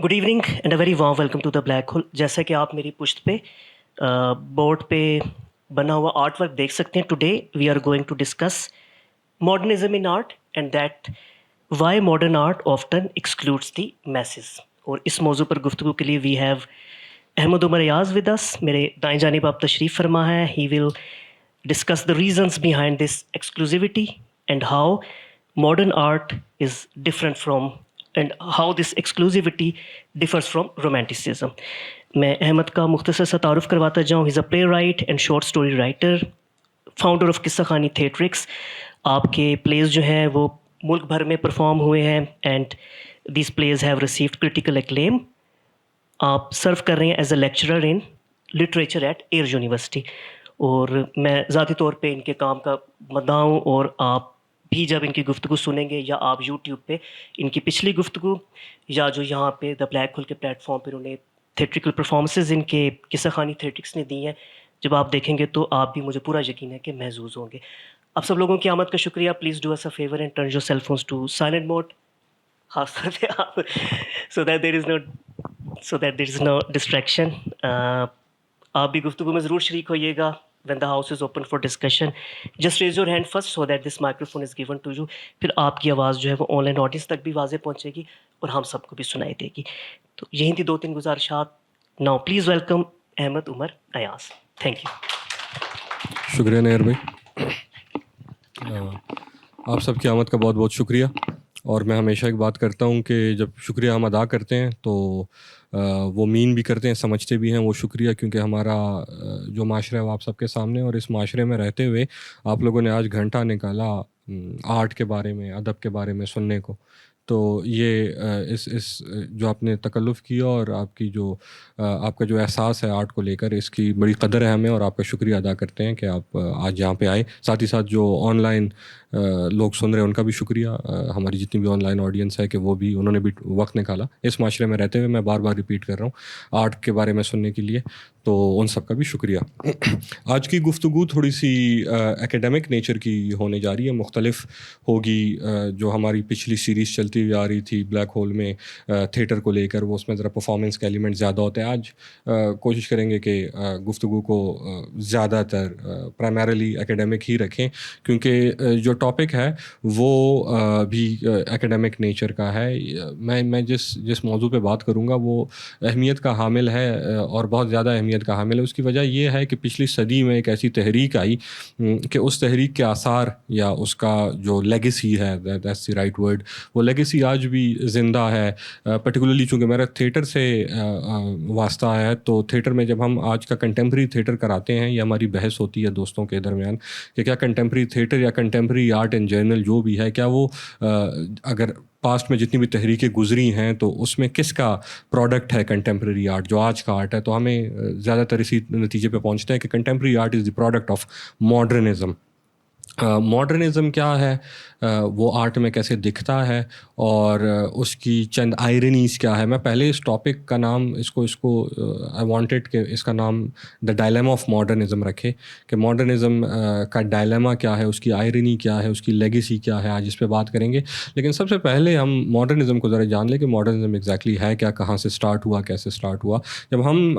Good evening and a very warm welcome to the black hole. جیسا کہ آپ میری پشت پہ بورڈ پہ بنا ہوا آرٹ ورک دیکھ سکتے ہیں. Today we are going to discuss modernism in art and that why modern art often excludes the masses. اور اس موضوع پر گفتگو کے لیے we have Ahmad Umar Ayaz with us. میرے دائیں جانب آپ تشریف فرما ہے. He will discuss the reasons behind this exclusivity and how modern art is different from and how this exclusivity differs from romanticism. میں احمد کا مختصر سا تعارف کرواتا جاؤں. Has a play right and short story writer, founder of قصہ خانی تھیٹرکس. آپ کے پلیز جو ہیں وہ ملک بھر میں پرفارم ہوئے ہیں and these plays have received critical acclaim. آپ سرو کر رہے ہیں as a lecturer in literature at Air University, اور میں ذاتی طور پہ ان کے کام کا مداح ہوں. اور آپ بھی جب ان کی گفتگو سنیں گے یا آپ یوٹیوب پہ ان کی پچھلی گفتگو یا جو یہاں پہ دا بلیک ہول کے پلیٹ فارم پہ انہوں نے تھیٹریکل پرفارمنسز ان کے قصہ خانی تھیٹرکس نے دی ہیں, جب آپ دیکھیں گے تو آپ بھی, مجھے پورا یقین ہے کہ محظوظ ہوں گے. آپ سب لوگوں کی آمد کا شکریہ. Please do us a favour and turn your cell phones to silent mode, خاص طور پہ آپ, so that there is know distraction. آپ بھی گفتگو میں ضرور شریک ہوئیے گا. when the house is open for discussion, just raise your hand first so that this microphone is given to you. پھر آپ کی آواز جو ہے وہ آن لائن آڈینس تک بھی واضح پہنچے گی اور ہم سب کو بھی سنائی دے گی. تو یہی تھی 2-3 گزارشات. Now please welcome Ahmad Umar Ayaz. Thank you. شکریہ نیر بھائی, آپ سب کی آمد کا بہت بہت شکریہ. اور میں ہمیشہ ایک بات کرتا ہوں کہ جب شکریہ ہم ادا کرتے ہیں تو وہ مین بھی کرتے ہیں, سمجھتے بھی ہیں وہ شکریہ, کیونکہ ہمارا جو معاشرہ ہے وہ آپ سب کے سامنے, اور اس معاشرے میں رہتے ہوئے آپ لوگوں نے آج گھنٹہ نکالا آرٹ کے بارے میں, ادب کے بارے میں سننے کو. تو یہ اس جو آپ نے تکلف کیا اور آپ کا جو احساس ہے آرٹ کو لے کر, اس کی بڑی قدر ہے ہمیں, اور آپ کا شکریہ ادا کرتے ہیں کہ آپ آج یہاں پہ آئے. ساتھ ہی ساتھ جو آن لائن لوگ سن رہے ہیں ان کا بھی شکریہ, ہماری جتنی بھی آن لائن آڈینس ہے کہ وہ بھی, انہوں نے بھی وقت نکالا اس معاشرے میں رہتے ہوئے. میں بار بار ریپیٹ کر رہا ہوں آرٹ کے بارے میں سننے کے لیے, تو ان سب کا بھی شکریہ. آج کی گفتگو تھوڑی سی ایکیڈیمک نیچر کی ہونے جا رہی ہے, مختلف ہوگی. جو ہماری پچھلی سیریز چلتی ہوئی آ رہی تھی بلیک ہول میں تھیٹر کو لے کر, وہ اس میں ذرا پرفارمنس کا ایلیمنٹ زیادہ ہوتا ہے. آج کوشش کریں گے کہ گفتگو کو زیادہ تر پرائمریلی ایکیڈیمک ہی رکھیں, کیونکہ جو ٹاپک ہے وہ بھی ایکیڈیمک نیچر کا ہے. میں جس موضوع پہ بات کروں گا وہ اہمیت کا حامل ہے, اور بہت زیادہ اہمیت کا حامل ہے. اس کی وجہ یہ ہے کہ پچھلی صدی میں ایک ایسی تحریک آئی کہ اس تحریک کے آثار یا اس کا جو لیگیسی ہے, دیٹس دی رائٹ ورڈ, وہ لیگیسی آج بھی زندہ ہے. پرٹیکولرلی چونکہ میرا تھیٹر سے واسطہ ہے, تو تھیٹر میں جب ہم آج کا کنٹمپریری تھیٹر کراتے ہیں, یہ ہماری بحث ہوتی ہے دوستوں کے درمیان کہ کیا کنٹمپریری تھیٹر یا کنٹمپریری آرٹ ان جنرل جو بھی ہے, کیا وہ اگر پاسٹ میں جتنی بھی تحریکیں گزری ہیں تو اس میں کس کا پروڈکٹ ہے کنٹمپریری آرٹ, جو آج کا آرٹ ہے. تو ہمیں زیادہ تر اسی نتیجے پہ پہنچتے ہیں کہ contemporary art is the product of modernism. Modernism کیا ہے, وہ آرٹ میں کیسے دکھتا ہے, اور اس کی چند آئرنیز کیا ہے. میں پہلے اس ٹاپک کا نام اس کو آئی وانٹیڈ کہ اس کا نام دا ڈائلیما آف ماڈرنزم رکھے, کہ ماڈرنزم کا ڈائلیما کیا ہے, اس کی آئرنی کیا ہے, اس کی لیگیسی کیا ہے. آج اس پہ بات کریں گے, لیکن سب سے پہلے ہم ماڈرنزم کو ذرا جان لیں کہ ماڈرنزم ایگزیکٹلی ہے کیا, کہاں سے اسٹارٹ ہوا, کیسے اسٹارٹ ہوا. جب ہم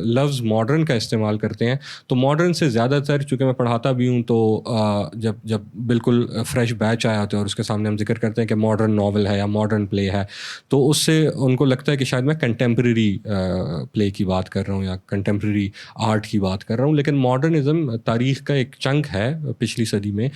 لفظ ماڈرن کا استعمال کرتے ہیں تو ماڈرن سے زیادہ تر, چونکہ میں پڑھاتا بھی ہوں, تو جب بالکل فریش بیچ آیا ہوتا ہے اور اس کے سامنے ہم ذکر کرتے ہیں کہ ماڈرن ناول ہے یا ماڈرن پلے ہے, تو اس سے ان کو لگتا ہے کہ شاید میں کنٹمپریری پلے کی بات کر رہا ہوں یا کنٹمپریری آرٹ کی بات کر رہا ہوں. لیکن ماڈرنزم تاریخ کا ایک چنک ہے پچھلی صدی میں.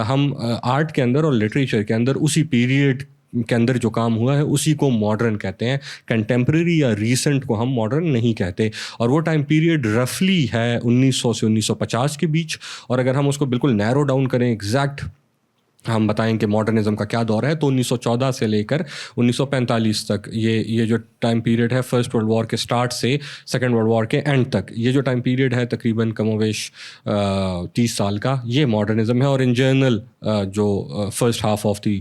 ہم آرٹ کے اندر اور لٹریچر کے اندر اسی پیریڈ کے اندر جو کام ہوا ہے اسی کو ماڈرن کہتے ہیں. کنٹمپریری یا ریسنٹ کو ہم ماڈرن نہیں کہتے. اور وہ ٹائم پیریڈ رفلی ہے 1900 سے 1950 کے بیچ. اور اگر ہم اس کو بالکل نیرو ڈاؤن کریں, ایگزیکٹ ہم بتائیں کہ ماڈرنزم کا کیا دور ہے, تو 1914 سے لے کر 1945 تک یہ جو ٹائم پیریڈ ہے, فرسٹ ورلڈ وار کے سٹارٹ سے سیکنڈ ورلڈ وار کے اینڈ تک, یہ جو ٹائم پیریڈ ہے تقریباً کم و بیش 30 سال کا, یہ ماڈرنزم ہے. اور ان جنرل جو first half of the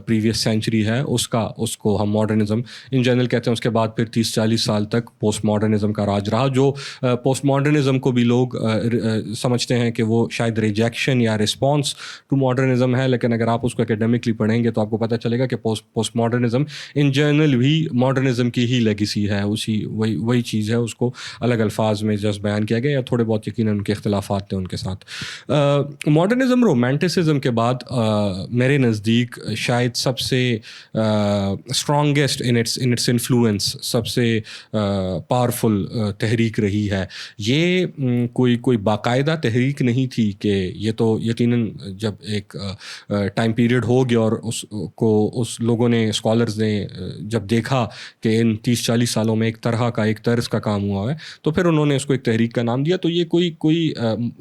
previous century ہے اس کو ہم ماڈرنزم ان جنرل کہتے ہیں. اس کے بعد پھر 30-40 سال تک پوسٹ ماڈرنزم کا راج رہا, جو پوسٹ ماڈرنزم کو بھی لوگ سمجھتے ہیں کہ وہ شاید ریجیکشن یا رسپانس ٹو ماڈرنزم ہے, لیکن اگر آپ اس کو اکیڈیمکلی پڑھیں گے تو آپ کو پتہ چلے گا کہ پوسٹ ماڈرنزم ان جنرل بھی ماڈرنزم کی ہی لیگیسی ہے, وہی چیز ہے, اس کو الگ الفاظ میں جسٹ بیان کیا گیا, یا تھوڑے بہت یقیناً ان کے اختلافات تھے ان کے ساتھ. ماڈرنزم رومانٹسزم کے بعد میرے نزدیک شاید سب سے اسٹرانگیسٹ ان اٹس انفلوئنس, سب سے پاورفل تحریک رہی ہے. یہ کوئی باقاعدہ تحریک نہیں تھی کہ یہ تو یقیناً جب ایک ٹائم پیریڈ ہو گیا اور اس لوگوں نے, اسکالرز نے جب دیکھا کہ ان 30-40 سالوں میں ایک طرز کا کام ہوا ہے, تو پھر انہوں نے اس کو ایک تحریک کا نام دیا. تو یہ کوئی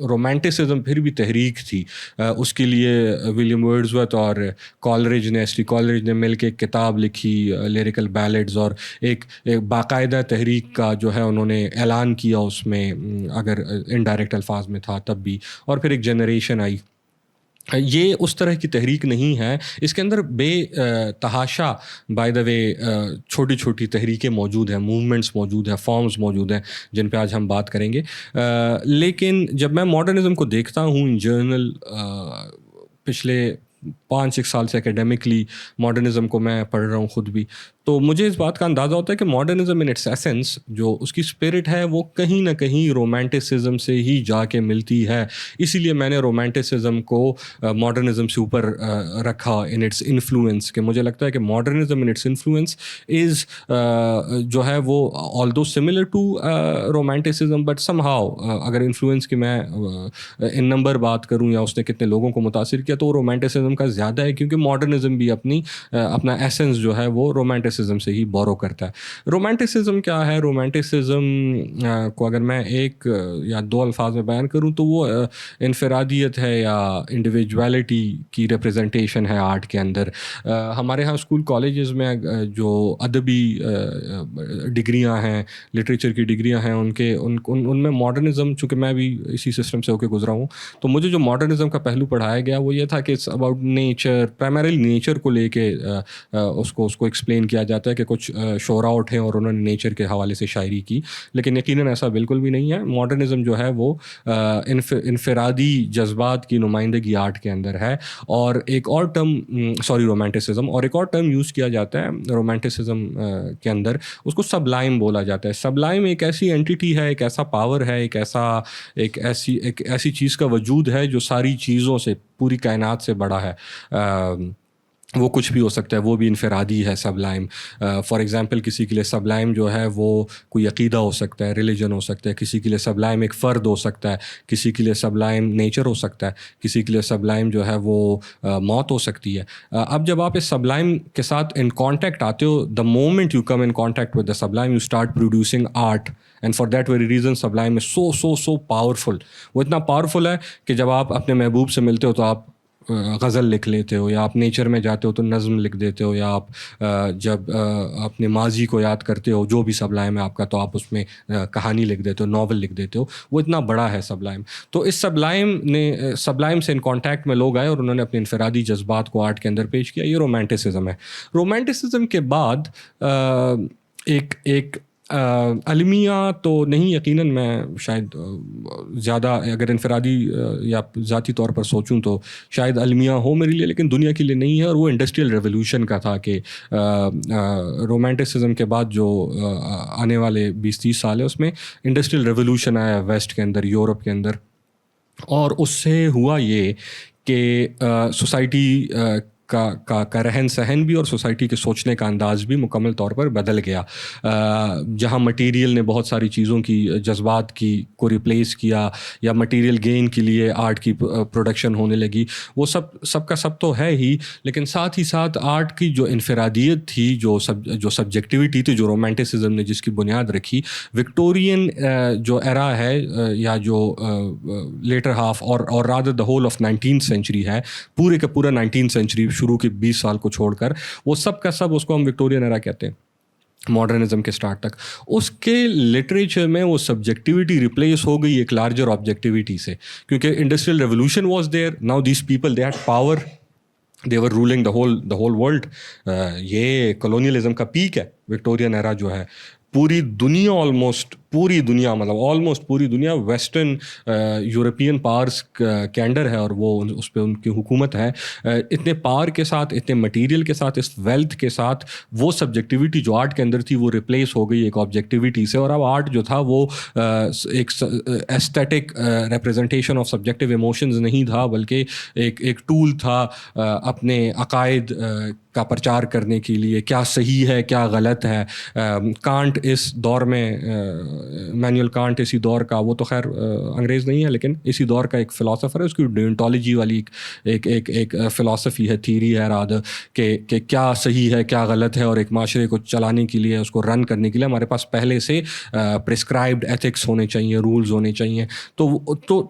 رومانٹسزم پھر بھی تحریک تھی. اس کے لیے ولیم ورڈزورتھ اور کالرج نے مل کے ایک کتاب لکھی, لیریکل بیلڈز, اور ایک باقاعدہ تحریک کا جو ہے انہوں نے اعلان کیا اس میں, اگر انڈائریکٹ الفاظ میں تھا تب بھی. اور پھر ایک جنریشن آئی. یہ اس طرح کی تحریک نہیں ہے, اس کے اندر بے تحاشا بائی دا وے چھوٹی چھوٹی تحریکیں موجود ہیں, موومنٹس موجود ہیں, فارمز موجود ہیں جن پہ آج ہم بات کریں گے. لیکن جب میں ماڈرنزم کو دیکھتا ہوں ان جرنل, پچھلے 5-6 سال سے اکیڈیمکلی ماڈرنزم کو میں پڑھ رہا ہوں خود بھی, تو مجھے اس بات کا اندازہ ہوتا ہے کہ ماڈرنزم ان اٹس ایسنس, جو اس کی اسپرٹ ہے, وہ کہیں نہ کہیں رومانٹسزم سے ہی جا کے ملتی ہے. اسی لیے میں نے رومانٹسزم کو ماڈرنزم سے اوپر رکھا ان اٹس انفلوئنس, کہ مجھے لگتا ہے کہ modernism in its influence is جو ہے وہ although similar to romanticism, but somehow اگر انفلوئنس کی میں ان نمبر بات کروں یا اس نے کتنے لوگوں کو متاثر کیا, تو وہ رومانٹسزم کا زیادہ ہے, کیونکہ ماڈرنزم بھی اپنا ایسنس جو ہے وہ رومانٹسزم سے ہی بورو کرتا ہے. رومانٹسزم کیا ہے؟ رومانٹسزم کو اگر میں ایک یا دو الفاظ میں بیان کروں تو وہ انفرادیت ہے یا انڈیویجویلٹی کی ریپرزنٹیشن ہے آرٹ کے اندر. ہمارے ہاں اسکول کالجز میں جو ادبی ڈگریاں ہیں, لٹریچر کی ڈگریاں ہیں, ان میں ماڈرنزم, چونکہ میں بھی اسی سسٹم سے ہو کے گزرا ہوں, تو مجھے جو ماڈرنزم کا پہلو پڑھایا گیا وہ یہ تھا کہ it's about nature, primarily nature کو لے کے اس کو ایکسپلین کیا جاتا ہے کہ کچھ شعراء اٹھے اور انہوں نے نیچر کے حوالے سے شاعری کی, لیکن یقیناً ایسا بالکل بھی نہیں ہے. ماڈرنزم جو ہے وہ انفرادی جذبات کی نمائندگی آرٹ کے اندر ہے. اور ایک اور ٹرم رومانٹسزم, اور ایک اور ٹرم یوز کیا جاتا ہے رومانٹسزم کے اندر, اس کو سبلائم بولا جاتا ہے. سبلائم ایک ایسی اینٹیٹی ہے, ایک ایسا پاور ہے, ایک ایسی چیز کا وجود ہے جو ساری چیزوں سے, پوری کائنات سے بڑا ہے. وہ کچھ بھی ہو سکتا ہے, وہ بھی انفرادی ہے سبلائم. فار ایگزامپل کسی کے لیے سبلائم جو ہے وہ کوئی عقیدہ ہو سکتا ہے, ریلیجن ہو سکتا ہے, کسی کے لیے سبلائم ایک فرد ہو سکتا ہے, کسی کے لیے سبلائم نیچر ہو سکتا ہے, کسی کے لیے سبلائم جو ہے وہ موت ہو سکتی ہے. اب جب آپ اس سبلائم کے ساتھ ان کانٹیکٹ آتے ہو, the moment you come in contact with the sublime, you start producing art. And for that very reason sublime is so powerful. وہ اتنا پاورفل ہے کہ جب آپ اپنے محبوب سے ملتے ہو تو آپ غزل لکھ لیتے ہو, یا آپ نیچر میں جاتے ہو تو نظم لکھ دیتے ہو, یا آپ جب اپنے ماضی کو یاد کرتے ہو جو بھی سبلائم ہے آپ کا, تو آپ اس میں کہانی لکھ دیتے ہو, ناول لکھ دیتے ہو. وہ اتنا بڑا ہے سبلائم. تو اس سبلائم سے ان کانٹیکٹ میں لوگ آئے اور انہوں نے اپنے انفرادی جذبات کو آرٹ کے اندر پیش کیا. یہ رومانٹسزم ہے. رومانٹسزم کے بعد ایک المیہ تو نہیں, یقیناً میں شاید زیادہ اگر انفرادی یا ذاتی طور پر سوچوں تو شاید المیہ ہو میرے لیے, لیکن دنیا کے لیے نہیں ہے. اور وہ انڈسٹریل ریولوشن کا تھا کہ رومانٹسزم کے بعد جو آنے والے 20-30 سال ہے اس میں انڈسٹریل ریولوشن آیا ویسٹ کے اندر, یورپ کے اندر. اور اس سے ہوا یہ کہ سوسائٹی کا رہن سہن بھی اور سوسائٹی کے سوچنے کا انداز بھی مکمل طور پر بدل گیا. جہاں مٹیریل نے بہت ساری چیزوں کی, جذبات کی کو ریپلیس کیا, یا مٹیریل گین کے لیے آرٹ کی پروڈکشن ہونے لگی, وہ سب کا سب تو ہے ہی, لیکن ساتھ ہی ساتھ آرٹ کی جو انفرادیت تھی, جو سبجیکٹیوٹی تھی, جو رومانٹسزم نے جس کی بنیاد رکھی, وکٹورین جو ایرا ہے یا جو لیٹر ہاف اور rather the whole of 19th century ہے, پورے کا پورا 19th سینچری شروع کے 20 سال کو چھوڑ کر, وہ سب کا سب اس کو ہم وکٹورین ایرا کہتے ہیں, ماڈرنزم کے سٹارٹ تک. اس کے لٹریچر میں وہ سبجیکٹیوٹی ریپلیس ہو گئی ایک لارجر آبجیکٹیوٹی سے, کیونکہ industrial revolution was there. Now these people they had power, they were ruling the whole world. یہ کولونیلزم کا پیک ہے وکٹورین ایرا جو ہے. پوری دنیا آلموسٹ پوری دنیا مطلب آلموسٹ پوری دنیا ویسٹرن یورپین پاورز کے انڈر ہے اور وہ اس پہ ان کی حکومت ہے. اتنے پاور کے ساتھ, اتنے مٹیریل کے ساتھ, اس ویلتھ کے ساتھ وہ سبجیکٹیوٹی جو آرٹ کے اندر تھی وہ ریپلیس ہو گئی ایک آبجیکٹیوٹی سے. اور اب آرٹ جو تھا وہ ایک aesthetic representation of subjective emotions نہیں تھا, بلکہ ایک ٹول تھا اپنے عقائد کا پرچار کرنے کے لیے. کیا صحیح ہے, کیا غلط ہے. کانٹ اس دور میں, مینوئل کانٹ اسی دور کا, وہ تو خیر انگریز نہیں ہے لیکن اسی دور کا ایک فلاسفر ہے. اس کی ڈیونٹالوجی والی ایک فلاسفی ہے, تھیری ہے رادر, کہ کیا صحیح ہے, کیا غلط ہے. اور ایک معاشرے کو چلانے کے لیے, اس کو رن کرنے کے لیے ہمارے پاس پہلے سے پرسکرائبڈ ایتھکس ہونے چاہیے, رولز ہونے چاہیے. تو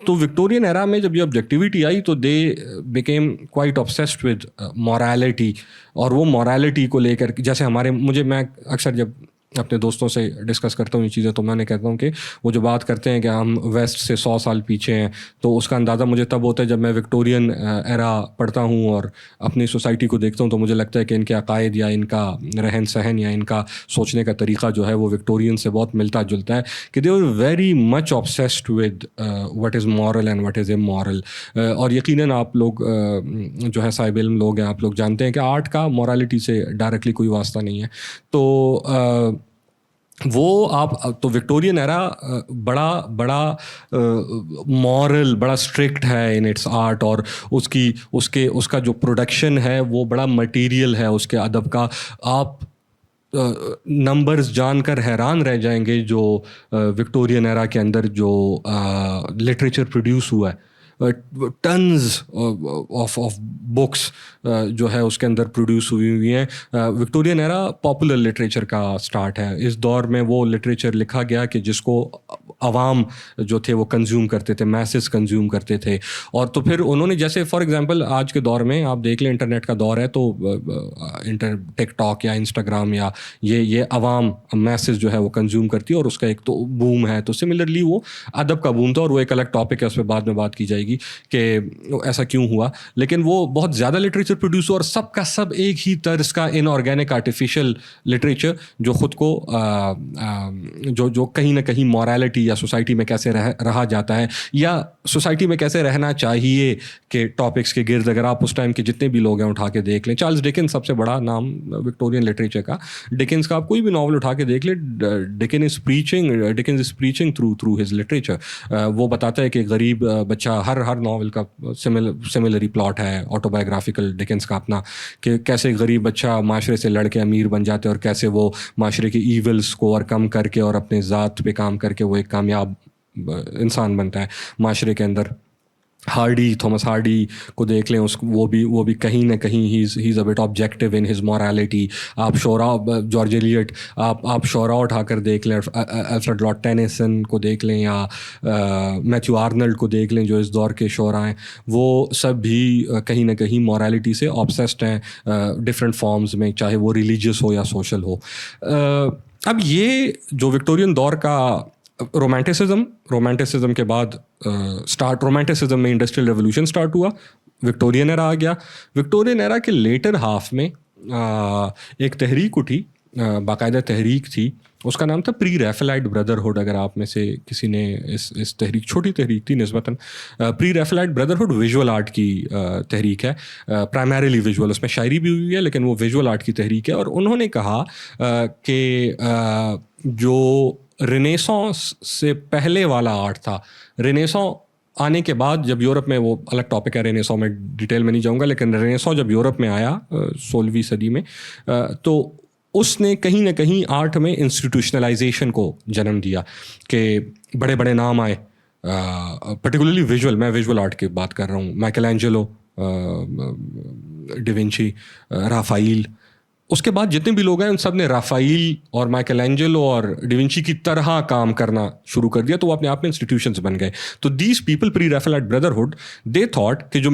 وکٹورین ایرا میں جب یہ آبجیکٹیوٹی آئی تو they became quite obsessed with morality. اور وہ مورالٹی کو لے کر, جیسے میں اکثر جب اپنے دوستوں سے ڈسکس کرتا ہوں یہ چیزیں تو میں نے کہتا ہوں کہ وہ جو بات کرتے ہیں کہ ہم ویسٹ سے 100 سال پیچھے ہیں, تو اس کا اندازہ مجھے تب ہوتا ہے جب میں وکٹورین ایرا پڑھتا ہوں اور اپنی سوسائٹی کو دیکھتا ہوں, تو مجھے لگتا ہے کہ ان کے عقائد یا ان کا رہن سہن یا ان کا سوچنے کا طریقہ جو ہے وہ وکٹورین سے بہت ملتا جلتا ہے, کہ they are very much obsessed with what is moral and what is amoral. اور یقیناً آپ لوگ جو ہے صاحب علم لوگ ہیں, آپ لوگ جانتے ہیں کہ آرٹ کا مورالٹی سے ڈائریکٹلی کوئی واسطہ نہیں ہے. تو وہ آپ تو وکٹورین ایرا بڑا مورل, بڑا اسٹرکٹ ہے ان اٹس آرٹ, اور اس کا جو پروڈکشن ہے وہ بڑا مٹیریل ہے اس کے ادب کا. آپ نمبرز جان کر حیران رہ جائیں گے جو وکٹورین ایرا کے اندر جو لٹریچر پروڈیوس ہوا ہے. ٹنز آف بکس جو ہے اس کے اندر پروڈیوس ہوئی ہیں. وکٹورین ایرا پاپولر لٹریچر کا سٹارٹ ہے. اس دور میں وہ لٹریچر لکھا گیا کہ جس کو عوام جو تھے وہ کنزیوم کرتے تھے, میسز کنزیوم کرتے تھے. اور تو پھر انہوں نے, جیسے فار ایگزامپل آج کے دور میں آپ دیکھ لیں انٹرنیٹ کا دور ہے, تو ٹک ٹاک یا انسٹاگرام یا یہ عوام میسز جو ہے وہ کنزیوم کرتی ہے, اور اس کا ایک تو بوم ہے. تو سملرلی وہ ادب کا بوم تھا, اور وہ ایک الگ ٹاپک ہے, اس پہ بعد میں بات کی جائے گی کہ ایسا کیوں ہوا. لیکن وہ بہت زیادہ لٹریچر پروڈیوس ہوا, اور سب کا سب ایک ہی طرز کا ان آرگینک آرٹیفیشیل لٹریچر جو خود کو جو کہیں نہ کہیں مورالٹی یا سوسائٹی میں کیسے رہا جاتا ہے یا سوسائٹی میں کیسے رہنا چاہیے کے ٹاپکس کے گرد. اگر آپ اس ٹائم کے جتنے بھی لوگ ہیں اٹھا کے دیکھ لیں, چارلز ڈکنس سب سے بڑا نام وکٹورین لٹریچر کا. ڈکنس کا آپ کوئی بھی ناول اٹھا کے دیکھ لیں, ڈکنس از پریچنگ تھرو ہز لٹریچر. وہ بتاتا ہے کہ غریب بچہ, ہر ناول کا سملری پلاٹ ہے آٹوبایوگرافیکل ڈکنس کا اپنا, کہ کیسے غریب بچہ معاشرے سے لڑ کے امیر بن جاتے ہیں, اور کیسے وہ معاشرے کے ایولس کو اوورکم کر کے اور اپنے ذات پہ کام کر کے وہ ایک کامیاب انسان بنتا ہے معاشرے کے اندر. تھامس ہارڈی کو دیکھ لیں, وہ بھی کہیں نہ کہیں he is a bit objective in his morality. آپ جارج ایلیٹ, آپ شعراء اٹھا کر دیکھ لیں, الفریڈ لارڈ ٹینیسن کو دیکھ لیں یا میتھیو آرنلڈ کو دیکھ لیں جو اس دور کے شعراء ہیں, وہ سب بھی کہیں نہ کہیں مورالٹی سے آبسیسڈ ہیں ڈفرینٹ فارمز میں, چاہے وہ ریلیجیس ہو یا سوشل ہو. اب یہ جو وکٹورین دور کا رومانٹسزم کے بعد رومانٹسزم میں انڈسٹریل ریولوشن اسٹارٹ ہوا, وکٹورین ایرا آ گیا. وکٹورین ایرا کے لیٹر ہاف میں ایک تحریک اٹھی, باقاعدہ تحریک تھی, اس کا نام تھا پری ریفلائٹ بردرہڈ. اگر آپ میں سے کسی نے اس تحریک, چھوٹی تحریک تھی نسبتاً, پری ریفلائٹ بردرہڈ ویژول آرٹ کی تحریک ہے, پرائمریلی ویژول, اس میں شاعری بھی ہوئی ہے لیکن وہ ویژول آرٹ کی تحریک ہے. اور انہوں نے کہا کہ جو رینیسانس سے پہلے والا آرٹ تھا, رینیسانس آنے کے بعد جب یورپ میں, وہ الگ ٹاپک ہے رینیسانس میں ڈیٹیل میں نہیں جاؤں گا, لیکن رینیسانس جب یورپ میں آیا 16ویں صدی میں, تو اس نے کہیں نہ کہیں آرٹ میں انسٹیٹیوشنلائزیشن کو جنم دیا کہ بڑے بڑے نام آئے, پرٹیکولرلی ویژول, میں ویژول آرٹ کی بات کر رہا ہوں, مائیکل اینجلو, ڈیونچی, رافائیل. اس کے بعد جتنے بھی لوگ ہیں ان سب نے رافائیل اور مائیکل اینجلو اور ڈیونچی کی طرح کام کرنا شروع کر دیا, تو وہ اپنے آپ میں انسٹیٹیوشنز بن گئے. تو these people pre Raphaelite brotherhood they thought کہ جو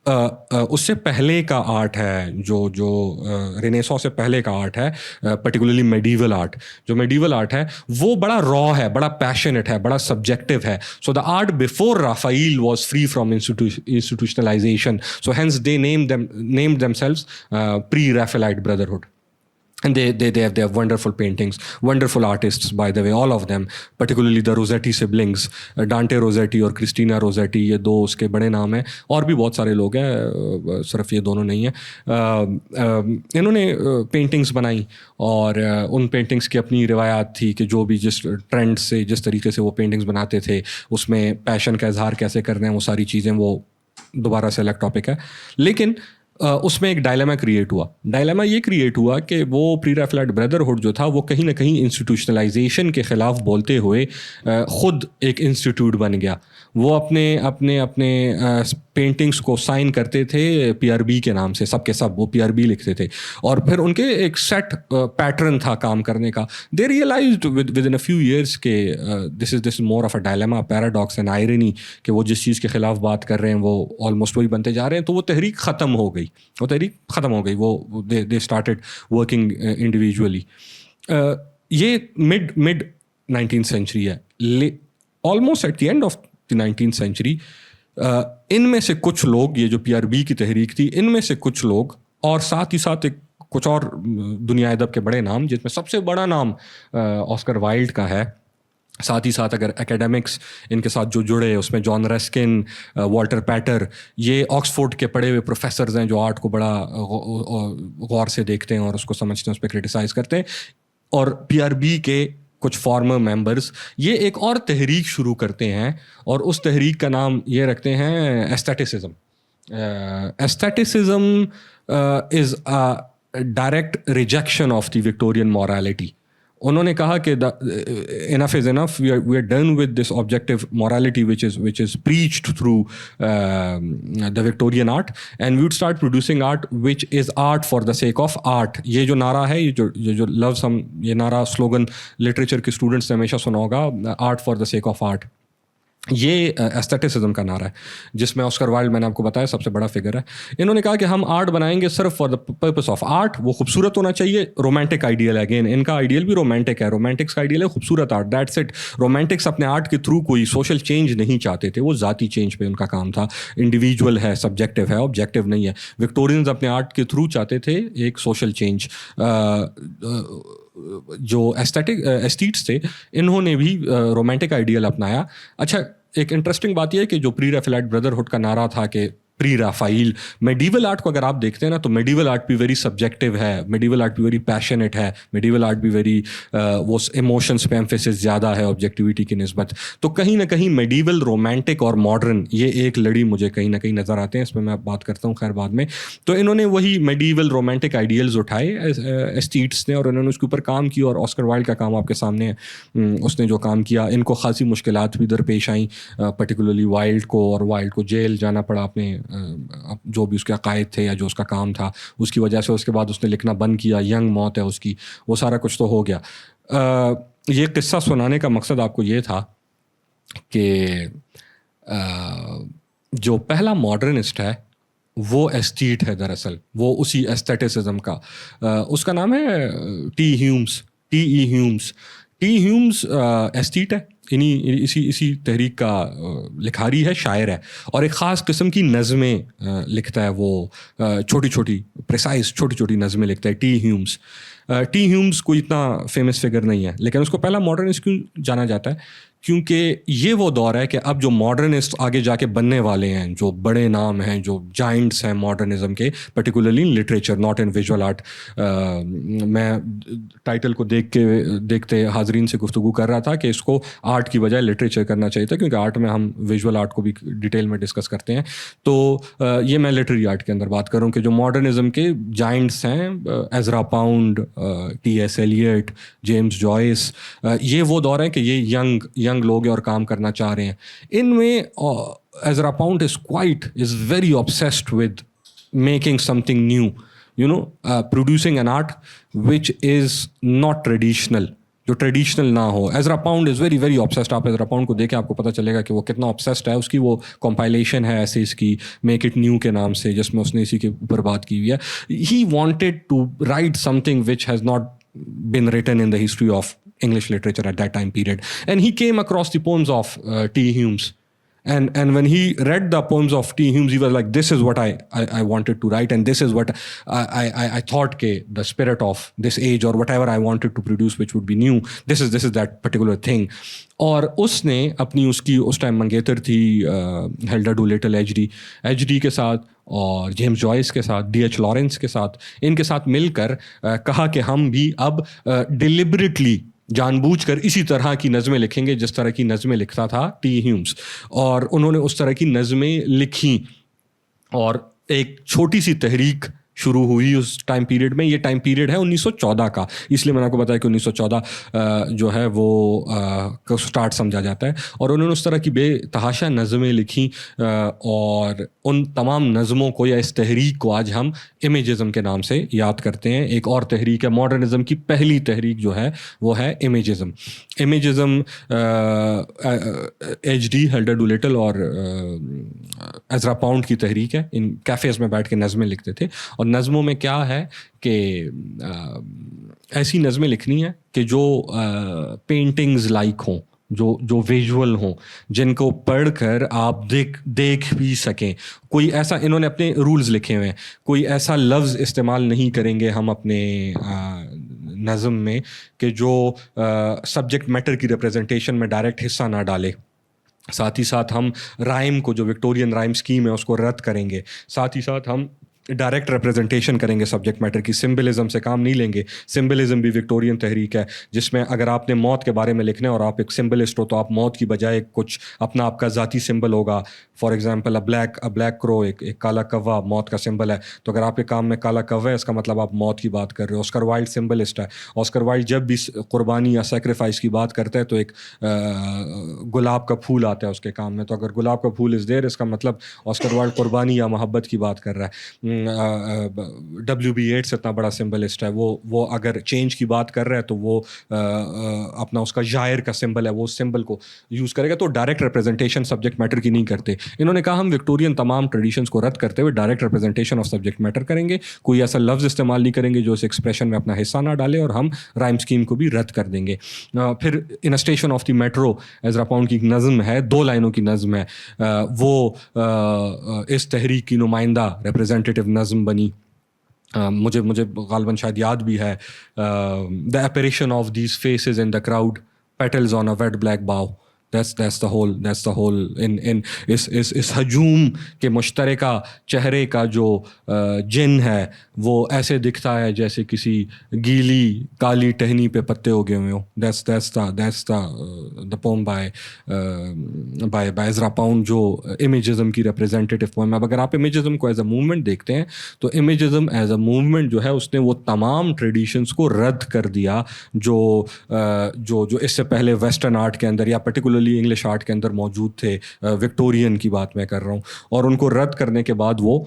اس سے پہلے کا آرٹ ہے, جو رینیسانس سے پہلے کا آرٹ ہے, پرٹیکولرلی میڈیول آرٹ, جو میڈیول آرٹ ہے وہ بڑا را ہے, بڑا پیشنیٹ ہے, بڑا سبجیکٹیو ہے. So the art before Raphael was free from institutionalization, so hence they named themselves pre Raphaelite brotherhood. And they have wonderful paintings, wonderful artists, by the way, all of them, particularly the Rossetti siblings, Dante Rossetti اور Christina Rossetti, یہ دو اس کے بڑے نام ہیں. اور بھی بہت سارے لوگ ہیں, صرف یہ دونوں نہیں ہیں. انہوں نے پینٹنگس بنائیں, اور ان پینٹنگس کی اپنی روایات تھی کہ جو بھی جس ٹرینڈ سے جس طریقے سے وہ پینٹنگس بناتے تھے, اس میں پیشن کا اظہار کیسے کرنا ہے, وہ ساری چیزیں وہ دوبارہ سے الگ ٹاپک ہے. لیکن اس میں ایک ڈائلیما کریٹ ہوا. ڈائلیما یہ کریٹ ہوا کہ وہ پری ریفلیکٹ بردرہڈ جو تھا وہ کہیں نہ کہیں انسٹیٹیوشنلائزیشن کے خلاف بولتے ہوئے خود ایک انسٹیٹیوٹ بن گیا. وہ اپنے پینٹنگس کو سائن کرتے تھے PRB کے نام سے, سب کے سب وہ PRB لکھتے تھے, اور پھر ان کے ایک سیٹ پیٹرن تھا کام کرنے کا. They realized within a few years کہ this is more of a dilemma, paradox and irony, کہ وہ جس چیز کے خلاف بات کر رہے ہیں وہ آلموسٹ وہی بنتے جا رہے ہیں. تو وہ تحریک ختم ہو گئی, وہ دے اسٹارٹیڈ ورکنگ انڈیویجولی. یہ مڈ 19th سینچری ہے, almost at the end of the 19th century. ان میں سے کچھ لوگ, یہ جو PRB کی تحریک تھی, ان میں سے کچھ لوگ, اور ساتھ ہی ساتھ کچھ اور دنیا ادب کے بڑے نام, جس میں سب سے بڑا نام آسکر وائلڈ کا ہے. ساتھ ہی ساتھ اگر اکیڈمکس ان کے ساتھ جو جڑے, اس میں جان رسکن, والٹر پیٹر, یہ آکسفورڈ کے پڑھے ہوئے پروفیسرز ہیں جو آرٹ کو بڑا غور سے دیکھتے ہیں اور اس کو سمجھتے ہیں, اس پہ کرٹیسائز کرتے ہیں. اور PRB کے کچھ فارمر ممبرز یہ ایک اور تحریک شروع کرتے ہیں, اور اس تحریک کا نام یہ رکھتے ہیں aestheticism. Aestheticism is a direct rejection of the Victorian morality. انہوں نے کہا کہ enough is enough, we are done with this objective morality which is preached through the Victorian art, and we would start producing art which is art for the sake of art. یہ جو نعرہ ہے, یہ جو لفظ ہم, یہ نعرہ سلوگن لٹریچر کے اسٹوڈنٹس نے ہمیشہ سنا ہوگا, art for the sake of art. یہ ایستھیٹسزم کا نعرہ ہے, جس میں آسکر وائلڈ, میں نے آپ کو بتایا, سب سے بڑا فگر ہے. انہوں نے کہا کہ ہم آرٹ بنائیں گے صرف for the purpose of art. وہ خوبصورت ہونا چاہیے, رومانٹک آئیڈیل ہے. اگین ان کا آئیڈیل بھی رومانٹک ہے, رومانٹکس کا آئیڈیل ہے خوبصورت آرٹ, دیٹس اٹ. رومانٹکس اپنے آرٹ کے تھرو کوئی سوشل چینج نہیں چاہتے تھے, وہ ذاتی چینج پہ ان کا کام تھا. انڈیویجول ہے, سبجیکٹیو ہے, آبجیکٹیو نہیں ہے. وکٹورینز اپنے آرٹ کے تھرو چاہتے تھے ایک سوشل چینج. جو ایسٹیٹس تھے, انہوں نے بھی رومانٹک آئیڈیل اپنایا. اچھا, ایک انٹرسٹنگ بات یہ ہے کہ جو پری ریفلیکٹ بردرہڈ کا نعرہ تھا کہ پری رافائیل, میڈیول آرٹ کو اگر آپ دیکھتے ہیں نا, تو میڈیول آرٹ بھی ویری سبجیکٹیو ہے, میڈیول آرٹ بھی ویری پیشنیٹ ہے, میڈیول آرٹ بھی ویری وہ ایموشنس پہ ایمفیسس زیادہ ہے آبجیکٹیوٹی کی نسبت. تو کہیں نہ کہیں میڈیول, رومانٹک اور ماڈرن, یہ ایک لڑی مجھے کہیں نہ کہیں نظر آتے ہیں. اس پہ میں بات کرتا ہوں خیر بعد میں. تو انہوں نے وہی میڈیول رومانٹک آئیڈیلز اٹھائے ایسٹیٹس نے, اور انہوں نے اس کے اوپر کام کیا. اور آسکر وائلڈ کا کام آپ کے سامنے ہے, اس نے جو کام کیا, ان کو خاصی مشکلات بھی درپیش آئیں, پرٹیکولرلی وائلڈ کو, اور وائلڈ کو جیل جانا پڑا اپنے جو بھی اس کے عقائد تھے یا جو اس کا کام تھا اس کی وجہ سے. اس کے بعد اس نے لکھنا بند کیا, ینگ موت ہے اس کی, وہ سارا کچھ تو ہو گیا. یہ قصہ سنانے کا مقصد آپ کو یہ تھا کہ جو پہلا ماڈرنسٹ ہے وہ ایسٹیٹ ہے دراصل, وہ اسی ایستھیٹسزم کا. اس کا نام ہے ٹی ہیومز, TE ہیومز. ٹی ہیومز ایسٹیٹ ہے, اسی تحریک کا لکھاری ہے, شاعر ہے, اور ایک خاص قسم کی نظمیں لکھتا ہے. وہ چھوٹی چھوٹی پریسائز چھوٹی چھوٹی نظمیں لکھتا ہے ٹی ہیومز. ٹی ہیومز کوئی اتنا فیمس فگر نہیں ہے, لیکن اس کو پہلا ماڈرنسٹ کیوں جانا جاتا ہے؟ کیونکہ یہ وہ دور ہے کہ اب جو ماڈرنسٹ آگے جا کے بننے والے ہیں, جو بڑے نام ہیں, جو جائنٹس ہیں ماڈرنزم کے, particularly in literature, not in visual art. میں ٹائٹل کو دیکھتے حاضرین سے گفتگو کر رہا تھا کہ اس کو آرٹ کی بجائے لٹریچر کرنا چاہیے تھا, کیونکہ آرٹ میں ہم ویژول آرٹ کو بھی ڈیٹیل میں ڈسکس کرتے ہیں. تو یہ میں لٹری آرٹ کے اندر بات کروں کہ جو ماڈرنزم کے جائنٹس ہیں, Ezra Pound, TS Eliot, James Joyce, یہ وہ دور ہے کہ یہ ینگ لوگ ہیں اور کام کرنا چاہ رہے ہیں. ان میں ایزرا pound is very obsessed with making something new, producing an art which is not traditional, جو ٹریڈیشنل نہ ہو. Ezra Pound is very very obsessed. آپ ایزرا پاؤنڈ کو دیکھیں, آپ کو پتہ چلے گا کہ وہ کتنا obsessed ہے. اس کی وہ کمپائلیشن ہے ایسے اس کی, میک اٹ نیو کے نام سے, جس میں اس نے اسی کے اوپر بات کی ہوئی ہے. He wanted to write something which has not been written in the history of English literature at that time period, and he came across the poems of T. Humes, and when he read the poems of T. Humes, he was like, this is what I wanted to write, and this is what I thought ke the spirit of this age or whatever I wanted to produce which would be new, this is that particular thing. اور اس نے اپنی اس کی اس time منگیتر تھی ہیلڈا ڈولیٹل H D کے ساتھ اور James Joyce کے ساتھ ڈی ایچ لارنس کے ساتھ، ان کے ساتھ مل کر کہا کہ ہم بھی اب ڈیلیبریٹلی جان بوجھ کر اسی طرح کی نظمیں لکھیں گے جس طرح کی نظمیں لکھتا تھا ٹی ہیومز. اور انہوں نے اس طرح کی نظمیں لکھیں اور ایک چھوٹی سی تحریک شروع ہوئی اس ٹائم پیریڈ میں. یہ ٹائم پیریڈ ہے 1914 کا، اس لیے میں نے آپ کو بتایا کہ 1914 جو ہے وہ اسٹارٹ سمجھا جاتا ہے. اور انہوں نے اس طرح کی بے تحاشا نظمیں لکھیں اور ان تمام نظموں کو یا اس تحریک کو آج ہم امیجزم کے نام سے یاد کرتے ہیں. ایک اور تحریک ہے ماڈرنزم کی، پہلی تحریک جو ہے وہ ہے امیجزم. امیجزم ایچ ڈی ہیلڈا ڈولیٹل اور ایزرا پاؤنڈ کی تحریک ہے. ان کیفیز میں بیٹھ کے نظمیں لکھتے تھے اور نظموں میں کیا ہے کہ ایسی نظمیں لکھنی ہیں کہ جو پینٹنگز لائک ہوں، جو ویژول ہوں، جن کو پڑھ کر آپ دیکھ بھی سکیں. کوئی ایسا انہوں نے اپنے رولز لکھے ہوئے ہیں، کوئی ایسا لفظ استعمال نہیں کریں گے ہم اپنے نظم میں کہ جو سبجیکٹ میٹر کی ریپرزنٹیشن میں ڈائریکٹ حصہ نہ ڈالے. ساتھ ہی ساتھ ہم رائم کو، جو وکٹورین رائم اسکیم ہے، اس کو رد کریں گے. ساتھ ہی ساتھ ہم ڈائریکٹ ریپرزنٹیشن کریں گے سبجیکٹ میٹر کی، سمبلزم سے کام نہیں لیں گے. سمبلزم بھی وکٹورین تحریک ہے جس میں اگر آپ نے موت کے بارے میں لکھنا ہے اور آپ ایک سمبلسٹ ہو تو آپ موت کی بجائے کچھ اپنا آپ کا ذاتی سمبل ہوگا. فار ایگزامپل بلیک کرو، ایک کالا کوا موت کا سمبل ہے، تو اگر آپ کے کام میں کالا کوا ہے اس کا مطلب آپ موت کی بات کر رہے ہو. آسکر وائلڈ سمبلسٹ ہے. آسکر وائلڈ جب بھی قربانی یا سیکریفائس کی بات کرتا ہے تو ایک گلاب کا پھول آتا ہے اس کے کام میں، تو اگر گلاب کا پھول از دیر اس کا مطلب آسکر وائلڈ قربانی یا محبت کی بات کر رہا ہے. WB8 اتنا بڑا سمبلسٹ ہے، وہ اگر چینج کی بات کر رہا ہے تو وہ اپنا اس کا ژائر کا سمبل ہے، وہ سمبل کو یوز کرے گا. تو ڈائریکٹ ریپرزنٹیشن سبجیکٹ میٹر کی نہیں کرتے. انہوں نے کہا ہم وکٹورین تمام ٹریڈیشنس کو رد کرتے ہوئے direct representation of subject matter کریں گے. کوئی ایسا لفظ استعمال نہیں کریں گے جو اس ایکسپریشن میں اپنا حصہ نہ ڈالے، اور ہم رائم اسکیم کو بھی رد کر دیں گے. پھر in station of the metro Ezra Pound کی ایک نظم ہے، 2 لائنوں کی نظم ہے، وہ اس تحریک کی نمائندہ ریپرزنٹیٹیو نظم بنی. مجھے غالباً شاید یاد بھی ہے، the apparition of these faces in the crowd, petals on a wet black bough. That's the whole in اس ہجوم کے مشترکہ چہرے کا جو جن ہے وہ ایسے دکھتا ہے جیسے کسی گیلی کالی ٹہنی پہ پتے اگے ہوئے ہوں. that's the poem by Ezra Pound جو امیجزم کی ریپرزینٹیٹیو پوئم ہے. اب اگر آپ امیجزم کو ایز اے موومنٹ دیکھتے ہیں تو امیجزم ایز اے موومنٹ جو ہے اس نے وہ تمام ٹریڈیشنس کو رد کر دیا جو اس سے پہلے ویسٹرن آرٹ کے اندر یا پرٹیکولر انگلش آرٹ کے اندر موجود تھے. وکٹورین کی بات میں کر رہا ہوں. اور ان کو رد کرنے کے بعد وہ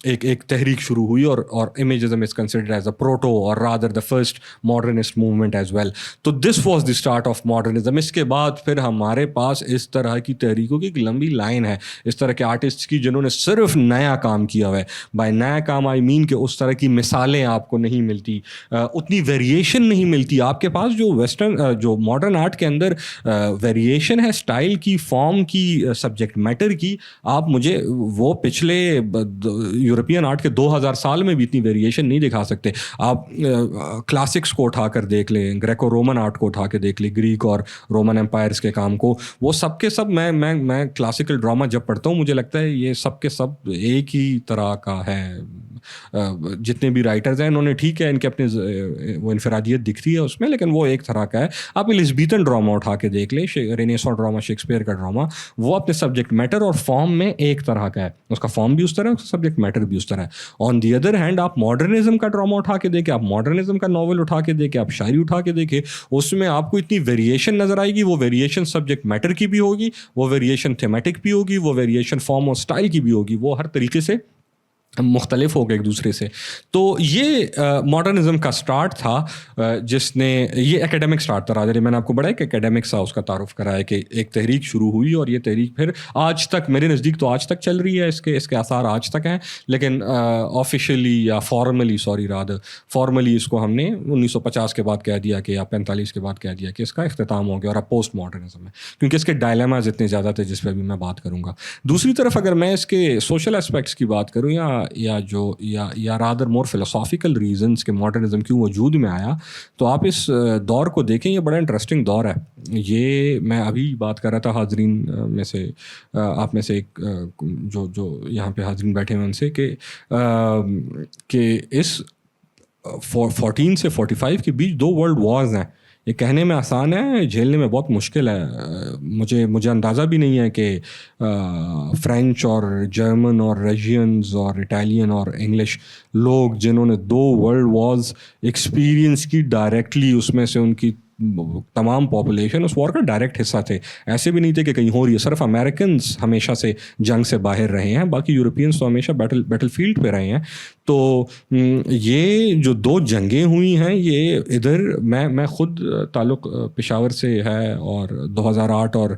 ایک تحریک شروع ہوئی اور imagism is considered as a proto or rather the first modernist movement as well. تو this was the start of modernism. اس کے بعد پھر ہمارے پاس اس طرح کی تحریکوں کی ایک لمبی لائن ہے، اس طرح کے آرٹسٹ کی جنہوں نے صرف نیا کام کیا ہوا ہے. بائی نیا کام آئی مین کہ اس طرح کی مثالیں آپ کو نہیں ملتی، اتنی ویریشن نہیں ملتی آپ کے پاس. جو ویسٹرن جو ماڈرن آرٹ کے اندر ویریشن ہے اسٹائل کی، فارم کی، سبجیکٹ میٹر کی، آپ مجھے وہ پچھلے یورپین آرٹ کے 2000 سال میں بھی اتنی ویریشن نہیں دکھا سکتے. آپ کلاسکس کو اٹھا کر دیکھ لیں، گریکو رومن آرٹ کو اٹھا کے دیکھ لیں، گریک اور رومن امپائرس کے کام کو، وہ سب کے سب میں کلاسیکل ڈراما جب پڑھتا ہوں مجھے لگتا ہے یہ سب کے سب ایک ہی طرح کا ہے. جتنے بھی رائٹرز ہیں انہوں نے، ٹھیک ہے ان کے اپنے وہ انفرادیت دکھتی ہے اس میں، لیکن وہ ایک طرح کا ہے. آپ ایلزبیتھن ڈراما اٹھا کے دیکھ لیں، رینیسانس ڈراما، شیکسپیئر کا ڈراما، وہ اپنے سبجیکٹ میٹر اور فارم میں ایک طرح کا ہے. اس کا فارم بھی اس طرح ہے، اس کا سبجیکٹ میٹر بھی اس طرح ہے. آن دی ادر ہینڈ آپ ماڈرنزم کا ڈراما اٹھا کے دیکھیں، آپ ماڈرنزم کا ناول اٹھا کے دیکھیں، آپ شاعری اٹھا کے دیکھیں، اس میں آپ کو اتنی ویریشن نظر آئے گی. وہ ویریشن سبجیکٹ میٹر کی بھی ہوگی، وہ ویریشن تھیمیٹک بھی ہوگی، وہ ویریشن فارم اور اسٹائل کی بھی ہوگی. وہ ہر طریقے سے مختلف ہو گئے ایک دوسرے سے. تو یہ ماڈرنزم کا سٹارٹ تھا جس نے یہ ایکیڈیمک سٹارٹ تھا. راجر میں نے آپ کو بڑا ایک ایکیڈیمک سا اس کا تعارف کرایا کہ ایک تحریک شروع ہوئی اور یہ تحریک پھر آج تک میرے نزدیک تو آج تک چل رہی ہے. اس کے آثار آج تک ہیں, لیکن آفیشیلی یا فارملی اس کو ہم نے 1950 کے بعد کہہ دیا کہ یا 45 کے بعد کہہ دیا کہ اس کا اختتام ہو گیا اور اب پوسٹ ماڈرنزم ہے, کیونکہ اس کے ڈائلیماز اتنے زیادہ تھے جس پہ ابھی میں بات کروں گا. دوسری طرف اگر میں اس کے سوشل اسپیکٹس کی بات کروں یا رادر مور فلسافیکل ریزنس کہ ماڈرنزم کیوں وجود میں آیا, تو آپ اس دور کو دیکھیں. یہ بڑا انٹرسٹنگ دور ہے. یہ میں ابھی بات کر رہا تھا حاضرین میں سے, آپ میں سے ایک جو یہاں پہ حاضرین بیٹھے ہیں ان سے کہ اس 14 سے 45 کے بیچ 2 ورلڈ وارز ہیں. یہ کہنے میں آسان ہے, جھیلنے میں بہت مشکل ہے. مجھے اندازہ بھی نہیں ہے کہ فرینچ اور جرمن اور رشینز اور اٹالین اور انگلش لوگ جنہوں نے 2 ورلڈ وارز ایکسپیرینس کی ڈائریکٹلی, اس میں سے ان کی تمام پاپولیشن اس وار کا ڈائریکٹ حصہ تھے. ایسے بھی نہیں تھے کہ کہیں ہو رہی ہے. صرف امریکنز ہمیشہ سے جنگ سے باہر رہے ہیں, باقی یورپینس تو ہمیشہ بیٹل فیلڈ پہ رہے ہیں. تو یہ جو 2 جنگیں ہوئی ہیں, یہ ادھر میں خود تعلق پشاور سے ہے اور 2008 اور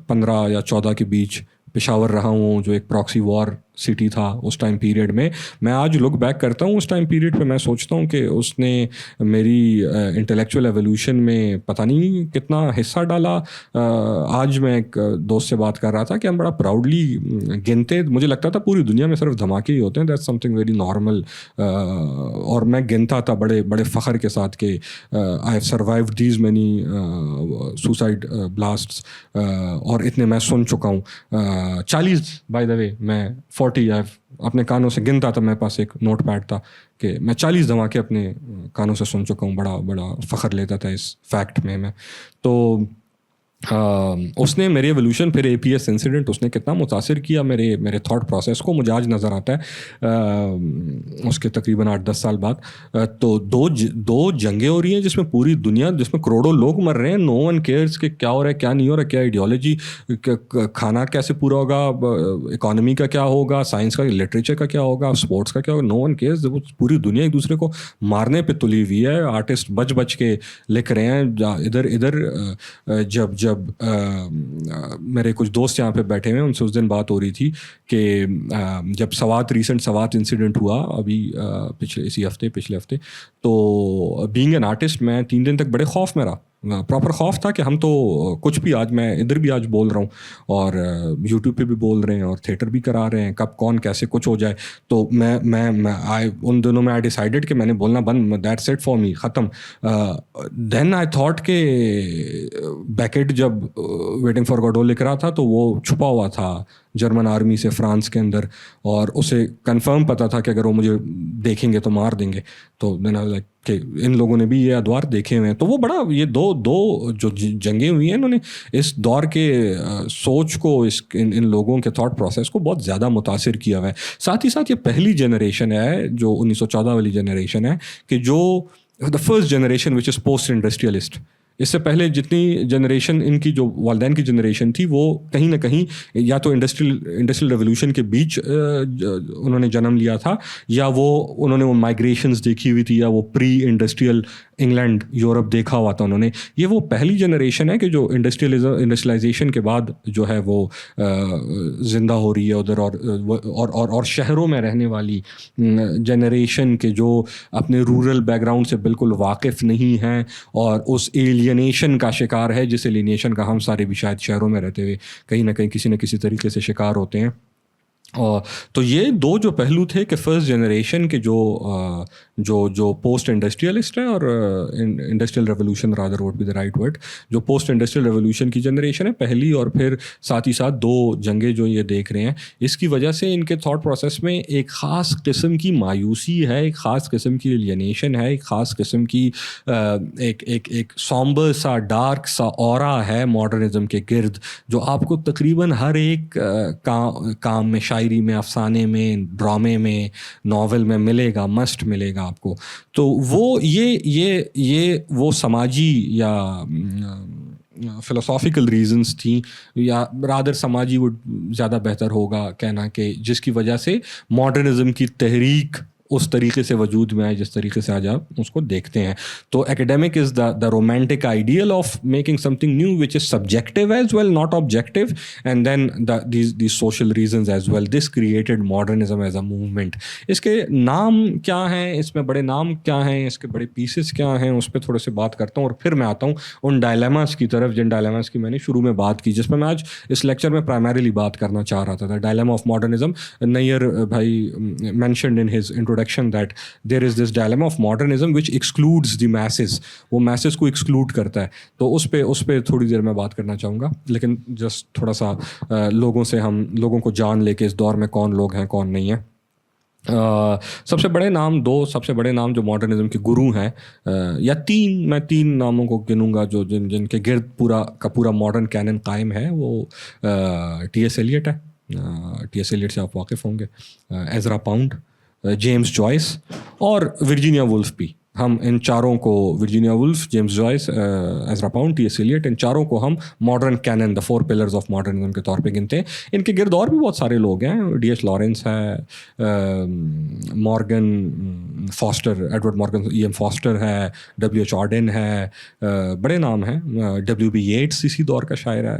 15 یا 14 کے بیچ پشاور رہا ہوں, جو ایک پراکسی وار سٹی تھا اس ٹائم پیریڈ میں. میں آج لک بیک کرتا ہوں اس ٹائم پیریڈ پہ, میں سوچتا ہوں کہ اس نے میری انٹلیکچوئل ایولیوشن میں پتہ نہیں کتنا حصہ ڈالا. آج میں ایک دوست سے بات کر رہا تھا کہ ہم بڑا پراؤڈلی گنتے, مجھے لگتا تھا پوری دنیا میں صرف دھماکے ہی ہوتے ہیں, that's something very normal, اور میں گنتا تھا بڑے فخر کے ساتھ کہ I have survived these many suicide blasts, اور اتنے میں سن چکا ہوں. 40 بائی دا وے, میں 40 اپنے کانوں سے گنتا تھا. میرے پاس ایک نوٹ پیڈ تھا کہ میں 40 دھماکے اپنے کانوں سے سن چکا ہوں. بڑا فخر لیتا تھا اس فیکٹ میں. تو اس نے میری ایولیوشن, پھر APS انسیڈنٹ, اس نے کتنا متاثر کیا میرے تھاٹ پروسیس کو, مجھے آج نظر آتا ہے اس کے تقریباً 8-10 سال بعد. تو دو جنگیں ہو رہی ہیں جس میں پوری دنیا, جس میں کروڑوں لوگ مر رہے ہیں. نو ون کیئرس کہ کیا ہو رہا ہے کیا نہیں ہو رہا, کیا آئیڈیالوجی, کھانا کیسے پورا ہوگا, اکانومی کا کیا ہوگا, سائنس کا, لٹریچر کا کیا ہوگا, اسپورٹس کا کیا ہوگا. نو ون کیئرس. پوری دنیا ایک دوسرے کو مارنے پہ تلی ہوئی ہے. آرٹسٹ بچ کے لکھ رہے ہیں. ادھر جب میرے کچھ دوست یہاں پہ بیٹھے ہوئے ہیں, ان سے اس دن بات ہو رہی تھی کہ جب ریسنٹ سوات انسیڈنٹ ہوا ابھی پچھلے ہفتے, تو بینگ این آرٹسٹ میں 3 دن تک بڑے خوف میں رہا. پراپر خوف تھا کہ ہم تو کچھ بھی, آج میں ادھر بھی آج بول رہا ہوں اور یوٹیوب پہ بھی بول رہے ہیں اور تھیٹر بھی کرا رہے ہیں, کب کون کیسے کچھ ہو جائے. تو میں ان دنوں میں آئی ڈیسائیڈڈ کہ میں نے بولنا بند, دیٹس اٹ فار می, ختم. دین آئی تھاٹ کہ بیکٹ جب ویٹنگ فار گاڈو لکھ رہا تھا تو وہ چھپا ہوا تھا جرمن آرمی سے فرانس کے اندر, اور اسے کنفرم پتہ تھا کہ اگر وہ مجھے دیکھیں گے تو مار دیں گے. تو کہ ان لوگوں نے بھی یہ ادوار دیکھے ہوئے ہیں. تو وہ بڑا, یہ دو جو جنگیں ہوئی ہیں, انہوں نے اس دور کے سوچ کو, ان لوگوں کے تھاٹ پروسیس کو بہت زیادہ متاثر کیا ہوا ہے. ساتھ ہی ساتھ یہ پہلی جنریشن ہے جو 1914 والی جنریشن ہے, کہ جو the first generation which is post industrialist. اس سے پہلے جتنی جنریشن ان کی جو والدین کی جنریشن تھی, وہ کہیں نہ کہیں یا تو انڈسٹریل ریولوشن کے بیچ انہوں نے جنم لیا تھا, یا انہوں نے وہ مائگریشنز دیکھی ہوئی تھی, یا وہ پری انڈسٹریل انگلینڈ یورپ دیکھا ہوا تھا انہوں نے. یہ وہ پہلی جنریشن ہے کہ جو انڈسٹریلائزیشن کے بعد جو ہے وہ زندہ ہو رہی ہے ادھر, اور شہروں میں رہنے والی جنریشن کے جو اپنے رورل بیک گراؤنڈ سے بالکل واقف نہیں ہیں اور اس ایلینیشن کا شکار ہے, جس ایلینیشن کا ہم سارے بھی شاید شہروں میں رہتے ہوئے کہیں نہ کہیں کسی نہ کسی طریقے سے شکار ہوتے ہیں. تو یہ 2 جو پہلو تھے کہ فرسٹ جنریشن کے جو پوسٹ انڈسٹریلسٹ ہیں, اور industrial revolution rather would be the right word, جو پوسٹ انڈسٹریل ریولوشن کی جنریشن ہے پہلی, اور پھر ساتھ ہی ساتھ 2 جنگیں جو یہ دیکھ رہے ہیں. اس کی وجہ سے ان کے تھاٹ پروسیس میں ایک خاص قسم کی مایوسی ہے, ایک خاص قسم کی ایلینیشن ہے, ایک خاص قسم کی ایک سومبر سا, ڈارک سا اورا ہے ماڈرنزم کے گرد, جو آپ کو تقریباً ہر ایک کام میں, شاعری میں, افسانے میں, ڈرامے میں, ناول میں ملے گا, مسٹ ملے گا آپ کو. تو وہ یہ وہ سماجی یا فلسافیکل ریزنس تھیں یا رادر سماجی وہ زیادہ بہتر ہوگا کہنا کہ جس کی وجہ سے ماڈرنزم کی تحریک اس طریقے سے وجود میں آئے جس طریقے سے آج آپ اس کو دیکھتے ہیں. تو academic is the romantic ideal of making something new which is subjective as well not objective and then these social reasons as well. This created modernism as a movement. اس کے نام کیا ہیں, اس میں بڑے نام کیا ہیں, اس کے بڑے پیسز کیا ہیں, اس پہ تھوڑے سے بات کرتا ہوں اور پھر میں آتا ہوں ان ڈائلیماز کی طرف جن ڈائلیماز کی میں نے شروع میں بات کی, جس میں آج اس لیکچر میں پرائمریلی بات کرنا چاہ رہا تھا. ڈائلیما آف ماڈرنزم, نیر بھائی mentioned in his introduction that there is this dilemma of modernism which excludes the masses. وہ میسز کو ایکسکلوڈ کرتا ہے. تو اس پہ تھوڑی دیر میں بات کرنا چاہوں گا, لیکن جسٹ تھوڑا سا لوگوں کو جان لے کے اس دور میں کون لوگ ہیں کون نہیں ہیں. سب سے بڑے نام جو ماڈرنزم کے گرو ہیں, یا میں تین ناموں کو گنوں گا جو جن کے گرد پورا ماڈرن کینن قائم ہے. وہ ٹی ایس ایلیٹ ہے. ٹی ایس ایلیٹ سے آپ واقف ہوں گے. ایزرا پاؤنڈ, جیمز جوائس اور ورجینیا وولف بھی. ہم ان چاروں کو, Virginia Woolf, James Joyce, Ezra Pound, T S Eliot, ان چاروں کو ہم modern canon, the 4 pillars of modernism کے طور پہ گنتے ہیں. ان کے گرد اور بھی بہت سارے لوگ ہیں. ڈی ایچ لارنس ہے, Morgan Forster, Edward Morgan, E M Forster ہے, ڈبلیو ایچ آرڈن ہے, بڑے نام ہیں. ڈبلیو بی ییٹس اسی دور کا شاعر ہے.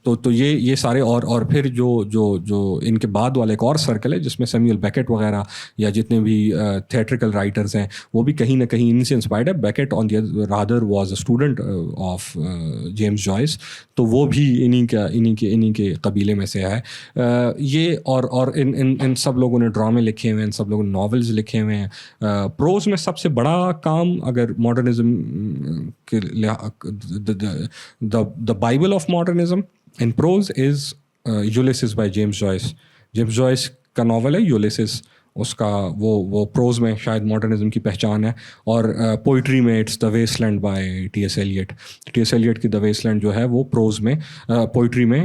تو یہ سارے اور پھر جو ان کے بعد والے ایک اور سرکل ہے جس میں سیمیول بیکٹ وغیرہ یا جتنے بھی تھیٹریکل رائٹرز ہیں وہ بھی کہیں نہ کہیں ان سے انسپائرڈ ہے. Beckett on the rather was a student of James Joyce, تو وہ بھی انہی کے قبیلے میں سے ہے. یہ اور ان سب لوگوں نے ڈرامے لکھے ہوئے ہیں, ان سب لوگوں نے ناولز لکھے ہوئے ہیں. پروز میں سب سے بڑا کام اگر ماڈرنزم کے the Bible of modernism in prose is Ulysses by James Joyce. James Joyce کا ناول ہے یولیسس, اس کا وہ پروز میں شاید ماڈرنزم کی پہچان ہے. اور پوئٹری میں it's the waste land by T S Eliot. T S Eliot کی دا ویسٹ لینڈ جو ہے وہ پروز میں, پوئٹری میں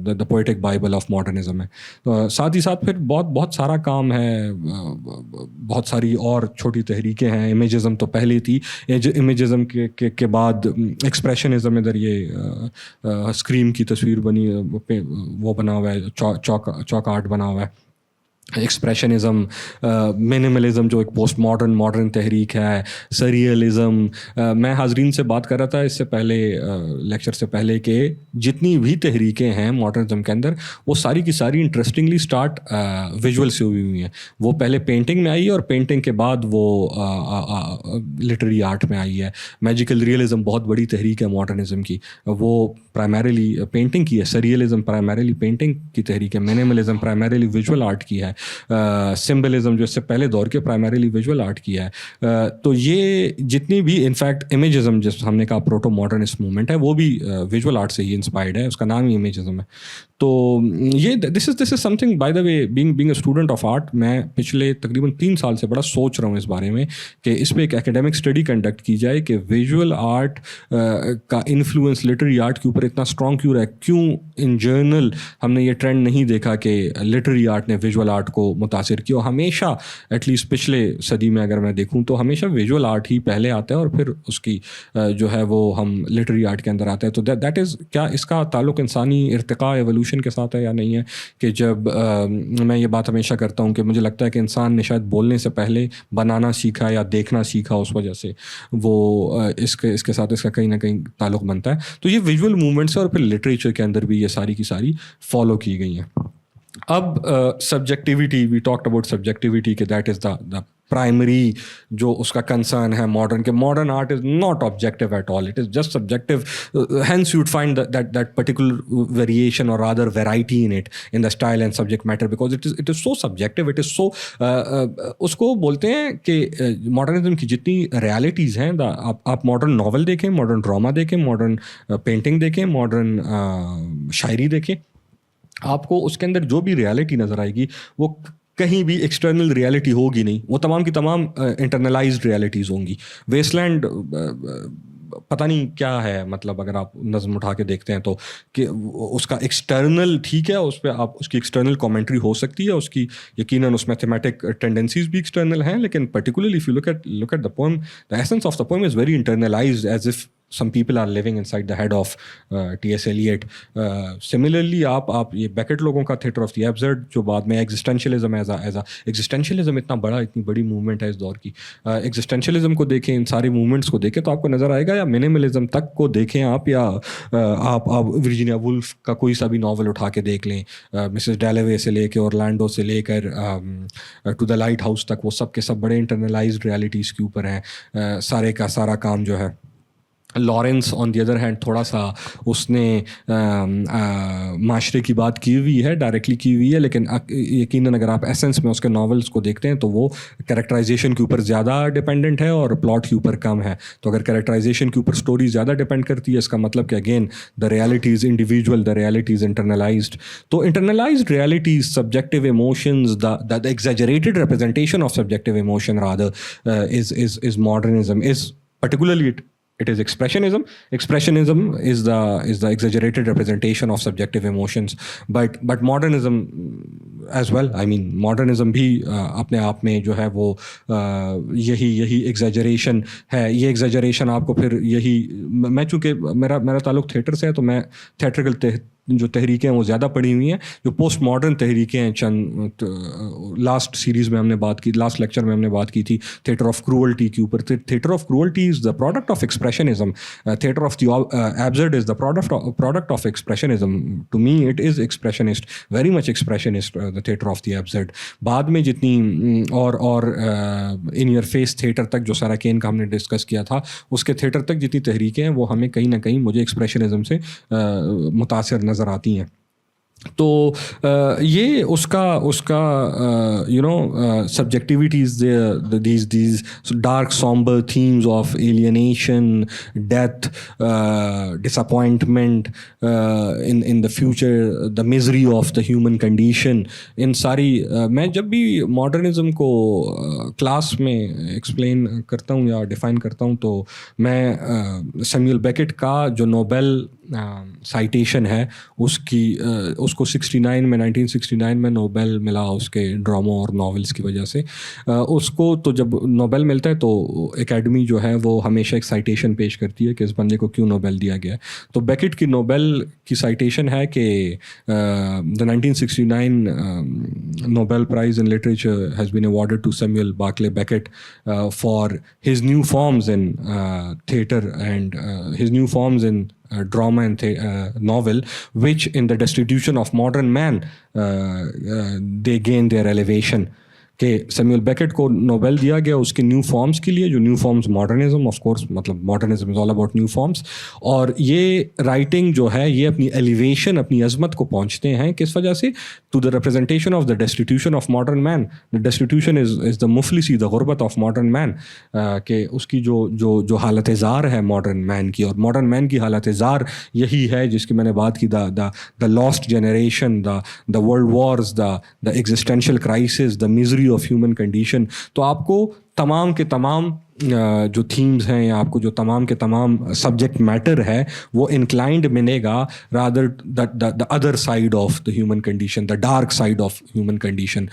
دا پوئٹک بائبل آف ماڈرنزم ہے. ساتھ ہی ساتھ پھر بہت سارا کام ہے, بہت ساری اور چھوٹی تحریکیں ہیں. امیجزم تو پہلے تھی. امیجزم کے بعد ایکسپریشنزم, ادھر یہ اسکریم کی تصویر بنی, وہ بنا ہوا ہے, چاک آرٹ بنا ہوا ہے. ایکسپریشنزم, منیملزم جو ایک پوسٹ ماڈرن تحریک ہے, سریلزم. میں حاضرین سے بات کر رہا تھا اس سے پہلے, لیکچر سے پہلے, کہ جتنی بھی تحریکیں ہیں ماڈرنزم کے اندر وہ ساری کی ساری انٹرسٹنگلی اسٹارٹ ویژول سے ہوئی ہیں. وہ پہلے پینٹنگ میں آئی اور پینٹنگ کے بعد وہ لٹری آرٹ میں آئی ہے. میجیکل ریئلزم بہت بڑی تحریک ہے ماڈرنزم کی, وہ پرائمریلی پینٹنگ کی ہے. سریلزم پرائمریلی پینٹنگ کی تحریک ہے. منیملزم پرائمریلی ویژول آرٹ کی ہے. سمبلزم جو اس سے پہلے دور کے پرائمریلی ویژول آرٹ کیا ہے. تو یہ جتنی بھی انفیکٹ امیجزم جس ہم نے کہا پروٹو ماڈرنسٹ موومنٹ ہے وہ بھی ویژول آرٹ سے ہی انسپائرڈ ہے, اس کا نام ہی امیجزم ہے. تو یہ this is something by the way being a student of art. میں پچھلے تقریباً 3 سال سے بڑا سوچ رہا ہوں اس بارے میں کہ اس پہ ایک ایکیڈیمک اسٹڈی کنڈکٹ کی جائے کہ ویژول آرٹ کا انفلوئنس لٹری آرٹ کے اوپر اتنا اسٹرانگ کیوں رہا ہے. کیوں ان جرنل ہم نے یہ ٹرینڈ نہیں دیکھا کہ لٹری آرٹ نے ویژول آرٹ کو متاثر کیا. ہمیشہ ایٹ لیسٹ پچھلے صدی میں اگر میں دیکھوں تو ہمیشہ ویژول آرٹ ہی پہلے آتا ہے اور پھر اس کی جو ہے وہ ہم لٹری آرٹ کے اندر آتا ہے. تو دیٹ از, کیا اس کا تعلق انسانی ارتقاء ایولیوشن کے ساتھ ہے یا نہیں ہے؟ کہ جب میں یہ بات ہمیشہ کرتا ہوں کہ مجھے لگتا ہے کہ انسان نے شاید بولنے سے پہلے بنانا سیکھا یا دیکھنا سیکھا, اس وجہ سے وہ اس کے ساتھ اس کا کہیں نہ کہیں تعلق بنتا ہے. تو یہ ویژول موومنٹس اور پھر لٹریچر کے اندر بھی یہ ساری کی ساری فالو کی گئی ہیں. اب subjectivity, we talked about subjectivity کہ دیٹ از دا پرائمری جو اس کا کنسرن ہے ماڈرن, کہ modern art is not objective at all, it is just subjective. Hence you would find that particular variation or rather variety in it in the style and subject matter because it is so subjective, it is so. اس کو بولتے ہیں کہ modernism کی جتنی realities ہیں, آپ modern novel دیکھیں, ماڈرن ڈرامہ دیکھیں, ماڈرن پینٹنگ دیکھیں, ماڈرن شاعری دیکھیں, آپ کو اس کے اندر جو بھی ریالٹی نظر آئے گی وہ کہیں بھی ایکسٹرنل ریالٹی ہوگی نہیں, وہ تمام کی تمام انٹرنلائزڈ ریالٹیز ہوں گی. ویسٹ لینڈ پتہ نہیں کیا ہے, مطلب اگر آپ نظم اٹھا کے دیکھتے ہیں تو کہ اس کا ایکسٹرنل ٹھیک ہے, اس پہ آپ اس کی ایکسٹرنل کامنٹری ہو سکتی ہے, اس کی یقیناً اس میں تھیمیٹک ٹینڈنسیز بھی ایکسٹرنل ہیں, لیکن particularly if you look at the poem, the essence of the poem is very internalised, as if some people are living inside the head of T.S. Eliot. Similarly آپ یہ bucket لوگوں کا theatre of the absurd جو بعد میں existentialism existentialism اتنی بڑی movement ہے اس دور کی. ایگزسٹینشلزم کو دیکھیں, ان سارے موومنٹس کو دیکھیں تو آپ کو نظر آئے گا, یا منیملزم تک کو دیکھیں آپ, یا آپ ورجینیا وولف کا کوئی سا بھی ناول اٹھا کے دیکھ لیں, مسز ڈیلوے سے لے کے اورلینڈو سے لے کر ٹو دا لائٹ ہاؤس تک, وہ سب کے سب بڑے انٹرنلائزڈ ریالٹیز کے اوپر ہیں. سارے کا سارا کام جو ہے Lawrence on the other hand تھوڑا سا اس نے معاشرے کی بات کی ہوئی ہے, ڈائریکٹلی کی ہوئی ہے, لیکن یقیناً اگر آپ ایسنس میں اس کے ناولس کو دیکھتے ہیں تو وہ کریکٹرائزیشن کے اوپر زیادہ ڈپینڈنٹ ہے اور پلاٹ کے اوپر کم ہے. تو اگر کریکٹرائزیشن کے اوپر اسٹوری زیادہ ڈپینڈ کرتی ہے, اس کا مطلب کہ again the reality is individual, the reality is internalized. تو internalized realities, subjective emotions, the exaggerated representation of subjective emotion rather is modernism, is particularly it is expressionism. Expressionism is the exaggerated representation of subjective emotions, but modernism as well. I mean modernism بھی اپنے آپ میں جو ہے وہ یہی exaggeration ہے. یہ ایگزیجریشن آپ کو پھر یہی, میں چونکہ میرا تعلق تھیٹر سے ہے تو میں تھیٹریکل جو تحریکیں ہیں وہ زیادہ پڑھی ہوئی ہیں. جو پوسٹ ماڈرن تحریکیں ہیں, چند لاسٹ سیریز میں ہم نے بات کی, لاسٹ لیکچر میں ہم نے بات کی تھی تھیٹر آف کرولٹی کے اوپر. Theatre of cruelty is the product of expressionism. Theatre of the absurd is the product of expressionism. To me it is expressionist, very much expressionist, the theatre of the absurd. بعد میں جتنی اور in your face theatre تک جو سارا can کا ہم نے ڈسکس کیا تھا, اس کے تھیٹر تک جتنی تحریکیں ہیں وہ ہمیں کہیں نہ کہیں مجھے ایکسپریشنزم سے متاثر نظر آتی ہیں. تو یہ اس کا you know subjectivities, these dark sombre themes of alienation, death, disappointment in the future, the misery of the human condition, ان ساری میں جب بھی ماڈرنزم کو کلاس میں ایکسپلین کرتا ہوں یا ڈیفائن کرتا ہوں تو میں سیمیول بیکٹ کا جو نوبل سائٹیشن ہے اس کو 1969 میں نوبل ملا اس کے ڈراموں اور ناولس کی وجہ سے. اس کو تو جب نوبل ملتا ہے تو اکیڈمی جو ہے وہ ہمیشہ ایک سائٹیشن پیش کرتی ہے کہ اس بندے کو کیوں نوبل دیا گیا ہے. تو بیکٹ کی نوبل کی سائٹیشن ہے کہ the 1969 Nobel price in literature has been awarded to Samuel Barclay Beckett for his new forms in theatre and his new forms in drama and novel, which in the destitution of modern man they gain their elevation. کہ Samuel Beckett کو Nobel دیا گیا اس کے new forms کے لیے, جو new forms modernism, of course مطلب modernism is all about new forms. اور یہ رائٹنگ جو ہے یہ اپنی ایلیویشن, اپنی عظمت کو پہنچتے ہیں کس وجہ سے, to the representation of the destitution of modern man. The destitution is the مفلسی, دا غربت آف ماڈرن مین, کہ اس کی جو حالت زار ہے ماڈرن مین کی, اور ماڈرن مین کی حالت زار یہی ہے جس کی میں نے بات کی, the last generation, the world wars, the existential crisis, the misery of human condition. تو آپ کو تمام کے تمام جو تھیمز ہیں یا آپ کو جو تمام کے تمام سبجیکٹ میٹر ہے وہ انکلائنڈ ملے گا rather the other side of the human condition, the dark side of human condition.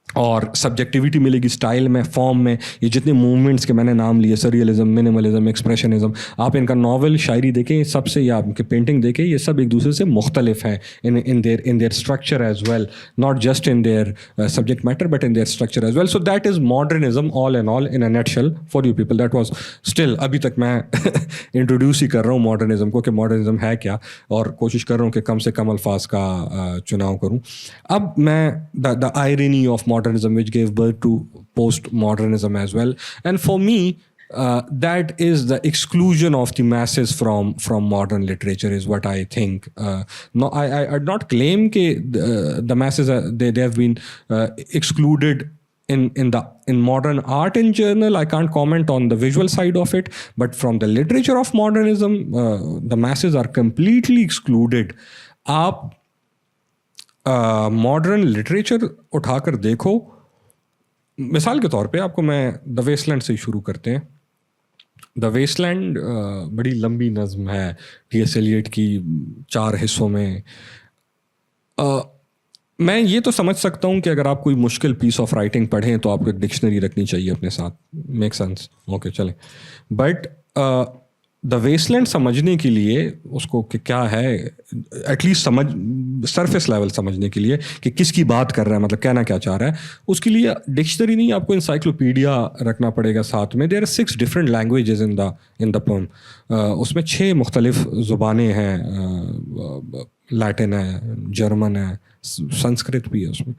اور سبجیکٹیویٹی ملے گی اسٹائل میں, فارم میں. یہ جتنے موومنٹس کے میں نے نام لیے, سریلزم, منیملزم, ایکسپریشنزم, آپ ان کا ناول شاعری دیکھیں سب سے, یا ان کے پینٹنگ دیکھیں, یہ سب ایک دوسرے سے مختلف ہیں in their structure as well, not just in their subject matter but in their structure as well. So that is modernism all and all in a nut shell for you people. That was still, ابھی تک میں introduce ہی کر رہا ہوں modernism کو کہ modernism ہے کیا, اور کوشش کر رہا ہوں کہ کم سے کم الفاظ کا چناؤ کروں. اب میں the irony of modernism which gave birth to post-modernism as well, and for me that is the exclusion of the masses from modern literature is what I think. No, I not claim that the masses they have been excluded in modern art in general. I can't comment on the visual side of it, but from the literature of modernism the masses are completely excluded. آپ modern literature اٹھا کر دیکھو, مثال کے طور پہ آپ کو میں دا ویسٹ لینڈ سے ہی شروع کرتے ہیں. دا ویسٹ لینڈ بڑی لمبی نظم ہے ٹی ایس ایلیٹ کی, 4 حصوں میں. میں یہ تو سمجھ سکتا ہوں کہ اگر آپ کوئی مشکل پیس آف رائٹنگ پڑھیں تو آپ کو ایک ڈکشنری رکھنی چاہیے اپنے ساتھ, میک سینس, اوکے چلیں. بٹ دا ویسٹ لینڈ سمجھنے کے لیے اس کو کہ کیا ہے ایٹ لیسٹ سرفیس لیول سمجھنے کے لیے کہ کس کی بات کر رہا ہے, مطلب کہنا کیا چاہ رہا ہے, اس کے لیے ڈکشنری نہیں, آپ کو انسائکلوپیڈیا رکھنا پڑے گا ساتھ میں. There are 6 different languages in the poem. اس میں 6 مختلف زبانیں ہیں, لیٹن ہے, جرمن ہے, سنسکرت بھی ہے, اس میں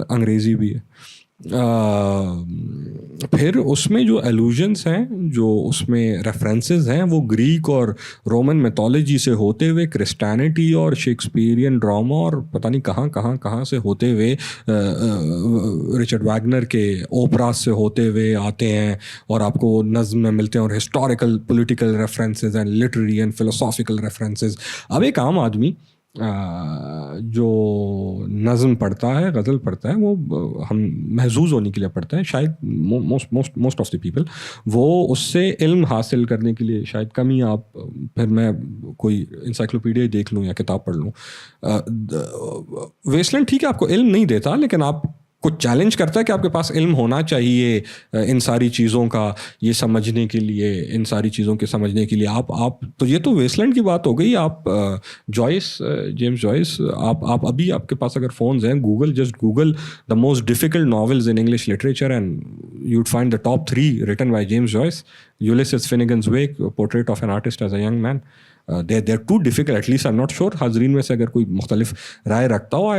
انگریزی بھی ہے. پھر اس میں جو الوژنس ہیں, جو اس میں ریفرنسز ہیں, وہ گریک اور رومن میتھولوجی سے ہوتے ہوئے کرسٹینٹی اور شیکسپیرین ڈراما اور پتہ نہیں کہاں سے ہوتے ہوئے رچرڈ واگنر کے اوپراز سے ہوتے ہوئے آتے ہیں, اور آپ کو نظم میں ملتے ہیں, اور historical political references and literary and philosophical references. اب ایک عام آدمی جو نظم پڑھتا ہے, غزل پڑھتا ہے, وہ ہم محظوظ ہونے کے لیے پڑھتا ہے شاید, موسٹ آف دی پیپل, وہ اس سے علم حاصل کرنے کے لیے شاید کم ہی. آپ پھر میں کوئی انسائکلوپیڈیا دیکھ لوں یا کتاب پڑھ لوں. ویسٹ لینڈ ٹھیک ہے آپ کو علم نہیں دیتا, لیکن آپ کو چیلنج کرتا ہے کہ آپ کے پاس علم ہونا چاہیے ان ساری چیزوں کا, یہ سمجھنے کے لیے, ان ساری چیزوں کے سمجھنے کے لیے. آپ تو یہ تو ویسٹ لینڈ کی بات ہو گئی. آپ جیمس جوائس, آپ ابھی آپ کے پاس اگر فونز ہیں, just Google the most difficult novels in English literature and you would find the top 3 written by James Joyce. Ulysses Finnegan's Wake, Portrait of an Artist as a Young Man. They're too difficult, at least I'm not sure. حاضرین میں سے اگر کوئی مختلف رائے رکھتا ہو,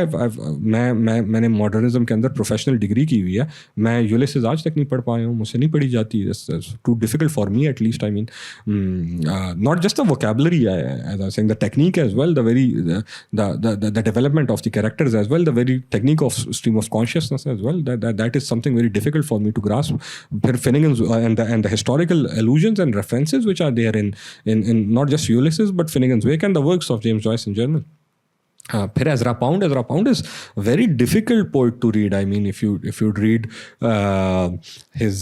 میں نے modernism کے اندر پروفیشنل ڈگری کی ہوئی ہے, میں یولیسز آج تک نہیں پڑھ پایا ہوں, مجھ سے نہیں پڑھی جاتی. Too difficult for me at least. I mean not just the vocabulary, as I was saying, the technique as well, the development of the characters as well, the very technique of stream of consciousness as well, that is something very difficult for me to grasp. Pher Finnegan's and the historical allusions and references which are there in not just Ulysses but Finnegan's Wake and the works of James Joyce in general. پھر Ezra Pound is very difficult poet to read. I mean, if you'd read his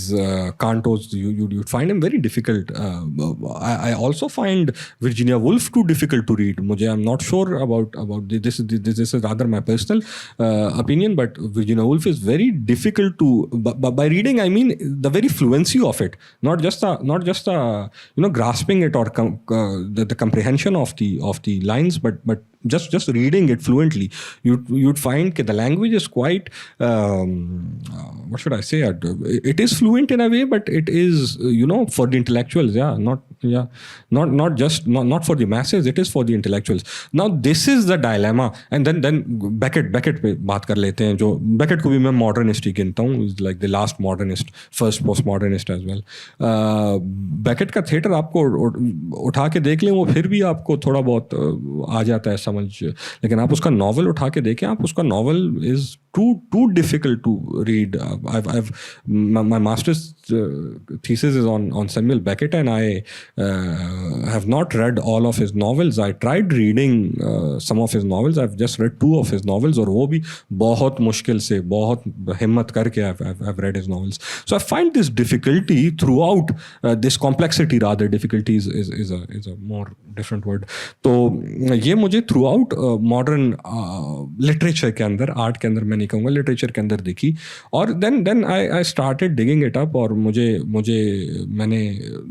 cantos, you'd find him very difficult. I also find Virginia Woolf too difficult to read. I'm not sure about this is rather my personal opinion, but Virginia Woolf is very difficult to, by reading I mean the very fluency of it, not just grasping it or the comprehension of the lines, but just reading it fluently, you'd find that the language is quite what should I say, it is fluent in a way, but it is for the intellectuals, not for the masses, it is for the intellectuals. Now this is the dilemma. And then Beckett پہ بات کر لیتے ہیں, جو Beckett کو بھی میں modernist ہی گنتا ہوں, is like the last modernist, first post modernist as well. Beckett کا تھیٹر آپ کو اٹھا کے دیکھ لیں, وہ پھر بھی آپ کو تھوڑا بہت آ جاتا ہے سمجھ, لیکن آپ اس کا ناول اٹھا کے دیکھیں, آپ اس کا novel is too difficult to read. My master's thesis is on Samuel Beckett, and I have not read all of his novels. I tried reading some of his novels. I've just read 2 of his novels, اور وہ بھی بہت مشکل سے, بہت ہمت کر کے I've read his novels. So I find this difficulty throughout, this complexity rather, difficulty is a more different word. تو یہ مجھے تھرو آؤٹ ماڈرن لٹریچر کے اندر, آرٹ کے اندر, میں نہیں کہوں گا لٹریچر کے اندر دیکھی. اور then I started digging it up, اور میں نے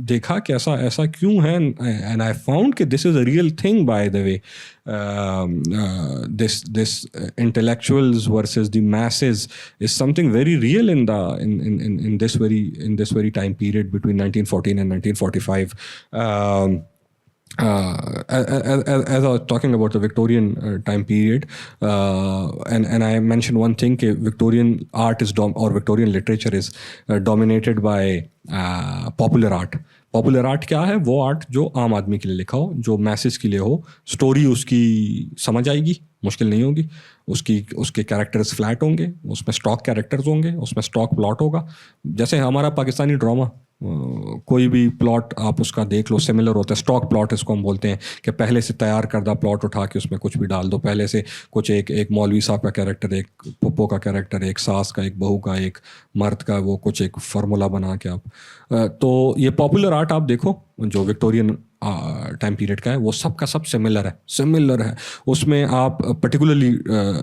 دیکھا کہ ایسا کیوں ہے. اینڈ آئی فاؤنڈ کہ this is a real thing by the way. This intellectuals versus the masses is something very real in this very time period between 1914 and 1945. As I was talking about the Victorian time period, and I mentioned one thing, that Victorian art is or Victorian literature is dominated by popular art. Popular art کیا ہے؟ وہ art جو عام آدمی کے لیے لکھا ہو, جو میسز کے لیے ہو. اسٹوری اس کی سمجھ آئے گی, مشکل نہیں ہوگی. اس کے کیریکٹرز فلیٹ ہوں گے, اس میں اسٹاک کیریکٹرز ہوں گے, اس میں اسٹاک پلاٹ ہوگا. جیسے ہمارا پاکستانی ڈراما, کوئی بھی پلاٹ آپ اس کا دیکھ لو, سملر ہوتا ہے. اسٹاک پلاٹ اس کو ہم بولتے ہیں, کہ پہلے سے تیار کردہ پلاٹ اٹھا کے اس میں کچھ بھی ڈال دو. پہلے سے کچھ ایک مولوی صاحب کا کیریکٹر, ایک پپو کا کیریکٹر, ایک ساس کا, ایک بہو کا, ایک مرد کا, وہ کچھ ایک فارمولا بنا کے آپ. تو یہ پاپولر آرٹ آپ دیکھو جو وکٹورین ٹائم پیریڈ کا ہے, وہ سب کا سب سملر ہے. اس میں آپ پرٹیکولرلی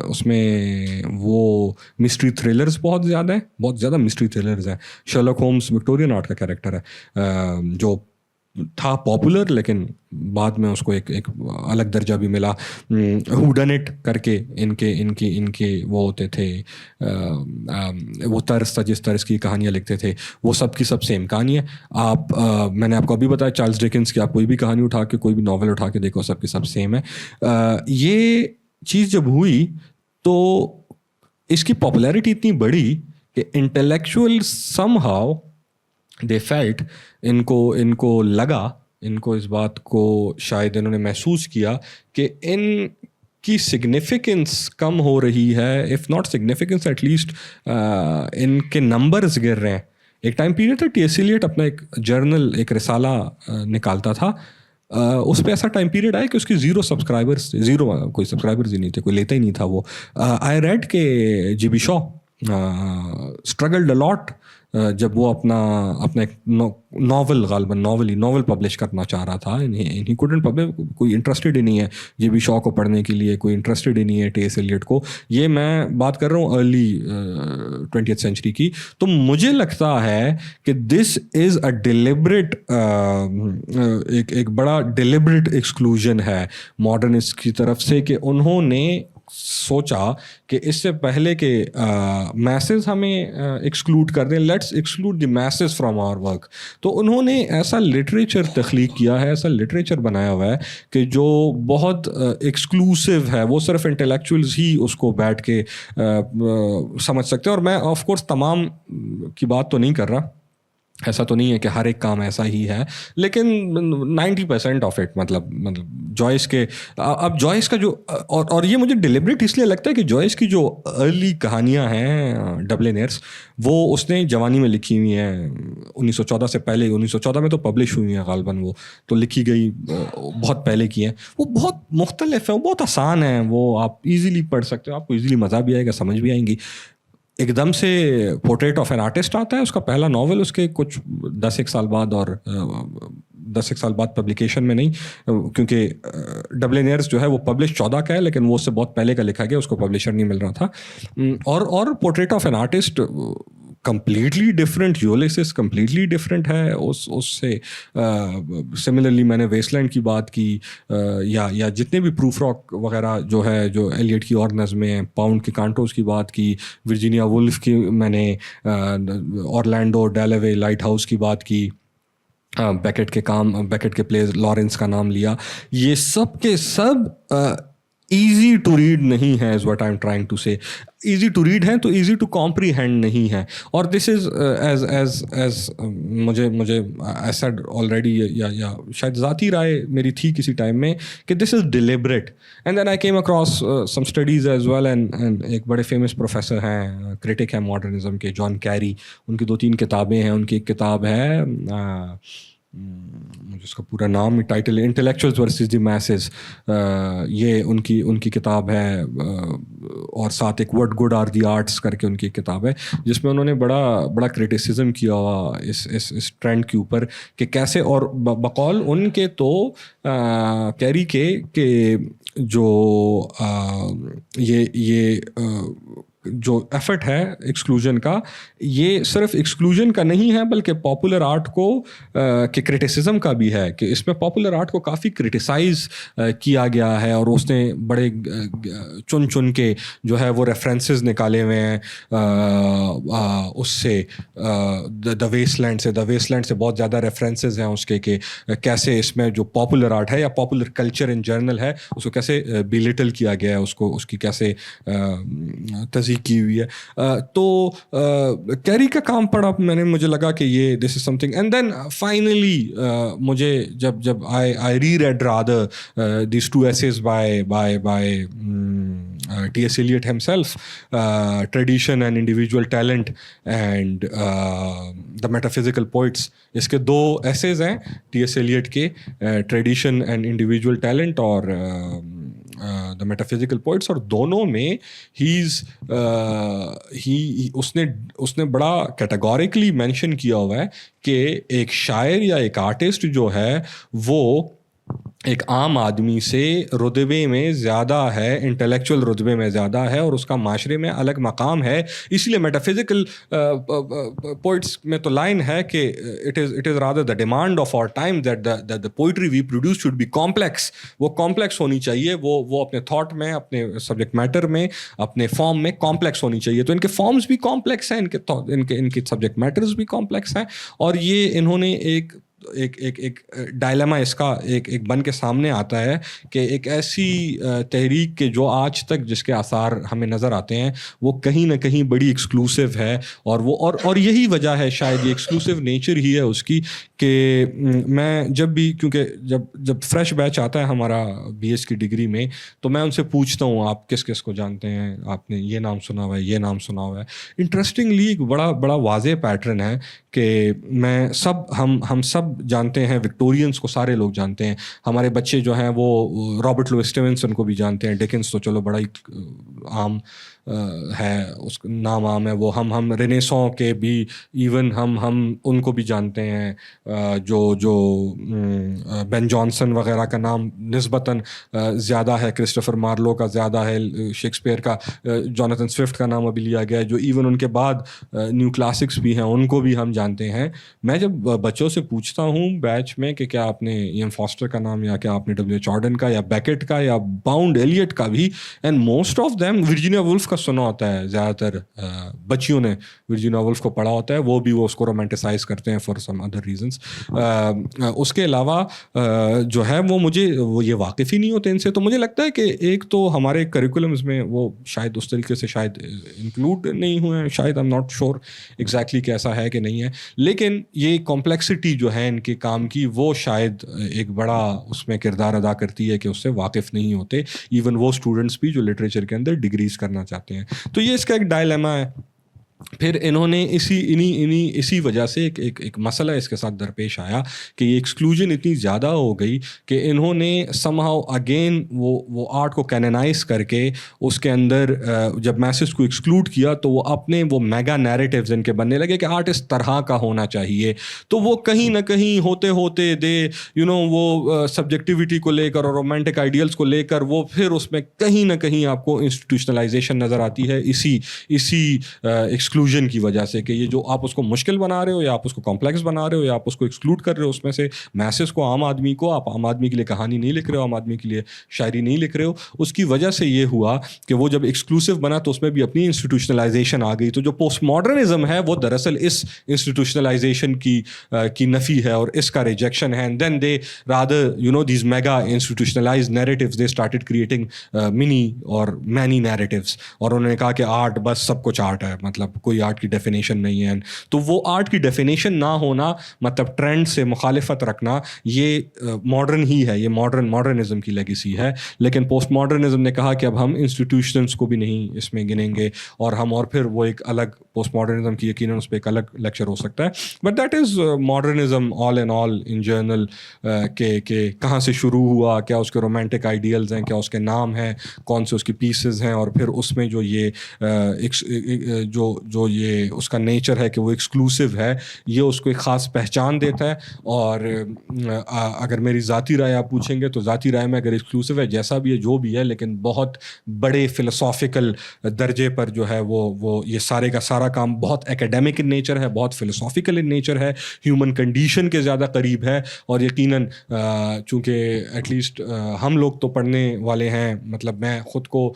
اس میں وہ مسٹری تھرلرز بہت زیادہ مسٹری تھرلرز ہیں. شرلک ہومز وکٹورین آرٹ کا کیریکٹر ہے, جو تھا پاپولر لیکن بعد میں اس کو ایک الگ درجہ بھی ملا. ہو ڈن اٹ کر کے ان کے وہ ہوتے تھے, وہ طرز تھا جس طرز کی کہانیاں لکھتے تھے, وہ سب کی سب سیم کہانی ہے. آپ میں نے آپ کو ابھی بتایا چارلز ڈیکنس کی, آپ کوئی بھی کہانی اٹھا کے کوئی بھی ناول اٹھا کے دیکھو سب کی سب سیم ہے. یہ چیز جب ہوئی تو اس کی پاپولیرٹی اتنی بڑی کہ intellectual somehow they felt, ان کو لگا, ان کو اس بات کو شاید انہوں نے محسوس کیا کہ ان کی سگنیفیکنس کم ہو رہی ہے, if not significance at least ان کے نمبرز گر رہے ہیں. ایک ٹائم پیریڈ تھا ٹی ایس ایلیٹ اپنا ایک جرنل, ایک رسالہ نکالتا تھا, اس پہ ایسا ٹائم پیریڈ آیا کہ اس کی 0 سبسکرائبرس, کوئی سبسکرائبرز ہی نہیں تھے, کوئی لیتا ہی نہیں تھا وہ. آئی ریڈ کہ جی بی شو اسٹرگلڈ الاٹ جب وہ اپنا ایک ناول, غالباً ناول پبلش کرنا چاہ رہا تھا. ہی کوڈنٹ پبلش, کوئی انٹرسٹڈ ہی نہیں ہے جے بی شاہ کو پڑھنے کے لیے, کوئی انٹرسٹڈ ہی نہیں ہے ٹی ایس ایلیٹ کو. یہ میں بات کر رہا ہوں ارلی 20th سینچری کی. تو مجھے لگتا ہے کہ دس از اے ڈیلیبریٹ, ایک بڑا ڈیلیبریٹ ایکسکلوژن ہے ماڈرنسٹ کی طرف سے, کہ انہوں نے سوچا کہ اس سے پہلے کہ میسز ہمیں ایکسکلوڈ کر دیں, let's exclude the masses from our work. تو انہوں نے ایسا لٹریچر تخلیق کیا ہے, ایسا لٹریچر بنایا ہوا ہے کہ جو بہت ایکسکلوسیو ہے, وہ صرف انٹلیکچوئلز ہی اس کو بیٹھ کے سمجھ سکتے ہیں. اور میں آف کورس تمام کی بات تو نہیں کر رہا, ایسا تو نہیں ہے کہ ہر ایک کام ایسا ہی ہے, لیکن 90% آف اٹ, مطلب جوائس کے, اب جوائس کا جو, اور یہ مجھے ڈیلیبریٹ اس لیے لگتا ہے کہ جوائس کی جو ارلی کہانیاں ہیں ڈبلینئرس, وہ اس نے جوانی میں لکھی ہوئی ہیں 1914 سے پہلے. 1914 میں تو پبلش ہوئی ہیں غالباً, وہ تو لکھی گئی بہت پہلے کی ہیں. وہ بہت مختلف ہیں, وہ بہت آسان ہیں, وہ آپ ایزیلی پڑھ سکتے ہو, آپ کو ایزیلی مزہ بھی آئے گا, سمجھ بھی آئیں گی. ایک دم سے پورٹریٹ آف این آرٹسٹ آتا ہے, اس کا پہلا ناول, اس کے کچھ 10 سال بعد, اور 10 سال بعد پبلیکیشن میں نہیں, کیونکہ ڈبلینئرز جو ہے وہ پبلش 14 کا ہے, لیکن وہ اس سے بہت پہلے کا لکھا گیا, اس کو پبلشر نہیں مل رہا تھا. اور portrait of an artist completely different, Ulysses completely different ہے اس سے. سملرلی میں نے ویسٹ لینڈ کی بات کی, یا جتنے بھی پروف راک وغیرہ جو ہے, جو ایلیٹ کی اور نظمیں, پاؤنڈ کے کانٹوز کی بات کی, ورجینیا وولف کی میں نے, اورلینڈو ڈیلوے لائٹ ہاؤس کی بات کی, بیکٹ کے پلیز لارنس کا نام لیا. یہ سب کے سب ایزی ٹو ریڈ نہیں ہے, is what I am trying to say. Easy to read ہیں تو ایزی ٹو کمپریہینڈ نہیں ہے. اور دس از ایز مجھے ایسا آلریڈی, یا شاید ذاتی رائے میری تھی کسی ٹائم میں, کہ this is deliberate. And then I came across some studies as well, and ایک بڑے فیمس پروفیسر ہیں, کرٹک ہیں ماڈرنزم کے, جان کیری. ان کی 2-3 کتابیں ہیں. ان کی ایک کتاب ہے, مجھے اس کا پورا نام title, intellectuals versus the masses, یہ ان کی کتاب ہے. اور ساتھ ایک what good are the arts کر کے ان کی کتاب ہے, جس میں انہوں نے بڑا کرٹیسزم کیا ہوا اس ٹرینڈ کے اوپر, کہ کیسے, اور بقول ان کے تو کیری کے, کہ جو یہ جو ایفرٹ ہے ایکسکلوژن کا, یہ صرف ایکسکلوژن کا نہیں ہے, بلکہ پاپولر آرٹ کو کے کرٹیسزم کا بھی ہے, کہ اس میں پاپولر آرٹ کو کافی کرٹیسائز کیا گیا ہے. اور اس نے بڑے چن کے جو ہے وہ ریفرنسز نکالے ہوئے ہیں اس سے, دا ویسٹ لینڈ سے بہت زیادہ ریفرنسز ہیں اس کے, کہ کیسے اس میں جو پاپولر آرٹ ہے یا پاپولر کلچر ان جنرل ہے, اس کو کیسے بیلیٹل کیا گیا ہے, اس کی کیسے کی ہوئی ہے. تو کیری کا کام پڑھا میں نے, مجھے لگا کہ یہ this is something. And then finally مجھے جب I reread rather these 2 essays by T S Eliot himself, tradition and individual talent and the metaphysical poets. اس کے 2 ایسیز ہیں ٹی ایس ایلیٹ کے, ٹریڈیشن اینڈ انڈیویجول ٹیلنٹ اور the metaphysical poets. اور دونوں میں اس نے بڑا کیٹیگوریکلی مینشن کیا ہوا ہے کہ ایک شاعر یا ایک آرٹسٹ جو ہے وہ ایک عام آدمی سے رتبے میں زیادہ ہے, انٹلیکچوئل رتبے میں زیادہ ہے, اور اس کا معاشرے میں الگ مقام ہے. اس لیے میٹافزیکل پوئٹس میں تو لائن ہے کہ it is rather the demand of our time that the poetry we produce should be complex. وہ کمپلیکس ہونی چاہیے, وہ اپنے تھاٹ میں, اپنے سبجیکٹ میٹر میں, اپنے فارم میں کمپلیکس ہونی چاہیے. تو ان کے فارمز بھی کمپلیکس ہیں, ان کے سبجیکٹ میٹرز بھی کمپلیکس ہیں. اور یہ انہوں نے ایک ڈائلیما اس کا ایک بن کے سامنے آتا ہے کہ ایک ایسی تحریک کے جو آج تک جس کے آثار ہمیں نظر آتے ہیں وہ کہیں نہ کہیں بڑی ایکسکلوسیو ہے, اور یہی وجہ ہے شاید, یہ ایکسکلوسیو نیچر ہی ہے اس کی, کہ میں جب بھی, کیونکہ جب فریش بیچ آتا ہے ہمارا بی ایس کی ڈگری میں, تو میں ان سے پوچھتا ہوں آپ کس کس کو جانتے ہیں, آپ نے یہ نام سنا ہوا ہے, یہ نام سنا ہوا ہے. انٹرسٹنگلی ایک بڑا واضح پیٹرن ہے کہ ہم سب جانتے ہیں, وکٹورینس کو سارے لوگ جانتے ہیں, ہمارے بچے جو ہیں وہ رابرٹ لوئس اسٹیونسن کو بھی جانتے ہیں, ڈکنس تو چلو بڑا ہی عام ہے, اس کا نام عام ہے. وہ ہم رینیسوں کے بھی ایون ہم ان کو بھی جانتے ہیں, جو بین جانسن وغیرہ کا نام نسبتاً زیادہ ہے, کرسٹوفر مارلو کا زیادہ ہے, شیکسپیئر کا, جوناتھن سوئفٹ کا نام ابھی لیا گیا ہے, جو ایون ان کے بعد نیو کلاسکس بھی ہیں ان کو بھی ہم جانتے ہیں. میں جب بچوں سے پوچھتا ہوں بیچ میں کہ کیا آپ نے ایم فاسٹر کا نام, یا کیا آپ نے ڈبلیو جارڈن کا, یا بیکٹ کا, یا باؤنڈ ایلیٹ کا بھی, and most of them Virginia Woolf کا سنا ہوتا ہے. زیادہ تر بچیوں نے ورجینیا وولف کو پڑھا ہوتا ہے, وہ بھی اس کو رومانٹیسائز کرتے ہیں فار سم ادر ریزنس. اس کے علاوہ جو ہے وہ یہ واقف ہی نہیں ہوتے ان سے. تو مجھے لگتا ہے کہ ایک تو ہمارے کریکولمز میں وہ شاید اس طریقے سے شاید انکلوڈ نہیں ہوئے ہیں, شاید I am not sure exactly کہ ایسا ہے کہ نہیں ہے, لیکن یہ کمپلیکسٹی جو ہے ان کے کام کی وہ شاید ایک بڑا اس میں کردار ادا کرتی ہے کہ اس سے واقف نہیں ہوتے ایون وہ اسٹوڈنٹس بھی جو لٹریچر کے اندر ڈگریز کرنا چاہتے ہیں. تو یہ اس کا ایک ڈائلیما ہے. پھر انہوں نے اسی وجہ سے ایک مسئلہ اس کے ساتھ درپیش آیا کہ یہ ایکسکلوژن اتنی زیادہ ہو گئی کہ انہوں نے سم ہاؤ اگین وہ آرٹ کو کیننائز کر کے اس کے اندر جب میسز کو ایکسکلوڈ کیا تو وہ اپنے وہ میگا نیریٹیوز ان کے بننے لگے کہ آرٹ اس طرح کا ہونا چاہیے. تو وہ کہیں نہ کہیں ہوتے وہ سبجیکٹیوٹی کو لے کر اور رومانٹک آئیڈیلس کو لے کر وہ پھر اس میں کہیں نہ کہیں آپ کو انسٹیٹیوشنلائزیشن نظر آتی ہے اسی ایکسکلوژن کی وجہ سے, کہ یہ جو آپ اس کو مشکل بنا رہے ہو, یا آپ اس کو کمپلیکس بنا رہے ہو, یا آپ اس کو ایکسکلوڈ کر رہے ہو اس میں سے میسز کو, عام آدمی کو, آپ عام آدمی کے لیے کہانی نہیں لکھ رہے ہو, عام آدمی کے لیے شاعری نہیں لکھ رہے ہو. اس کی وجہ سے یہ ہوا کہ وہ جب ایکسکلوسیو بنا تو اس میں بھی اپنی انسٹیٹیوشنلائزیشن آ گئی. تو جو پوسٹ ماڈرنزم ہے وہ دراصل اس انسٹیٹیوشنلائزیشن کی نفی ہے اور اس کا ریجیکشن ہے. And then they rather these mega institutionalised narratives they started creating mini or many narratives, اور انہوں نے کہا کہ آرٹ بس سب کچھ آرٹ ہے, مطلب کوئی آرٹ کی ڈیفینیشن نہیں ہے. تو وہ آرٹ کی ڈیفینیشن نہ ہونا, مطلب ٹرینڈ سے مخالفت رکھنا, یہ ماڈرن ہی ہے, یہ ماڈرنزم کی لیگیسی ہے. لیکن پوسٹ ماڈرنزم نے کہا کہ اب ہم انسٹیٹیوشنس کو بھی نہیں اس میں گنیں گے, اور پھر وہ ایک الگ پوسٹ ماڈرنزم کی یقیناً اس پہ ایک الگ لیکچر ہو سکتا ہے. But that is modernism all in general, کہ کہاں سے شروع ہوا, کیا اس کے رومانٹک آئیڈیلز ہیں, کیا اس کے نام ہیں, کون سے اس کی پیسز ہیں, اور پھر اس میں جو یہ اس کا نیچر ہے کہ وہ ایکسکلوسیو ہے, یہ اس کو ایک خاص پہچان دیتا ہے. اور اگر میری ذاتی رائے آپ پوچھیں گے تو ذاتی رائے میں اگر ایکسکلوسیو ہے جیسا بھی ہے جو بھی ہے, لیکن بہت بڑے فلسافیکل درجے پر جو ہے وہ یہ سارے کا سارا کام بہت ایکیڈیمک ان نیچر ہے, بہت فلسافیکل ان نیچر ہے, ہیومن کنڈیشن کے زیادہ قریب ہے. اور یقیناً چونکہ ایٹ لیسٹ ہم لوگ تو پڑھنے والے ہیں, مطلب میں خود کو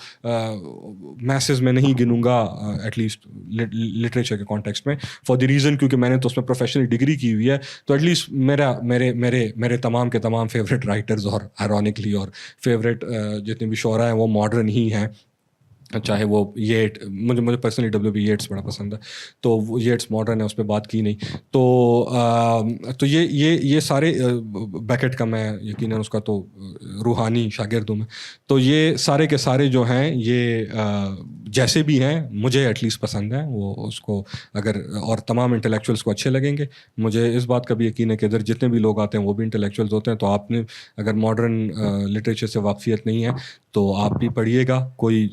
میسز میں نہیں گنوں گا ایٹ لیسٹ لٹریچر کے کانٹیکسٹ میں, فار دی ریزن کیونکہ میں نے تو اس میں پروفیشنل ڈگری کی ہوئی ہے. تو ایٹ لیسٹ میرے تمام کے تمام فیوریٹ رائٹرز اور آئرونکلی اور فیوریٹ جتنے بھی شعراء ہیں وہ ماڈرن ہی ہیں, چاہے وہ مجھے پرسنلی ڈبلیو ییٹس بڑا پسند ہے, تو وہ ییٹس ماڈرن ہے, اس پہ بات کی نہیں. تو یہ سارے بیکٹ کا میں یقیناً اس کا تو روحانی شاگرد ہوں میں. تو یہ سارے کے سارے جو ہیں یہ جیسے بھی ہیں مجھے ایٹ لیسٹ پسند ہیں وہ اس کو اگر اور تمام انٹلیکچوئلس کو اچھے لگیں گے. مجھے اس بات کا بھی یقین ہے کہ ادھر جتنے بھی لوگ آتے ہیں وہ بھی انٹلیکچوئلز ہوتے ہیں. تو آپ نے اگر ماڈرن لٹریچر سے واقفیت نہیں ہے تو آپ بھی پڑھیے گا کوئی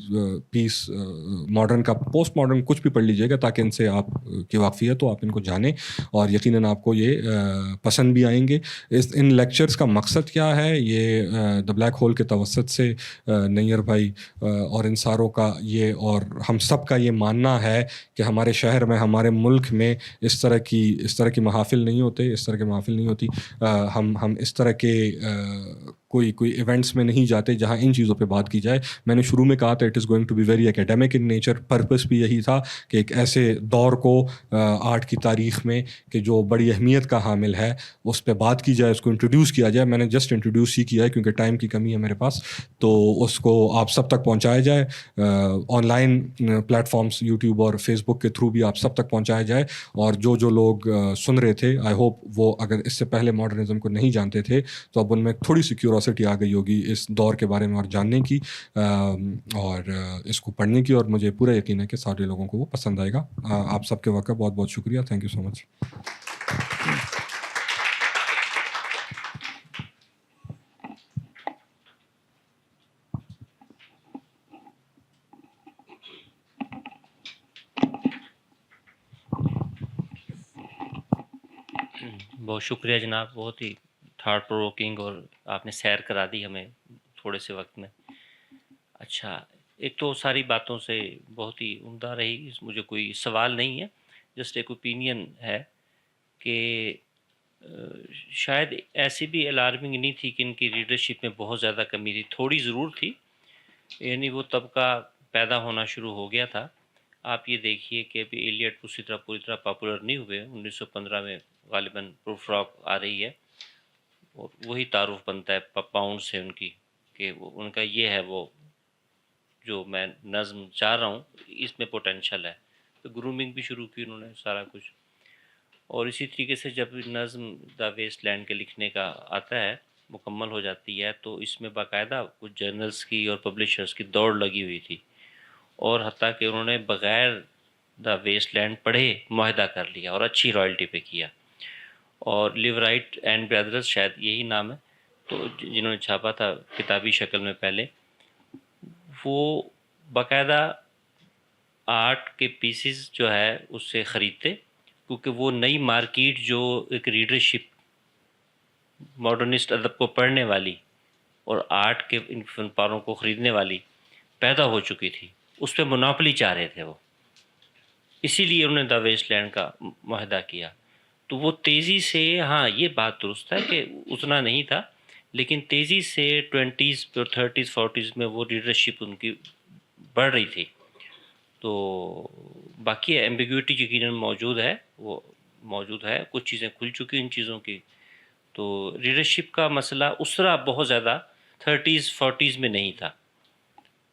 پیس ماڈرن کا پوسٹ ماڈرن کچھ بھی پڑھ لیجیے گا تاکہ ان سے آپ کی واقفیت ہو, آپ ان کو جانیں اور یقیناً آپ کو یہ پسند بھی آئیں گے. ان لیکچرز کا مقصد کیا ہے, یہ دا بلیک ہول کے توسط سے نیر بھائی اور ان ساروں کا یہ اور ہم سب کا یہ ماننا ہے کہ ہمارے شہر میں ہمارے ملک میں اس طرح کی محافل نہیں ہوتے, اس طرح کی محافل نہیں ہوتی. ہم اس طرح کے کوئی ایونٹس میں نہیں جاتے جہاں ان چیزوں پہ بات کی جائے. میں نے شروع میں کہا تھا it is going to be very academic in nature. Purpose بھی یہی تھا کہ ایک ایسے دور کو آرٹ کی تاریخ میں کہ جو بڑی اہمیت کا حامل ہے اس پہ بات کی جائے, اس کو انٹروڈیوس کیا جائے. میں نے جسٹ انٹروڈیوس ہی کیا ہے کیونکہ ٹائم کی کمی ہے میرے پاس, تو اس کو آپ سب تک پہنچایا جائے. Online platforms YouTube اور فیس بک کے تھرو بھی آپ سب تک پہنچایا جائے. اور جو لوگ سن رہے تھے آئی ہوپ وہ اگر اس سے پہلے ماڈرنزم کو نہیں جانتے تھے تو اب ان میں تھوڑی سی کیوروسٹی آ گئی ہوگی اس دور کے بارے میں اور جاننے کی اور اس کو پڑھنے کی, اور مجھے پورا یقین ہے کہ سارے لوگوں کو وہ پسند آئے گا. آپ سب کے وقت کا بہت بہت شکریہ. تھینک یو سو مچ. بہت شکریہ جناب, بہت ہی تھاٹ پروکنگ اور آپ نے سیر کرا دی ہمیں تھوڑے سے وقت میں. اچھا, ایک تو ساری باتوں سے بہت ہی عمدہ رہی, مجھے کوئی سوال نہیں ہے, جسٹ ایک اوپینین ہے کہ شاید ایسی بھی الارمنگ نہیں تھی کہ ان کی لیڈرشپ میں بہت زیادہ کمی تھی, تھوڑی ضرور تھی, یعنی وہ طبقہ پیدا ہونا شروع ہو گیا تھا. آپ یہ دیکھیے کہ ابھی ایلیٹ پوری طرح پاپولر نہیں ہوئے. 1915 میں غالباً پروف راک آ رہی ہے اور وہی تعارف بنتا ہے پاؤنڈ سے ان کی کہ ان کا یہ ہے وہ جو میں نظم چاہ رہا ہوں اس میں پوٹینشل ہے. تو گرومنگ بھی شروع کی انہوں نے سارا کچھ. اور اسی طریقے سے جب نظم دا ویسٹ لینڈ کے لکھنے کا آتا ہے, مکمل ہو جاتی ہے, تو اس میں باقاعدہ کچھ جرنلز کی اور پبلشرز کی دوڑ لگی ہوئی تھی, اور حتیٰ کہ انہوں نے بغیر دا ویسٹ لینڈ پڑھے معاہدہ کر لیا اور اچھی رائلٹی پہ کیا. اور لیو رائٹ اینڈ بردرز شاید یہی نام ہے, تو جنہوں نے چھاپا تھا کتابی شکل میں پہلے, وہ باقاعدہ آرٹ کے پیسز جو ہے اس سے خریدتے, کیونکہ وہ نئی مارکیٹ جو ایک ریڈرشپ ماڈرنسٹ ادب کو پڑھنے والی اور آرٹ کے ان فن پاروں کو خریدنے والی پیدا ہو چکی تھی, اس پہ مناپلی چاہ رہے تھے وہ, اسی لیے انہوں نے دا ویسٹ لینڈ کا معاہدہ کیا. تو وہ تیزی سے, ہاں یہ بات درست ہے کہ اتنا نہیں تھا, لیکن تیزی سے 20s اور 30s 40s میں وہ لیڈرشپ ان کی بڑھ رہی تھی. تو باقی ایمبیگوٹی یقیناً موجود ہے, وہ موجود ہے, کچھ چیزیں کھل چکی ان چیزوں کی. تو لیڈرشپ کا مسئلہ اس طرح بہت زیادہ 30s 40s میں نہیں تھا.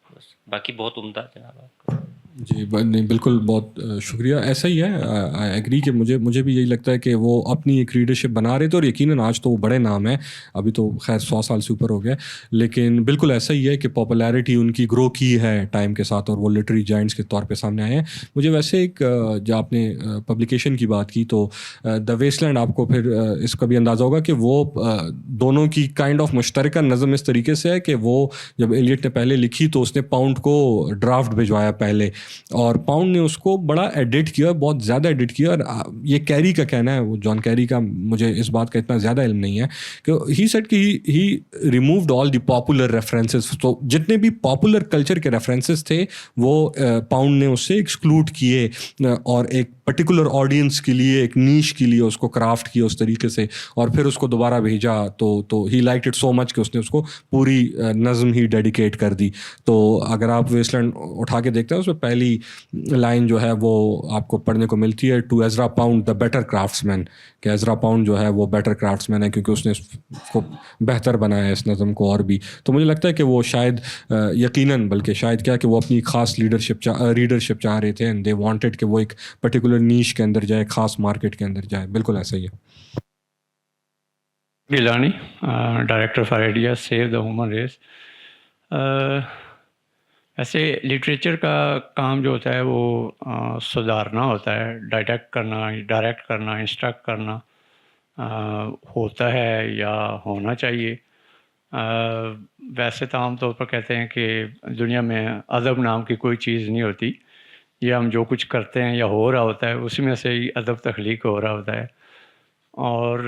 بس باقی بہت عمدہ جناب آپ کا. جی نہیں بالکل, بہت شکریہ. ایسا ہی ہے, آئی ایگری کہ مجھے بھی یہی لگتا ہے کہ وہ اپنی ایک ریڈرشپ بنا رہے تھے, اور یقیناً آج تو وہ بڑے نام ہیں, ابھی تو خیر 100 سال سے اوپر ہو گیا, لیکن بالکل ایسا ہی ہے کہ پاپولیرٹی ان کی گرو کی ہے ٹائم کے ساتھ, اور وہ لٹری جائنٹس کے طور پہ سامنے آئے ہیں. مجھے ویسے ایک جو آپ نے پبلیکیشن کی بات کی, تو دا ویسٹ لینڈ آپ کو پھر اس کا بھی اندازہ ہوگا کہ وہ دونوں کی کائنڈ آف مشترکہ نظم اس طریقے سے ہے کہ وہ جب ایلیٹ نے پہلے لکھی تو اس نے پاؤنڈ کو ڈرافٹ بھجوایا پہلے, اور پاؤنڈ نے اس کو بڑا ایڈٹ کیا, بہت زیادہ ایڈٹ کیا. اور یہ کیری کا کہنا ہے, وہ جان کیری کا, مجھے اس بات کا اتنا زیادہ علم نہیں ہے, کہ ہی سیڈ کہ ہی ریمووڈ آل دی پاپولر ریفرنسز. تو جتنے بھی پاپولر کلچر کے ریفرنسز تھے وہ پاؤنڈ نے اس سے ایکسکلوڈ کیے, اور ایک پرٹیکولر آڈینس کے لیے, ایک نیش کے لیے اس کو کرافٹ کیا اس طریقے سے, اور پھر اس کو دوبارہ بھیجا. تو ہی لائک اٹ سو مچ کہ اس نے اس کو پوری نظم ہی ڈیڈیکیٹ کر دی. تو اگر آپ ویسٹ لینڈ اٹھا کے دیکھتے ہیں, اس میں پہلی لائن جو ہے وہ آپ کو پڑھنے کو ملتی ہے, to Ezra Pound the better craftsman, کہ ایزرا پاؤنڈ جو ہے وہ بیٹر کرافٹس مین ہے کیونکہ اس نے اس کو بہتر بنایا ہے اس نظم کو. اور بھی تو مجھے لگتا ہے کہ وہ شاید یقیناً, بلکہ شاید کیا کہ وہ اپنی خاص ریڈرشپ چاہ رہے تھے, اینڈ دے وانٹیڈ کہ وہ ایک پرٹیکولر نیش کے اندر جائے, خاص مارکیٹ کے اندر جائے. بالکل ایسا ہی ہے. Gilani director for idea save the human race. ویسے لٹریچر کا کام جو ہوتا ہے وہ سدھارنا ہوتا ہے، ڈائریکٹ کرنا، انسٹرکٹ کرنا ہوتا ہے یا ہونا چاہیے. ویسے تو عام طور پر کہتے ہیں کہ دنیا میں ادب نام کی کوئی چیز نہیں ہوتی. یہ ہم جو کچھ کرتے ہیں یا ہو رہا ہوتا ہے اسی میں سے ہی ادب تخلیق ہو رہا ہوتا ہے. اور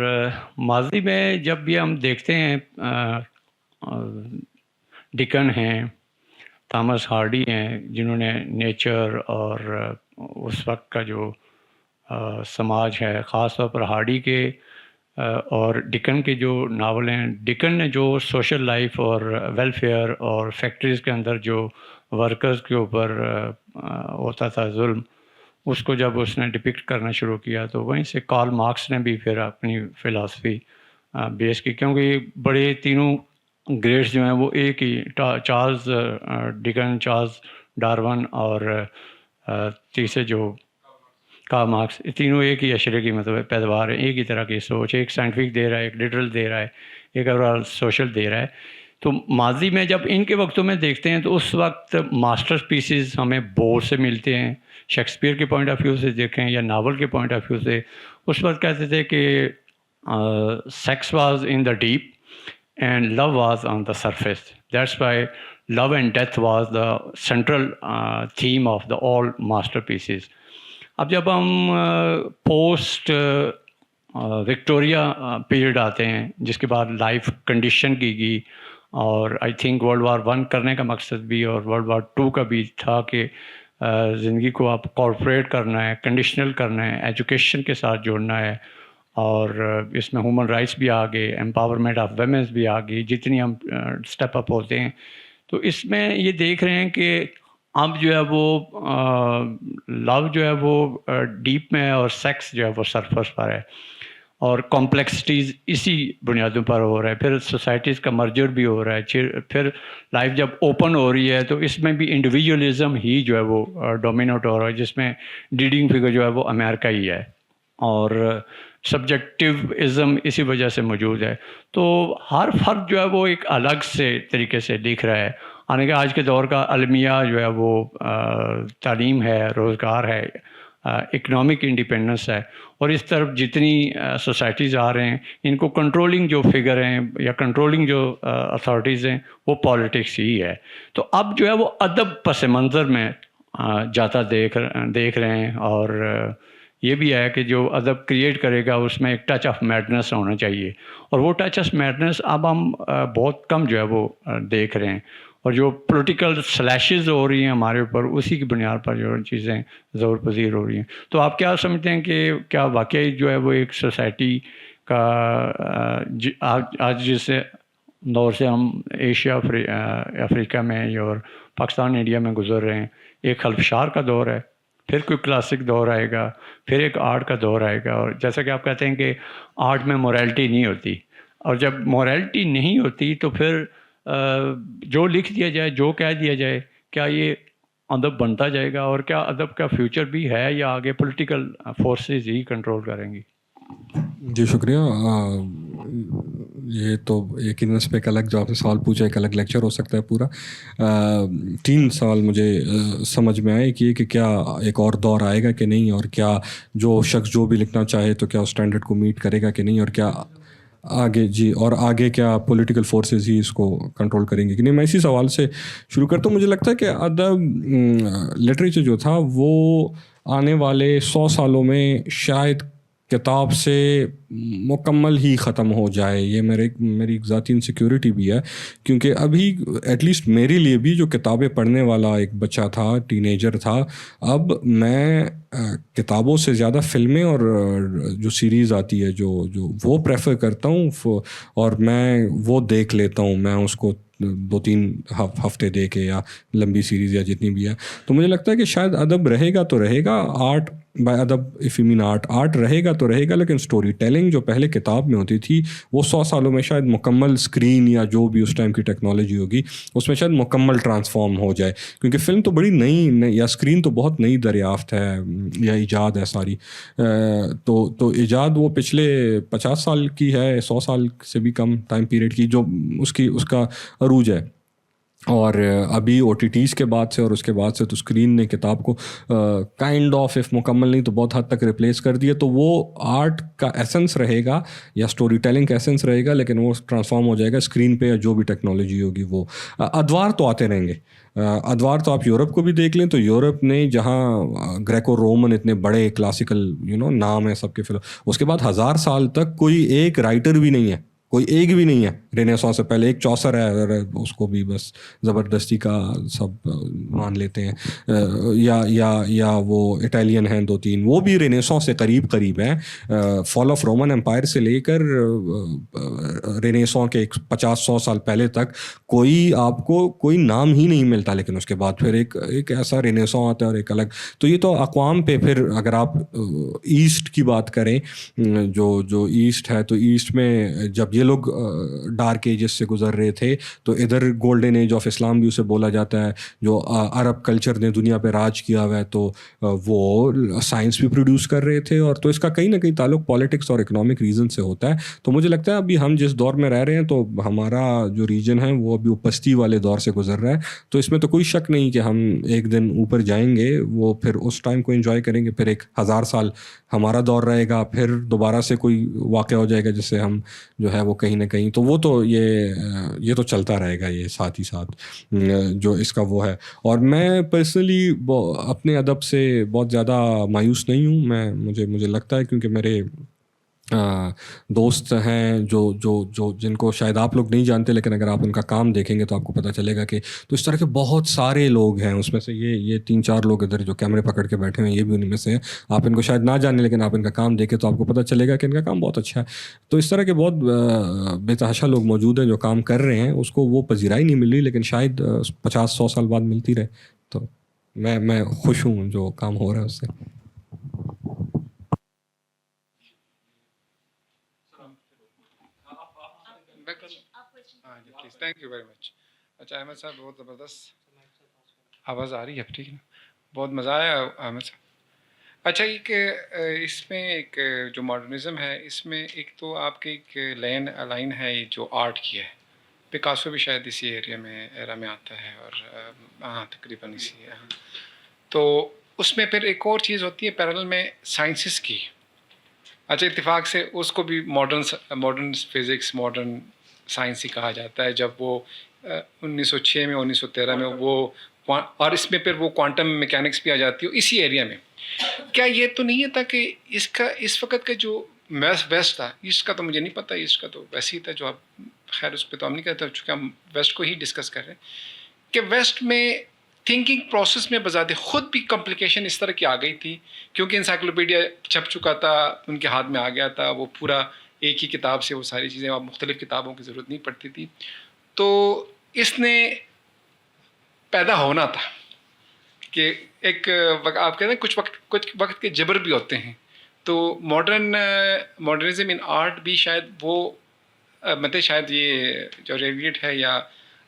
ماضی میں جب بھی ہم دیکھتے ہیں ڈکن ہیں، تھامس ہارڈی ہیں، جنہوں نے نیچر اور اس وقت کا جو سماج ہے، خاص طور پر ہارڈی کے اور ڈکن کے جو ناول ہیں، ڈکن نے جو سوشل لائف اور ویلفیئر اور فیکٹریز کے اندر جو ورکرز کے اوپر ہوتا تھا ظلم، اس کو جب اس نے ڈپکٹ کرنا شروع کیا تو وہیں سے کارل مارکس نے بھی پھر اپنی فلاسفی بیس کی، کیونکہ بڑے تینوں گریڈز جو ہیں وہ ایک ہی، چارلز ڈکن، چارلز ڈارون اور تیسرے جو کارل مارکس، یہ تینوں ایک ہی اشرے کی مطلب پیداوار ہیں، ایک ہی طرح کی سوچ، ایک سائنٹیفک دے رہا ہے، ایک لٹرل دے رہا ہے، ایک اوورال سوشل دے رہا ہے. تو ماضی میں جب ان کے وقتوں میں دیکھتے ہیں تو اس وقت ماسٹر پیسز ہمیں بورڈ سے ملتے ہیں. شیکسپیئر کے پوائنٹ آف ویو سے دیکھیں یا ناول کے پوائنٹ آف ویو سے، اس وقت کہتے تھے کہ sex was in the deep and love was on the surface. That's why love and death was the central theme of the all masterpieces. اب جب ہم پوسٹ وکٹوریا پیریڈ آتے ہیں، جس کے بعد لائف کنڈیشن کی گئی، اور آئی تھنک ورلڈ وار 1 کرنے کا مقصد بھی اور ورلڈ وار 2 کا بھی تھا کہ زندگی کو آپ کارپوریٹ کرنا ہے، کنڈیشنل کرنا ہے، ایجوکیشن کے ساتھ جوڑنا ہے، اور اس میں ہیومن رائٹس بھی آ گئے، امپاورمنٹ آف ویمنس بھی آ گئی. جتنی ہم اسٹیپ اپ ہوتے ہیں تو اس میں یہ دیکھ رہے ہیں کہ اب جو ہے وہ لو جو ہے وہ ڈیپ میں ہے اور سیکس جو ہے وہ سرفس پر ہے، اور کمپلیکسٹیز اسی بنیادوں پر ہو رہا ہے. پھر سوسائٹیز کا مرجر بھی ہو رہا ہے. پھر لائف جب اوپن ہو رہی ہے تو اس میں بھی انڈیویجولزم ہی جو ہے وہ ڈومینیٹ ہو رہا ہے، جس میں لیڈنگ فگر جو ہے وہ امریکہ ہی ہے، اور سبجیکٹیوازم اسی وجہ سے موجود ہے. تو ہر فرد جو ہے وہ ایک الگ سے طریقے سے لکھ رہا ہے. یعنی کہ آج کے دور کا المیہ جو ہے وہ تعلیم ہے، روزگار ہے، اکنامک انڈیپینڈنس ہے، اور اس طرف جتنی سوسائٹیز آ رہے ہیں ان کو کنٹرولنگ جو فگر ہیں یا کنٹرولنگ جو اتھارٹیز ہیں وہ پالیٹکس ہی ہے. تو اب جو ہے وہ ادب پس منظر میں جاتا دیکھ رہے ہیں، اور یہ بھی ہے کہ جو ادب کریٹ کرے گا اس میں ایک ٹچ آف میڈنس ہونا چاہیے، اور وہ ٹچ آف میڈنس اب ہم بہت کم جو ہے وہ دیکھ رہے ہیں. اور جو پولیٹیکل سلیشز ہو رہی ہیں ہمارے اوپر، اسی کی بنیاد پر جو چیزیں ظہور پذیر ہو رہی ہیں. تو آپ کیا سمجھتے ہیں کہ کیا واقعی جو ہے وہ ایک سوسائٹی کا آج جس دور سے ہم ایشیا افریقہ میں اور پاکستان انڈیا میں گزر رہے ہیں، ایک خلفشار کا دور ہے، پھر کوئی کلاسک دور آئے گا، پھر ایک آرٹ کا دور آئے گا. اور جیسا کہ آپ کہتے ہیں کہ آرٹ میں مورالٹی نہیں ہوتی، اور جب مورالٹی نہیں ہوتی تو پھر جو لکھ دیا جائے، جو کہہ دیا جائے، کیا یہ ادب بنتا جائے گا؟ اور کیا ادب کا فیوچر بھی ہے یا آگے پولیٹیکل فورسز ہی کنٹرول کریں گی؟ جی شکریہ. یہ تو ایک ہی نس پہ ایک الگ جو آپ نے سوال پوچھا، ایک الگ لیکچر ہو سکتا ہے پورا. 3 سوال مجھے سمجھ میں آئے کہ کیا ایک اور دور آئے گا کہ نہیں، اور کیا جو شخص جو بھی لکھنا چاہے تو کیا اس اسٹینڈرڈ کو میٹ کرے گا کہ نہیں، اور کیا آگے اور آگے کیا پولیٹیکل فورسز ہی اس کو کنٹرول کریں گے کہ نہیں. میں اسی سوال سے شروع کرتا ہوں. مجھے لگتا ہے کہ ادب لٹریچر جو تھا وہ آنے والے 100 سالوں میں شاید کتاب سے مکمل ہی ختم ہو جائے. یہ میری ایک ذاتی انسیکیورٹی بھی ہے، کیونکہ ابھی ایٹ لیسٹ میرے لیے بھی جو کتابیں پڑھنے والا ایک بچہ تھا، ٹین ایجر تھا، اب میں کتابوں سے زیادہ فلمیں اور جو سیریز آتی ہے جو وہ پریفر کرتا ہوں، اور میں وہ دیکھ لیتا ہوں. میں اس کو 2-3 ہفتے دے کے یا لمبی سیریز یا جتنی بھی ہے. تو مجھے لگتا ہے کہ شاید ادب رہے گا تو رہے گا، آرٹ بائی ادب اف یو مین آرٹ رہے گا تو رہے گا، لیکن اسٹوری ٹیلنگ جو پہلے کتاب میں ہوتی تھی وہ 100 سالوں میں شاید مکمل اسکرین یا جو بھی اس ٹائم کی ٹیکنالوجی ہوگی اس میں شاید مکمل ٹرانسفارم ہو جائے. کیونکہ فلم تو بڑی نئی یا اسکرین تو بہت نئی دریافت ہے یا ایجاد ہے ساری. تو ایجاد وہ پچھلے 50 سال کی ہے، 100 سال سے بھی کم ٹائم پیریڈ کی جو اس کا عروج ہے. اور ابھی OTTs کے بعد سے اور اس کے بعد سے تو اسکرین نے کتاب کو کائنڈ آف اف مکمل نہیں تو بہت حد تک ریپلیس کر دیا. تو وہ آرٹ کا ایسنس رہے گا یا اسٹوری ٹیلنگ کا ایسنس رہے گا, لیکن وہ ٹرانسفارم ہو جائے گا اسکرین پہ یا جو بھی ٹیکنالوجی ہوگی وہ. ادوار تو آتے رہیں گے, ادوار تو آپ یورپ کو بھی دیکھ لیں تو یورپ نے جہاں گریکو رومن اتنے بڑے کلاسیکل نام ہے سب کے اس کے بعد 1000 سال تک کوئی ایک رائٹر بھی نہیں ہے, کوئی ایک بھی نہیں ہے رینیسانس سے پہلے. ایک چوسر ہے, اس کو بھی بس زبردستی کا سب مان لیتے ہیں, یا وہ اٹیلین ہیں 2-3, وہ بھی رینیسانس سے قریب ہیں. فال آف رومن امپائر سے لے کر رینیسانس کے 50-100 سال پہلے تک کوئی آپ کو کوئی نام ہی نہیں ملتا, لیکن اس کے بعد پھر ایک ایسا رینیسانس آتا ہے اور ایک الگ. تو یہ تو اقوام پہ. پھر اگر آپ ایسٹ کی بات کریں, جو ایسٹ ہے, تو ایسٹ میں جب یہ لوگ ڈارک ایجز سے گزر رہے تھے تو ادھر گولڈن ایج آف اسلام بھی اسے بولا جاتا ہے, جو عرب کلچر نے دنیا پہ راج کیا ہوا ہے, تو وہ سائنس بھی پروڈیوس کر رہے تھے. اور تو اس کا کہیں نہ کہیں تعلق پالیٹکس اور اکنامک ریزن سے ہوتا ہے. تو مجھے لگتا ہے ابھی ہم جس دور میں رہ رہے ہیں تو ہمارا جو ریجن ہے وہ ابھی اوپستی والے دور سے گزر رہا ہے. تو اس میں تو کوئی شک نہیں کہ ہم ایک دن اوپر جائیں گے, وہ پھر اس ٹائم کو انجوائے کریں گے. پھر 1000 سال ہمارا دور رہے گا, پھر دوبارہ سے کوئی واقعہ ہو جائے گا جس سے ہم جو ہے وہ کہیں نہ کہیں, تو وہ تو یہ تو چلتا رہے گا یہ ساتھ ہی ساتھ جو اس کا وہ ہے. اور میں پرسنلی اپنے ادب سے بہت زیادہ مایوس نہیں ہوں. مجھے لگتا ہے کیونکہ میرے دوست ہیں جو جن کو شاید آپ لوگ نہیں جانتے, لیکن اگر آپ ان کا کام دیکھیں گے تو آپ کو پتہ چلے گا کہ تو اس طرح کے بہت سارے لوگ ہیں. اس میں سے یہ 3-4 لوگ ادھر جو کیمرے پکڑ کے بیٹھے ہیں یہ بھی انہیں میں سے ہیں. آپ ان کو شاید نہ جانیں, لیکن آپ ان کا کام دیکھیں تو آپ کو پتہ چلے گا کہ ان کا کام بہت اچھا ہے. تو اس طرح کے بہت بے تحاشا لوگ موجود ہیں جو کام کر رہے ہیں, اس کو وہ پذیرائی نہیں مل رہی, لیکن شاید 50-100 سال بعد ملتی رہے. تو میں خوش ہوں جو کام ہو رہا ہے اس سے. ہاں جی please, thank you very much. اچھا احمد صاحب بہت زبردست آواز آ رہی ہے, ٹھیک ہے, بہت مزہ آیا احمد صاحب. اچھا ایک اس میں ایک جو ماڈرنزم ہے اس میں ایک تو آپ کی ایک لائن ہے جو آرٹ کی ہے, پکاسو بھی شاید اسی ایریا میں آتا ہے, اور ہاں تقریباً اسی ہے. تو اس میں پھر ایک اور چیز ہوتی ہے پیرالل میں سائنسز کی. اچھا اتفاق سے اس کو بھی ماڈرن فزکس ماڈرن سائنس ہی کہا جاتا ہے. جب وہ 1906 میں 1913 میں وہ, اور اس میں پھر وہ کوانٹم میکینکس بھی آ جاتی ہے اسی ایریا میں. کیا یہ تو نہیں تھا کہ اس وقت کا جو ویسٹ تھا, ایسٹ کا تو مجھے نہیں پتہ, ایسٹ کا تو ویسے ہی تھا جو آپ خیر اس پہ تو ہم نہیں کہتے چونکہ ہم ویسٹ کو ہی ڈسکس کر رہے ہیں, کہ ویسٹ میں تھنکنگ پروسیس میں بذات خود بھی کمپلیکیشن اس طرح کی آ گئی تھی, کیونکہ انسائکلوپیڈیا چھپ چکا تھا, ان کے ہاتھ میں آ گیا تھا وہ پورا ایک ہی کتاب سے وہ ساری چیزیں, اب مختلف کتابوں کی ضرورت نہیں پڑتی تھی. تو اس نے پیدا ہونا تھا کہ ایک آپ کہتے ہیں کچھ وقت کے جبر بھی ہوتے ہیں. تو ماڈرنزم ان آرٹ بھی شاید وہ مطلب شاید یہ جو ریویٹ ہے یا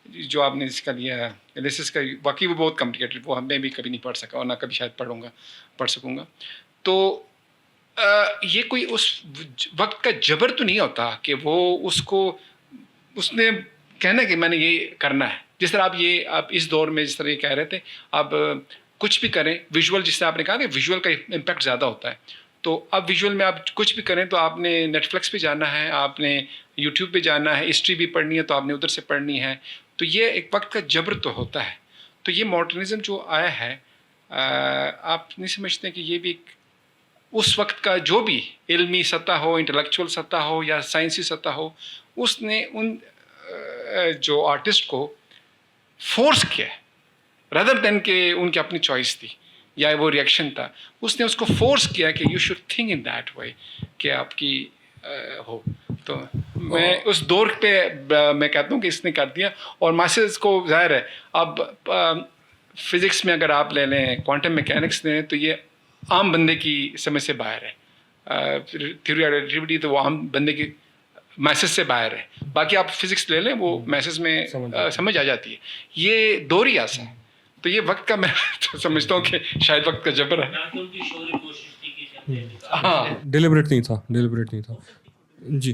جو آپ نے اس کا لیا انالیسس کا, واقعی وہ بہت کمپلیکیٹڈ, وہ ہم میں بھی کبھی نہیں پڑھ سکا اور نہ کبھی شاید پڑھ سکوں گا. تو یہ کوئی اس وقت کا جبر تو نہیں ہوتا کہ وہ اس نے کہنا کہ میں نے یہ کرنا ہے. جس طرح آپ اس دور میں جس طرح یہ کہہ رہے تھے, آپ کچھ بھی کریں ویژول, جس طرح آپ نے کہا کہ ویژول کا امپیکٹ زیادہ ہوتا ہے. تو اب ویژول میں آپ کچھ بھی کریں تو آپ نے نیٹ فلکس پہ جانا ہے, آپ نے یوٹیوب پہ جانا ہے, ہسٹری بھی پڑھنی ہے تو آپ نے ادھر سے پڑھنی ہے. تو یہ ایک وقت کا جبر تو ہوتا ہے. تو یہ ماڈرنزم جو آیا ہے, آپ نہیں سمجھتے کہ یہ بھی اس وقت کا جو بھی علمی سطح ہو, انٹلیکچوئل سطح ہو یا سائنسی سطح ہو, اس نے ان جو آرٹسٹ کو فورس کیا ہے ردر دین کہ ان کی اپنی چوائس تھی یا وہ ریئیکشن تھا, اس نے اس کو فورس کیا کہ you should think in that way کہ آپ کی ہو. تو میں اس دور پہ میں کہتا ہوں کہ اس نے کر دیا. اور ماسز کو ظاہر ہے اب فزکس میں اگر آپ لے لیں, کوانٹم میکینکس لیں, تو یہ عام بندے کی سمجھ سے باہر ہے. تھیوری آف ریلیٹیوٹی تو وہ عام بندے کی میسج سے باہر ہے. باقی آپ فزکس لے لیں وہ میسج میں سمجھ آ جاتی ہے. یہ دور ہی ایسا ہے. تو یہ وقت کا میں سمجھتا ہوں کہ شاید وقت کا جبر ہے. ہاں ڈیلیبریٹ نہیں تھا. جی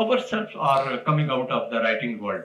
ourselves are coming out of the writing world.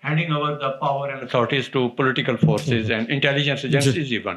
handing over the power and authorities to political forces and intelligence agencies even.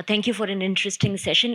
Thank you for an interesting session.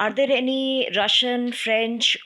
are there any Russian, French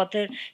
author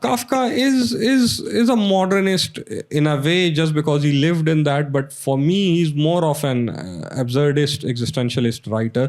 Kafka is a modernist in a way just because he lived in that, but for me he's more of an absurdist existentialist writer.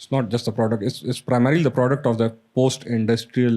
It's not just the product, it's primarily the product of the post-industrial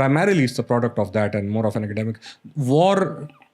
Primarily it's the product of that and more of an academic. War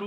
2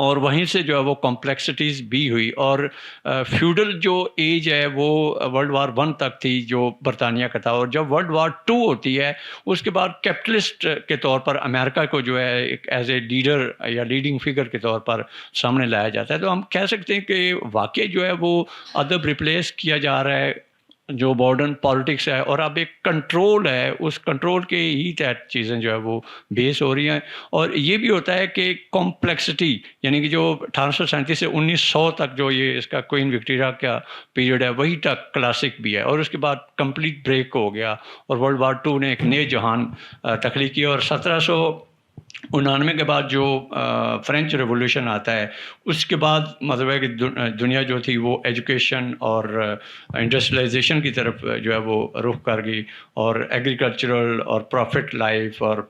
اور وہیں سے جو ہے وہ complexities بھی ہوئی. اور feudal جو ایج ہے وہ ورلڈ وار 1 تک تھی جو برطانیہ کا تھا, اور جب ورلڈ وار 2 ہوتی ہے اس کے بعد کیپٹلسٹ کے طور پر امریکہ کو جو ہے ایک ایز اے لیڈر یا لیڈنگ فگر کے طور پر سامنے لایا جاتا ہے. تو ہم کہہ سکتے ہیں کہ واقعی جو ہے وہ ادب ریپلیس کیا جا رہا ہے جو ماڈرن پالیٹکس ہے, اور اب ایک کنٹرول ہے, اس کنٹرول کے ہی تحت چیزیں جو ہے وہ بیس ہو رہی ہیں. اور یہ بھی ہوتا ہے کہ کمپلیکسٹی, یعنی کہ جو 1837 سے 1900 تک جو یہ اس کا کوئین وکٹوریہ کا پیریڈ ہے وہی تک کلاسک بھی ہے, اور اس کے بعد کمپلیٹ بریک ہو گیا اور ورلڈ وار 2 نے ایک نئے جہان تخلیق کیا. اور 1799 کے بعد جو فرینچ ریولوشن آتا ہے اس کے بعد مطلب ہے کہ دنیا جو تھی وہ ایجوکیشن اور انڈسٹریلائزیشن کی طرف جو ہے وہ رخ کر گئی, اور ایگریکلچرل اور پروفٹ لائف اور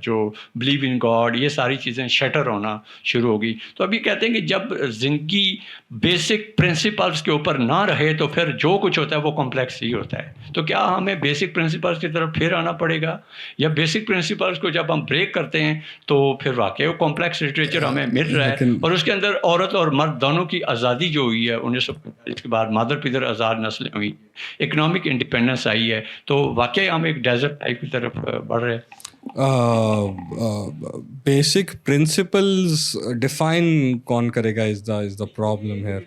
جو بلیو ان گاڈ یہ ساری چیزیں شٹر ہونا شروع ہو گئی. تو ابھی کہتے ہیں کہ جب زندگی بیسک پرنسپلس کے اوپر نہ رہے تو پھر جو کچھ ہوتا ہے وہ کمپلیکس ہی ہوتا ہے. تو کیا ہمیں بیسک پرنسپلس کی طرف پھر آنا پڑے گا, یا بیسک پرنسپلس کو جب ہم بریک کرتے ہیں تو پھر واقعی وہ کمپلیکس لٹریچر ہمیں مل رہا ہے, اور اس کے اندر عورت اور مرد دونوں کی آزادی جو ہوئی ہے 1945 کے بعد, مادر پیدر آزاد نسلیں ہوئی, اکنامک انڈیپینڈنس آئی ہے, تو واقعی ہم ایک ڈیزرٹ ٹائپ کی طرف بڑھ رہے ہیں. بیسک پرنسپلز ڈیفائن کون کرے گا از دا پرابلم ہے.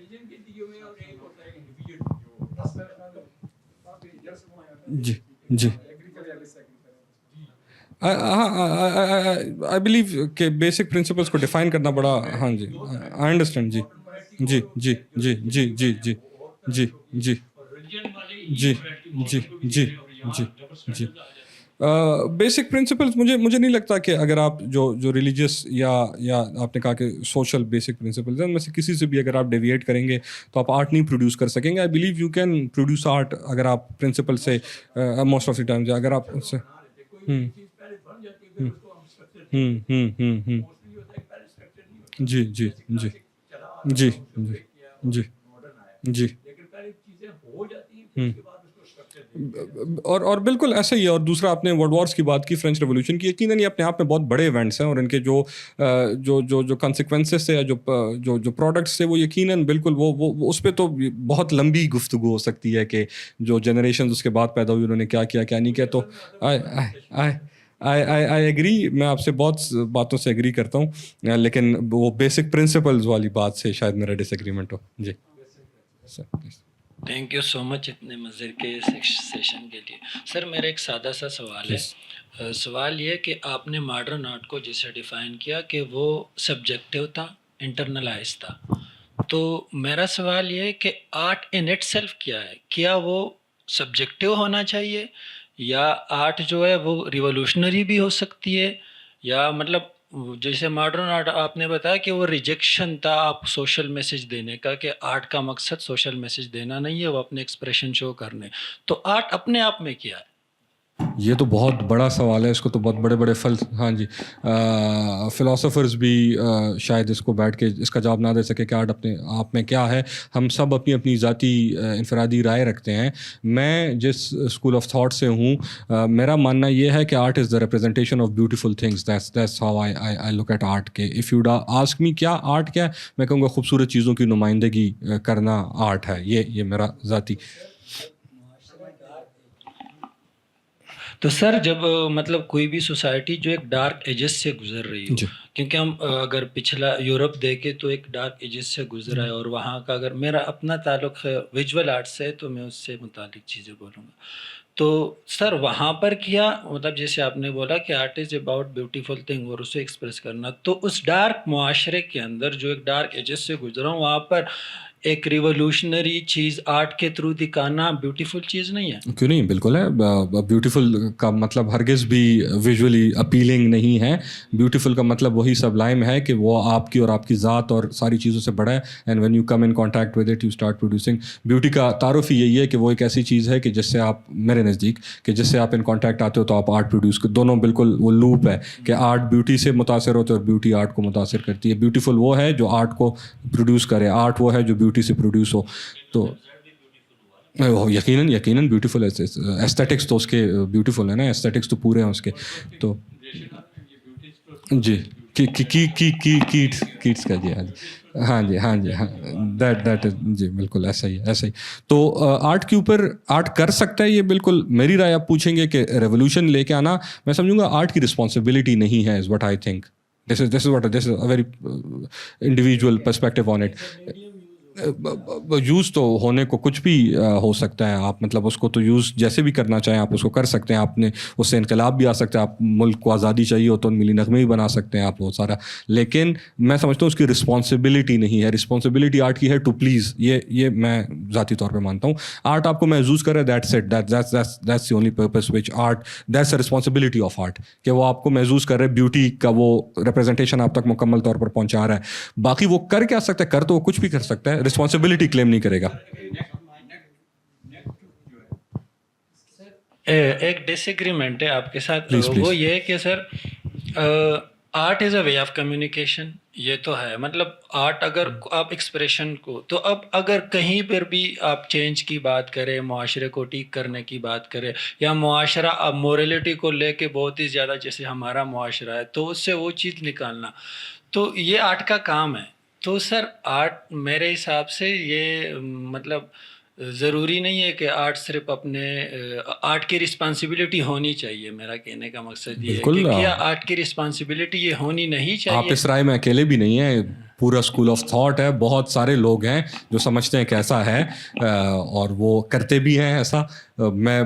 جی جی آئی بلیو کہ بیسک پرنسپلس کو ڈیفائن کرنا بڑا, ہاں جی آئی انڈرسٹینڈ. جی جی جی جی جی جی جی جی جی جی جی جی جی جی بیسک پرنسپلس مجھے نہیں لگتا کہ اگر آپ جو ریلیجیس یا آپ نے کہا کہ سوشل بیسک پرنسپلز ہیں ان میں سے کسی سے بھی اگر آپ ڈیویٹ کریں گے تو آپ آرٹ نہیں پروڈیوس کر سکیں گے. I believe you can produce art اگر آپ پرنسپل سے موسٹ آف دی ٹائم اگر آپ اس سے جی جی جی جی جی جی اور بالکل ایسا ہی ہے. اور دوسرا آپ نے ورلڈ وارس کی بات کی, فرینچ ریولوشن کی, یقیناً یہ اپنے آپ میں بہت بڑے ایونٹس ہیں, اور ان کے جو کنسیکوینسز تھے یا جو پروڈکٹس تھے وہ یقیناً بالکل وہ اس پہ تو بہت لمبی گفتگو ہو سکتی ہے کہ جو جنریشنز اس کے بعد پیدا ہوئی انہوں نے کیا کیا کیا نہیں کیا. تو آئی ایگری, میں آپ سے بہت باتوں سے ایگری کرتا ہوں, لیکن وہ بیسک پرنسپلز والی بات سے شاید میرا ڈس ایگریمنٹ ہو. جی تھینک یو سو مچ اتنے مزے کے سیشن کے لیے. سر میرا ایک سادہ سا سوال ہے. سوال یہ کہ آپ نے ماڈرن آرٹ کو جیسے ڈیفائن کیا کہ وہ سبجیکٹیو تھا, انٹرنلائز تھا, تو میرا سوال یہ ہے کہ آرٹ ان اٹ سیلف کیا ہے؟ کیا وہ سبجیکٹیو ہونا چاہیے, یا آرٹ جو ہے وہ ریولوشنری بھی ہو سکتی ہے, یا مطلب جیسے ماڈرن آرٹ آپ نے بتایا کہ وہ ریجیکشن تھا آپ سوشل میسیج دینے کا, کہ آرٹ کا مقصد سوشل میسیج دینا نہیں ہے, وہ اپنے ایکسپریشن شو کرنے, تو آرٹ اپنے آپ میں کیا ہے؟ یہ تو بہت بڑا سوال ہے, اس کو تو بہت بڑے بڑے ہاں جی فلاسفرز بھی شاید اس کو بیٹھ کے اس کا جواب نہ دے سکے کہ آرٹ اپنے آپ میں کیا ہے. ہم سب اپنی اپنی ذاتی انفرادی رائے رکھتے ہیں. میں جس اسکول آف تھاٹ سے ہوں, میرا ماننا یہ ہے کہ art is the representation of beautiful things. That's how I look at art. کے اف یو آسک می کیا آرٹ کیا ہے, میں کہوں گا خوبصورت چیزوں کی نمائندگی کرنا آرٹ ہے. یہ میرا ذاتی. تو سر جب مطلب کوئی بھی سوسائٹی جو ایک ڈارک ایجز سے گزر رہی ہو, کیونکہ ہم اگر پچھلا یورپ دیکھیں تو ایک ڈارک ایجز سے گزرا ہے, اور وہاں کا اگر میرا اپنا تعلق ویژول آرٹ سے ہے تو میں اس سے متعلق چیزیں بولوں گا. تو سر وہاں پر کیا مطلب جیسے آپ نے بولا کہ art is about beautiful thing اور اسے ایکسپریس کرنا, تو اس ڈارک معاشرے کے اندر جو ایک ڈارک ایجز سے گزرا ہوں وہاں پر ایک ریولوشنری چیز آرٹ کے تھرو دکھانا بیوٹیفل چیز نہیں ہے؟ کیوں نہیں, بالکل ہے. بیوٹیفل کا مطلب ہرگز بھی ویژولی اپیلنگ نہیں ہے. بیوٹیفل کا مطلب وہی سبلائم ہے کہ وہ آپ کی اور آپ کی ذات اور ساری چیزوں سے بڑا ہے. And when you come in contact with it you start producing. Beauty کا تعارف ہی یہی ہے کہ وہ ایک ایسی چیز ہے کہ جس سے آپ, میرے نزدیک, کہ جس سے آپ ان کانٹیکٹ آتے ہو تو آپ آرٹ پروڈیوس کر. دونوں بالکل وہ لوپ ہے کہ آرٹ بیوٹی سے متاثر ہوتے اور بیوٹی آرٹ کو متاثر کرتی ہے. بیوٹیفل وہ ہے جو آرٹ کو پروڈیوس کرے, آرٹ وہ ہے جو بیوٹی سے پروڈیوس ہو. تو یقیناً بیوٹیفل ہے. ایستھیٹکس تو اس کے بیوٹیفل ہے نا, ایستھیٹکس تو پورے ہیں اس کے. تو جی کیٹس کا جی ہاں جی دیٹ جی بالکل ایسا ہی. تو آرٹ کے اوپر آرٹ کر سکتا ہے یہ بالکل میری رائے. آپ پوچھیں گے کہ ریولیوشن لے کے آنا, میں سمجھوں گا آرٹ کی رسپانسبلٹی نہیں ہے, is what I think. This is a very individual perspective on it. Use تو ہونے کو کچھ بھی ہو سکتا ہے, آپ مطلب اس کو تو یوز جیسے بھی کرنا چاہیں آپ اس کو کر سکتے ہیں. آپ نے اس سے انقلاب بھی آ سکتا ہے, آپ ملک کو آزادی چاہیے ہو تو ملی نغمے بھی بنا سکتے ہیں آپ بہت سارا. لیکن میں سمجھتا ہوں اس کی رسپانسبلٹی نہیں ہے. رسپانسبلٹی آرٹ کی ہے ٹو پلیز, یہ میں ذاتی طور پہ مانتا ہوں. آرٹ آپ کو محظوظ کرے, that's it, that's the only purpose which art, that's a responsibility of art, کہ وہ آپ کو محظوظ کر رہے, بیوٹی کا وہ ریپرزنٹیشن آپ تک مکمل طور پر پہنچا رہا ہے. باقی وہ کر کیا سکتا ہے, کر تو وہ کچھ بھی کر سکتا ہے, رسپانسبلٹی کلیم نہیں کرے گا. ایک ڈس ایگریمنٹ ہے آپ کے ساتھ, وہ یہ ہے کہ sir art is a way of communication. یہ تو ہے, مطلب آرٹ اگر آپ ایکسپریشن کو, تو اب اگر کہیں پر بھی آپ چینج کی بات کریں, معاشرے کو ٹھیک کرنے کی بات کریں, یا معاشرہ اب موریلٹی کو لے کے بہت ہی زیادہ جیسے ہمارا معاشرہ ہے تو اس سے وہ چیز نکالنا, تو یہ آرٹ کا کام ہے. تو سر آرٹ میرے حساب سے یہ مطلب ضروری نہیں ہے کہ آرٹ صرف اپنے آرٹ کی رسپانسبلٹی ہونی چاہیے. میرا کہنے کا مقصد یہ ہے کہ کیا آرٹ کی رسپانسبلٹی یہ ہونی نہیں چاہیے. آپ اس رائے میں اکیلے بھی نہیں ہیں, پورا اسکول آف تھاٹ ہے, بہت سارے لوگ ہیں جو سمجھتے ہیں کہ ایسا ہے اور وہ کرتے بھی ہیں ایسا. میں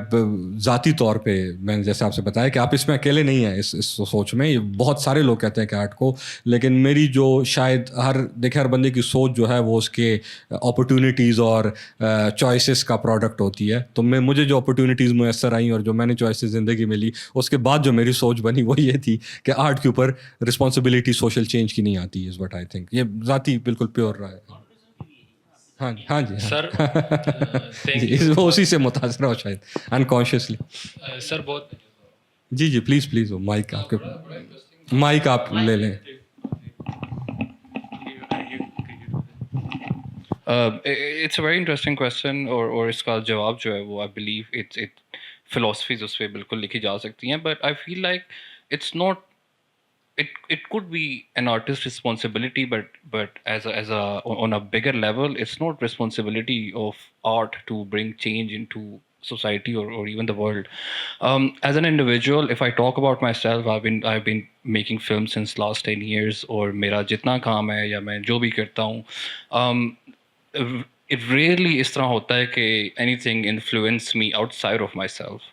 ذاتی طور پہ میں نے جیسے آپ سے بتایا کہ آپ اس میں اکیلے نہیں ہیں اس سوچ میں, یہ بہت سارے لوگ کہتے ہیں کہ آرٹ کو. لیکن میری جو شاید ہر بندے کی سوچ جو ہے وہ اس کے اپرچونیٹیز اور چوائسیز کا پروڈکٹ ہوتی ہے. تو مجھے جو اپرچونیٹیز میسر آئیں اور جو میں نے چوائسیز زندگی میں لی, اس کے بعد جو میری سوچ بنی وہ یہ تھی کہ آرٹ کے اوپر رسپانسبلٹی سوشل چینج کی نہیں آتی, از وٹ آئی تھنک. یہ ذاتی بالکل پیور رائے. ہاں جی سر وہ اسی سے متاثر ہو شاید انکانشیسلی. سر بہت جی پلیز وہ مائک آپ لے لیں. It's a very interesting question, اور اس کا جواب جو ہے وہ آئی بلیو اٹ فلاسفیز اس پہ بالکل لکھی جا سکتی ہیں. But I feel like it's not, it could be an artist's responsibility, but as a on a bigger level, it's not responsibility of art to bring change into society or even the world. As an individual, if I talk about myself, I've been making films since last 10 years, اور میرا جتنا کام ہے یا میں جو بھی کرتا ہوں, it rarely اس طرح ہوتا ہے کہ anything influence me outside of myself.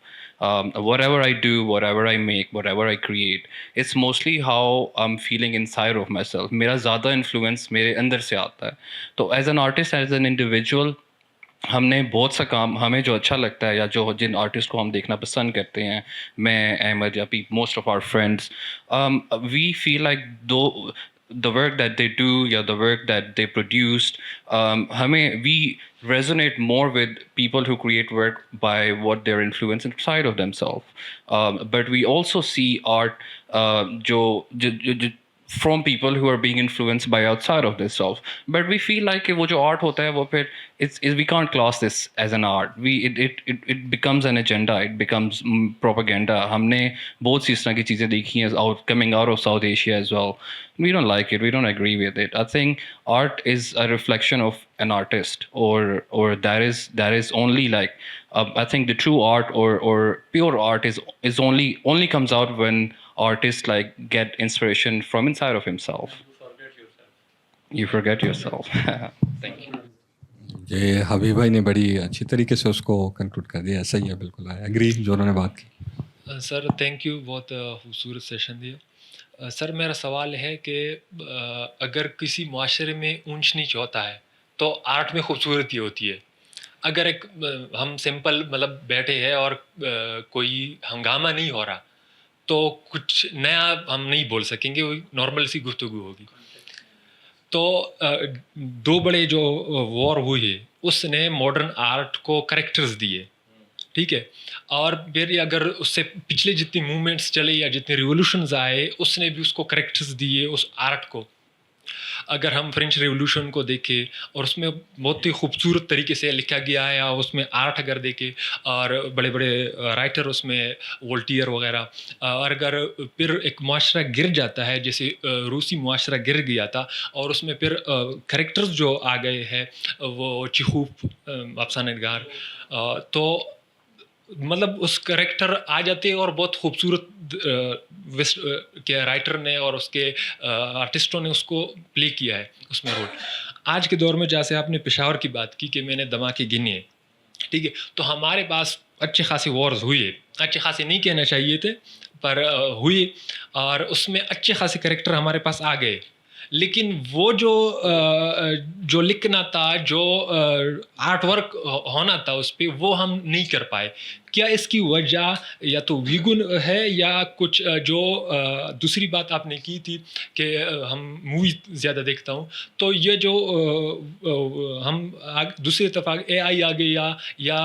Whatever I do, whatever I make, whatever I create, it's mostly how I'm feeling inside of myself. میرا زیادہ influence میرے اندر سے آتا ہے. تو as an artist, as an individual, ہم نے بہت سا کام, ہمیں جو اچھا لگتا ہے یا جو جن آرٹسٹ کو ہم دیکھنا پسند کرتے ہیں, میں, احمد یا most of our friends, we feel like the work that they do, yeah, the work that they produced, we resonate more with people who create work by what they're influenced inside of themselves. But we also see art from people who are being influenced by outside of themselves. But we feel like wo jo art hota hai wo phir we can't class this as an art. It becomes an agenda, it becomes propaganda. Humne bahut si is tarah ki cheezein dekhi hain coming out of South Asia as well. We don't like it, we don't agree with it. I think art is a reflection of an artist, or that is only like I think the true art or pure art is only comes out when artists like get inspiration from inside of himself. You forget yourself. Thank you. یہ حبیب بھائی نے بڑی اچھی طریقے سے اس کو conclude کر دیا. صحیح ہے, بالکل ایگری جو انہوں نے بات کی. سر تھینک یو, بہت خوبصورت سیشن دیا. سر میرا سوال ہے کہ اگر کسی معاشرے میں اونچ نیچ ہوتا ہے تو آرٹ میں خوبصورتی ہوتی ہے. اگر ایک ہم سمپل مطلب بیٹھے ہیں اور کوئی ہنگامہ نہیں ہو رہا تو کچھ نیا ہم نہیں بول سکیں گے, نارمل سی گفتگو ہوگی. تو دو بڑے جو وار ہوئے اس نے ماڈرن آرٹ کو کریکٹرز دیے, ٹھیک ہے, اور پھر اگر اس سے پچھلے جتنی موومنٹس چلے یا جتنے ریولیوشنز آئے اس نے بھی اس کو کریکٹرز دیے اس آرٹ کو. اگر ہم فرینچ ریولوشن کو دیکھیں اور اس میں بہت ہی خوبصورت طریقے سے لکھا گیا ہے، اور اس میں آرٹ اگر دیکھیں اور بڑے بڑے رائٹر اس میں وولٹیئر وغیرہ، اور اگر پھر ایک معاشرہ گر جاتا ہے جیسے روسی معاشرہ گر گیا تھا، اور اس میں پھر کریکٹرز جو آ گئے ہیں وہ چیخوف افسانہ نگار، تو مطلب اس کریکٹر آ جاتے ہیں اور بہت خوبصورت کے رائٹر نے اور اس کے آرٹسٹوں نے اس کو پلے کیا ہے اس میں رول. آج کے دور میں جیسے آپ نے پشاور کی بات کی کہ میں نے دھماکے گنے ہیں، ٹھیک ہے، تو ہمارے پاس اچھے خاصے وارز ہوئے، اچھے خاصے نہیں کہنا چاہیے تھے پر ہوئے، اور اس میں اچھے خاصے کریکٹر ہمارے پاس آ گئے، لیکن وہ جو لکھنا تھا، جو آرٹ ورک ہونا تھا اس پہ، وہ ہم نہیں کر پائے. کیا اس کی وجہ یا تو ویگن ہے یا کچھ جو دوسری بات آپ نے کی تھی کہ ہم مووی زیادہ دیکھتا ہوں، تو یہ جو ہم دوسری طرف اے آئی آ گیا یا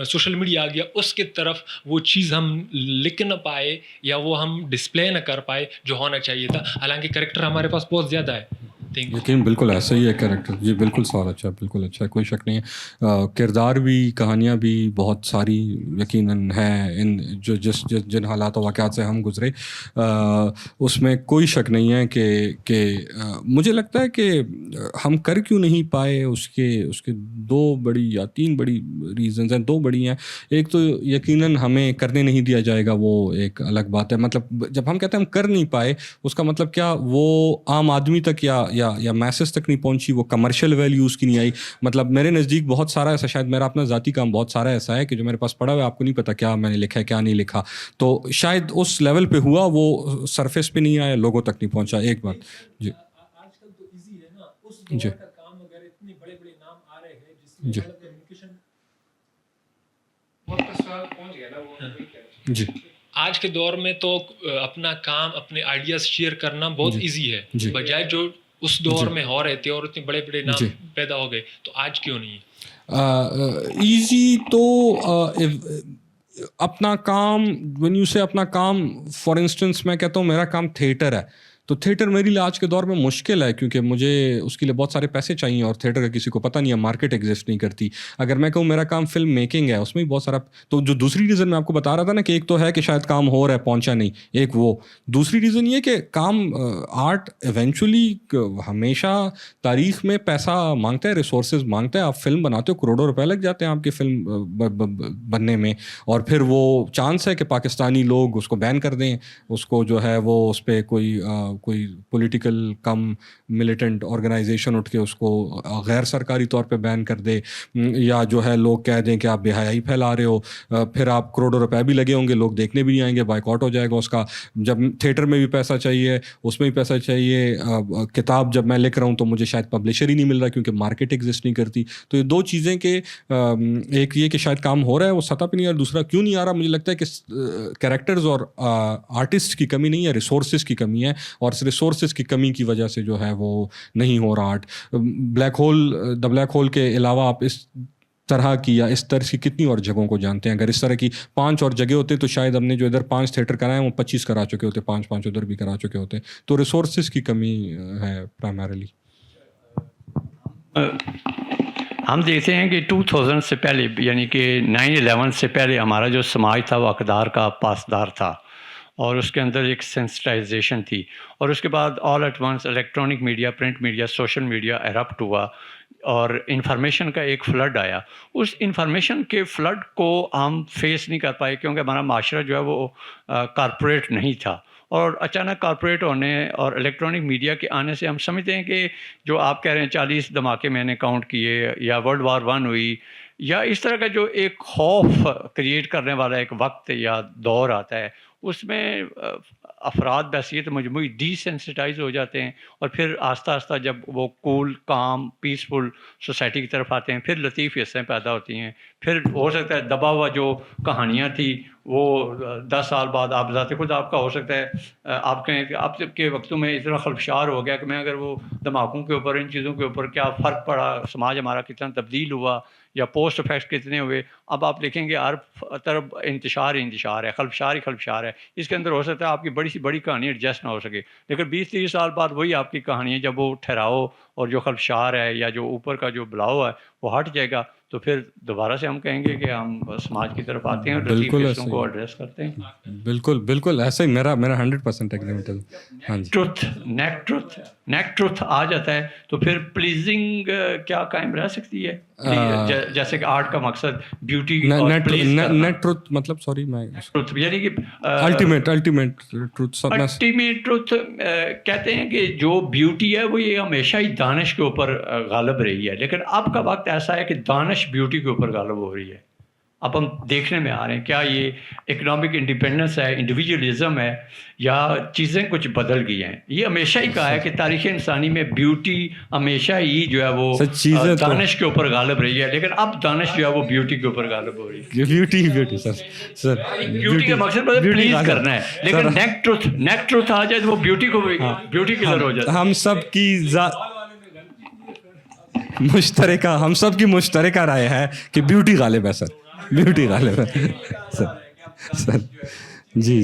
سوشل میڈیا آ گیا، اس کی طرف وہ چیز ہم لکھ نہ پائے یا وہ ہم ڈسپلے نہ کر پائے جو ہونا چاہیے تھا، حالانکہ کریکٹر ہمارے پاس بہت زیادہ ہے. یقین بالکل ایسا ہی ہے کریکٹر. جی بالکل سوال اچھا ہے، بالکل اچھا ہے، کوئی شک نہیں ہے. کردار بھی، کہانیاں بھی بہت ساری یقیناً ہیں ان جو جن حالات و واقعات سے ہم گزرے، اس میں کوئی شک نہیں ہے کہ مجھے لگتا ہے کہ ہم کر کیوں نہیں پائے اس کے دو بڑی یا تین بڑی ریزنز ہیں. دو بڑی ہیں. ایک تو یقیناً ہمیں کرنے نہیں دیا جائے گا، وہ ایک الگ بات ہے. مطلب جب ہم کہتے ہیں ہم کر نہیں پائے، اس کا مطلب کیا وہ عام آدمی تک یا میسز تک نہیں پہنچی، وہ کمرشل ویلیوز کی نہیں آئی. مطلب میرے نزدیک بہت سارا ایسا، شاید میرا اپنا ذاتی کام بہت سارا ایسا ہے کہ جو میرے پاس پڑا ہوا ہے، آپ کو نہیں پتا کیا میں نے لکھا ہے کیا نہیں لکھا، تو شاید اس لیول پہ ہوا، وہ سرفیس پہ نہیں آیا، لوگوں تک نہیں پہنچا. ایک بات. جی آج کل تو ایزی ہے نا، اس جی دور کا کام اگر اتنے بڑے بڑے نام آ رہے ہیں جس میں جی کمیونیکیشن پہنچ گیا نا وہ. جی آج کے دور میں تو اپنا کام، اپنے آئیڈیاز شیئر کرنا بہت ایزی ہے، جی بجائے جو اس دور میں ہو رہے تھے اور اتنے بڑے بڑے نام جی پیدا ہو گئے، تو آج کیوں نہیں؟ ایزی تو اپنا کام، when you say اپنا کام، فار انسٹنس میں کہتا ہوں میرا کام تھیٹر ہے، تو تھیٹر میرے لیے آج کے دور میں مشکل ہے، کیونکہ مجھے اس کے لیے بہت سارے پیسے چاہیے، اور تھیٹر کا کسی کو پتہ نہیں ہے، مارکیٹ ایگزسٹ نہیں کرتی. اگر میں کہوں میرا کام فلم میکنگ ہے، اس میں بھی بہت سارا، تو جو دوسری ریزن میں آپ کو بتا رہا تھا نا کہ ایک تو ہے کہ شاید کام ہو رہا ہے پہنچا نہیں، ایک وہ. دوسری ریزن یہ کہ کام آرٹ ایونچولی ہمیشہ تاریخ میں پیسہ مانگتا ہے، ریسورسز مانگتا ہے. آپ فلم بناتے ہو، کروڑوں روپے لگ جاتے ہیں آپ کی فلم بننے میں، اور پھر وہ چانس ہے کہ پاکستانی لوگ اس کو بین کر دیں، اس کو جو ہے وہ اس پہ کوئی پولیٹیکل کم ملیٹنٹ آرگنائزیشن اٹھ کے اس کو غیر سرکاری طور پہ بین کر دے، یا جو ہے لوگ کہہ دیں کہ آپ بے حیائی پھیلا رہے ہو، پھر آپ کروڑوں روپے بھی لگے ہوں گے، لوگ دیکھنے بھی نہیں آئیں گے، بائیکاٹ ہو جائے گا اس کا. جب تھیٹر میں بھی پیسہ چاہیے، اس میں بھی پیسہ چاہیے. کتاب جب میں لکھ رہا ہوں تو مجھے شاید پبلشر ہی نہیں مل رہا کیونکہ مارکیٹ ایگزسٹ نہیں کرتی. تو یہ دو چیزیں کہ ایک یہ کہ شاید کام ہو رہا ہے وہ سطح پہ نہیں، اور دوسرا کیوں نہیں آ رہا، مجھے لگتا ہے کہ کریکٹرز اور آرٹسٹ کی کمی نہیں ہے، ریسورسز کی کمی ہے، اور اس ریسورسز کی کمی کی وجہ سے جو ہے وہ نہیں ہو رہا آرٹ. دا بلیک ہول کے علاوہ آپ اس طرح کی یا اس طرح کی کتنی اور جگہوں کو جانتے ہیں؟ اگر اس طرح کی 5 اور جگہ ہوتے تو شاید ہم نے جو ادھر 5 تھیٹر کرائے وہ 25 کرا چکے ہوتے، 5 ادھر بھی کرا چکے ہوتے. تو ریسورسز کی کمی ہے پرائمریلی. ہم دیکھتے ہیں کہ 2000 سے پہلے، یعنی کہ 9/11 سے پہلے ہمارا جو سماج تھا وہ اقدار کا پاسدار تھا، اور اس کے اندر ایک سینسٹائزیشن تھی. اور اس کے بعد all at once electronic media, print media, social media erupt ہوا، اور انفارمیشن کا ایک فلڈ آیا. اس انفارمیشن کے فلڈ کو ہم فیس نہیں کر پائے کیونکہ ہمارا معاشرہ جو ہے وہ کارپوریٹ نہیں تھا. اور اچانک کارپوریٹ ہونے اور الیکٹرانک میڈیا کے آنے سے ہم سمجھتے ہیں کہ جو آپ کہہ رہے ہیں 40 دھماکے میں نے کاؤنٹ کیے، یا World War I ہوئی، یا اس طرح کا جو ایک خوف کریٹ کرنے والا ایک وقت یا دور آتا ہے، اس میں افراد بحیثیت مجموعی ڈی سینسٹائز ہو جاتے ہیں، اور پھر آہستہ آہستہ جب وہ کول، کام، پیسفل سوسائٹی کی طرف آتے ہیں، پھر لطیف حصیں پیدا ہوتی ہیں. پھر ہو سکتا ہے دبا ہوا جو کہانیاں تھیں وہ 10 سال بعد آپ ذات خود آپ کا ہو سکتا ہے آپ کہیں کہ آپ کے وقتوں میں اتنا خلفشار ہو گیا کہ میں اگر وہ دھماکوں کے اوپر، ان چیزوں کے اوپر کیا فرق پڑا، سماج ہمارا کتنا تبدیل ہوا، یا پوسٹ افیکٹس کتنے ہوئے. اب آپ دیکھیں گے ہر طرف انتشار ہے, خلفشار ہی خلفشار ہے. اس کے اندر ہو سکتا ہے آپ کی بڑی سی بڑی کہانی ایڈجسٹ نہ ہو سکے, لیکن 20-30 سال بعد وہی آپ کی کہانی ہے, جب وہ ٹھہراؤ اور جو خلفشار ہے یا جو اوپر کا جو بلاؤ ہے وہ ہٹ جائے گا, تو پھر دوبارہ سے ہم کہیں گے کہ ہم سماج کی طرف آتے ہیں اور لطیف حصوں کو ایڈریس کرتے ہیں. بالکل ایسا ہی میرا 100% ایگریمنٹ ہے. ہاں جی, نیک ٹروتھ آ جاتا ہے تو پھر پلیزنگ کیا قائم رہ سکتی ہے, جیسے کہ آرٹ کا مقصد بیوٹی اور پلیز کرنا. نیٹ ٹروتھ مطلب سوری میں ٹروتھ یعنی کہ الٹیمیٹ ٹروتھ سب میں الٹیمیٹ ٹروتھ کہتے ہیں کہ جو بیوٹی ہے وہ یہ ہمیشہ ہی دانش کے اوپر غالب رہی ہے, لیکن اب کا وقت ایسا ہے کہ دانش بیوٹی کے اوپر غالب ہو رہی ہے. اب ہم دیکھنے میں آ رہے ہیں کیا یہ اکنامک انڈیپینڈنس ہے, انڈیویجولزم ہے, یا چیزیں کچھ بدل گئی ہیں. یہ ہمیشہ ہی کہا ہے کہ تاریخ انسانی میں بیوٹی ہمیشہ ہی جو ہے وہ دانش کے اوپر غالب رہی ہے, لیکن اب دانش جو ہے وہ بیوٹی کے اوپر غالب ہو رہی ہے. بیوٹی سر بیوٹی کا مقصد پلیز کرنا ہے, لیکن نیک ٹروتھ آ جائے تو وہ بیوٹی کو بیوٹی کلر ہو جاتا ہے. ہم سب کی مشترکہ رائے ہے کہ بیوٹی غالب ہے سر, بیوٹی غالب ہے سر. جی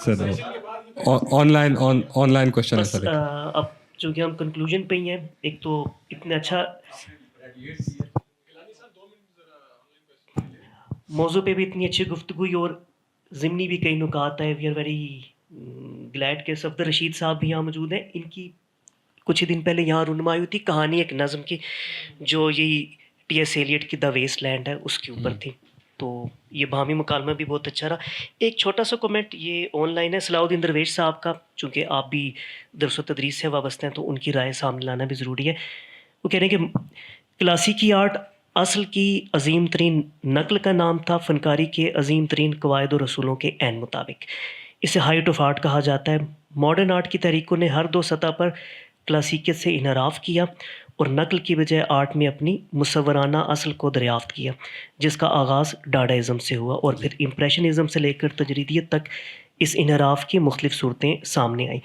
سر آن لائن کوشچن ہے سر. اب چونکہ ہم کنکلوژن پہ ہی ہیں, ایک تو اتنا اچھا موضوع پہ بھی اتنی اچھی گفتگو ہوئی اور ضمنی بھی کئی نکات ہے. وی آر ویری گلیڈ کہ صفدر رشید صاحب بھی یہاں موجود ہیں. ان کی کچھ ہی دن پہلے یہاں رونمائی ہوئی تھی کہانی ایک نظم کی جو یہی ٹی ایس ایلیٹ کی دا ویسٹ لینڈ ہے اس کے اوپر تھی, تو یہ باہمی مکالمہ بھی بہت اچھا رہا. ایک چھوٹا سا کمنٹ یہ آن لائن ہے, صلاح الدین درویش صاحب کا, چونکہ آپ بھی درس و تدریس سے وابستہ ہیں تو ان کی رائے سامنے لانا بھی ضروری ہے. وہ کہہ رہے ہیں کہ کلاسیکی آرٹ اصل کی عظیم ترین نقل کا نام تھا, فنکاری کے عظیم ترین قواعد و رسولوں کے عین مطابق. اسے ہائٹ آف آرٹ کہا جاتا ہے. ماڈرن آرٹ کی تحریکوں نے ہر دو سطح پر کلاسیکیت سے انحراف کیا اور نقل کی بجائے آرٹ میں اپنی مصورانہ اصل کو دریافت کیا, جس کا آغاز ڈاڈائزم سے ہوا اور پھر امپریشنزم سے لے کر تجریدیت تک اس انحراف کی مختلف صورتیں سامنے آئیں.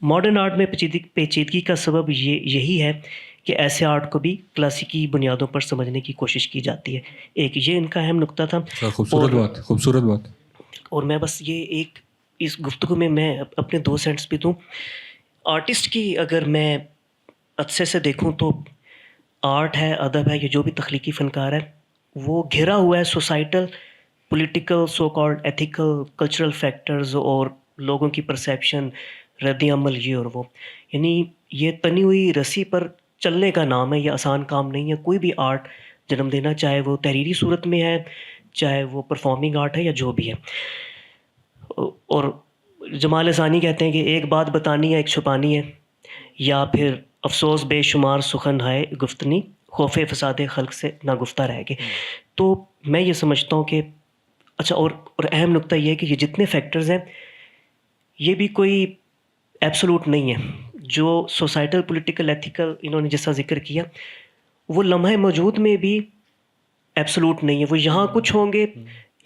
ماڈرن آرٹ میں پیچیدگی کا سبب یہی ہے کہ ایسے آرٹ کو بھی کلاسیکی بنیادوں پر سمجھنے کی کوشش کی جاتی ہے. ایک یہ ان کا اہم نقطہ تھا. خوبصورت بات. اور میں بس یہ ایک اس گفتگو میں اپنے 2 سینٹس بھی دوں. آرٹسٹ کی اگر میں عدسے سے دیکھوں تو آرٹ ہے, ادب ہے, یہ جو بھی تخلیقی فنکار ہے وہ گھرا ہوا ہے societal, political, so called ethical, cultural factors اور لوگوں کی پرسیپشن, رد عمل, یہ اور وہ. یعنی یہ تنی ہوئی رسی پر چلنے کا نام ہے, یہ آسان کام نہیں ہے. کوئی بھی آرٹ جنم دینا, چاہے وہ تحریری صورت میں ہے, چاہے وہ پرفارمنگ آرٹ ہے, یا جو بھی ہے. اور جمال ثانی کہتے ہیں کہ ایک بات بتانی ہے ایک چھپانی ہے, یا پھر افسوس بے شمار سخن ہے گفتنی, خوف فساد خلق سے نہ گفتہ رہ گئے. تو میں یہ سمجھتا ہوں کہ اچھا, اور اہم نقطہ یہ ہے کہ یہ جتنے فیکٹرز ہیں یہ بھی کوئی ایبسولوٹ نہیں ہے. جو سوسائٹل, پولیٹیکل, ایتھیکل انہوں نے جیسا ذکر کیا وہ لمحہ موجود میں بھی ایبسولوٹ نہیں ہے. وہ یہاں کچھ ہوں گے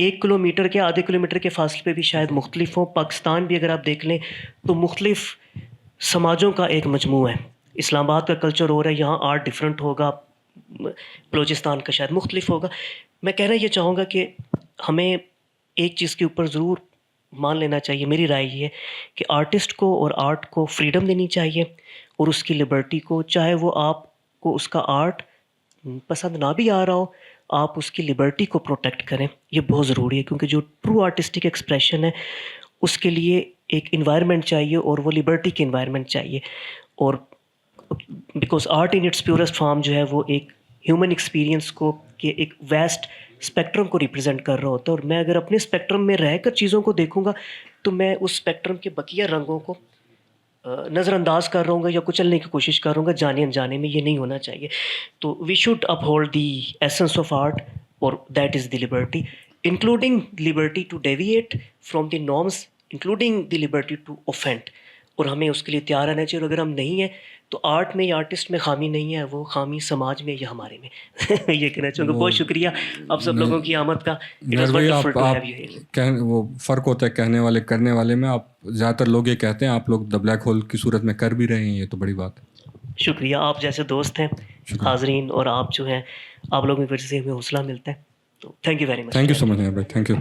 1 کلومیٹر کے, آدھے کلومیٹر کے فاصلے پہ بھی شاید مختلف ہوں. پاکستان بھی اگر آپ دیکھ لیں تو مختلف سماجوں کا ایک مجموعہ ہے. اسلام آباد کا کلچر ہو رہا ہے, یہاں آرٹ ڈیفرنٹ ہوگا, بلوچستان کا شاید مختلف ہوگا. میں کہنا یہ چاہوں گا کہ ہمیں ایک چیز کے اوپر ضرور مان لینا چاہیے, میری رائے یہ ہے کہ آرٹسٹ کو اور آرٹ کو فریڈم دینی چاہیے اور اس کی لبرٹی کو, چاہے وہ آپ کو اس کا آرٹ پسند نہ بھی آ رہا ہو, آپ اس کی لبرٹی کو پروٹیکٹ کریں. یہ بہت ضروری ہے کیونکہ جو ٹرو آرٹسٹک ایکسپریشن ہے اس کے لیے ایک انوائرمنٹ چاہیے اور وہ لبرٹی کی انوائرمنٹ چاہیے. اور because art in its purest form جو ہے وہ ایک ہیومن ایکسپیرینس کو کہ ایک ویسٹ اسپیکٹرم کو ریپرزینٹ کر رہا ہوتا ہے. اور میں اگر اپنے اسپیکٹرم میں رہ کر چیزوں کو دیکھوں گا تو میں اس اسپیکٹرم کے بقیہ رنگوں کو نظر انداز کر رہا ہوں گا یا کچلنے کی کوشش کر رہا ہوں گا. جانے انجانے میں یہ نہیں ہونا چاہیے. تو we should uphold the essence of art, اور that is the liberty, including liberty to deviate from the norms, including the liberty to offend. اور ہمیں اس کے لیے تیار رہنا چاہیے. اور اگر ہم نہیں ہیں تو آرٹ میں یا آرٹسٹ میں خامی نہیں ہے, وہ خامی سماج میں یا ہمارے میں. یہ کہنا چاہوں گا. بہت شکریہ آپ سب لوگوں کی آمد کا. وہ فرق ہوتا ہے کہنے والے کرنے والے میں. آپ زیادہ تر لوگ یہ کہتے ہیں, آپ لوگ دا بلیک ہول کی صورت میں کر بھی رہے ہیں, یہ تو بڑی بات ہے. شکریہ. آپ جیسے دوست ہیں حاضرین اور آپ جو ہیں آپ لوگوں کی وجہ سے ہمیں حوصلہ ملتا ہے. تو thank you very much. Thank you so much بھائی. Thank you.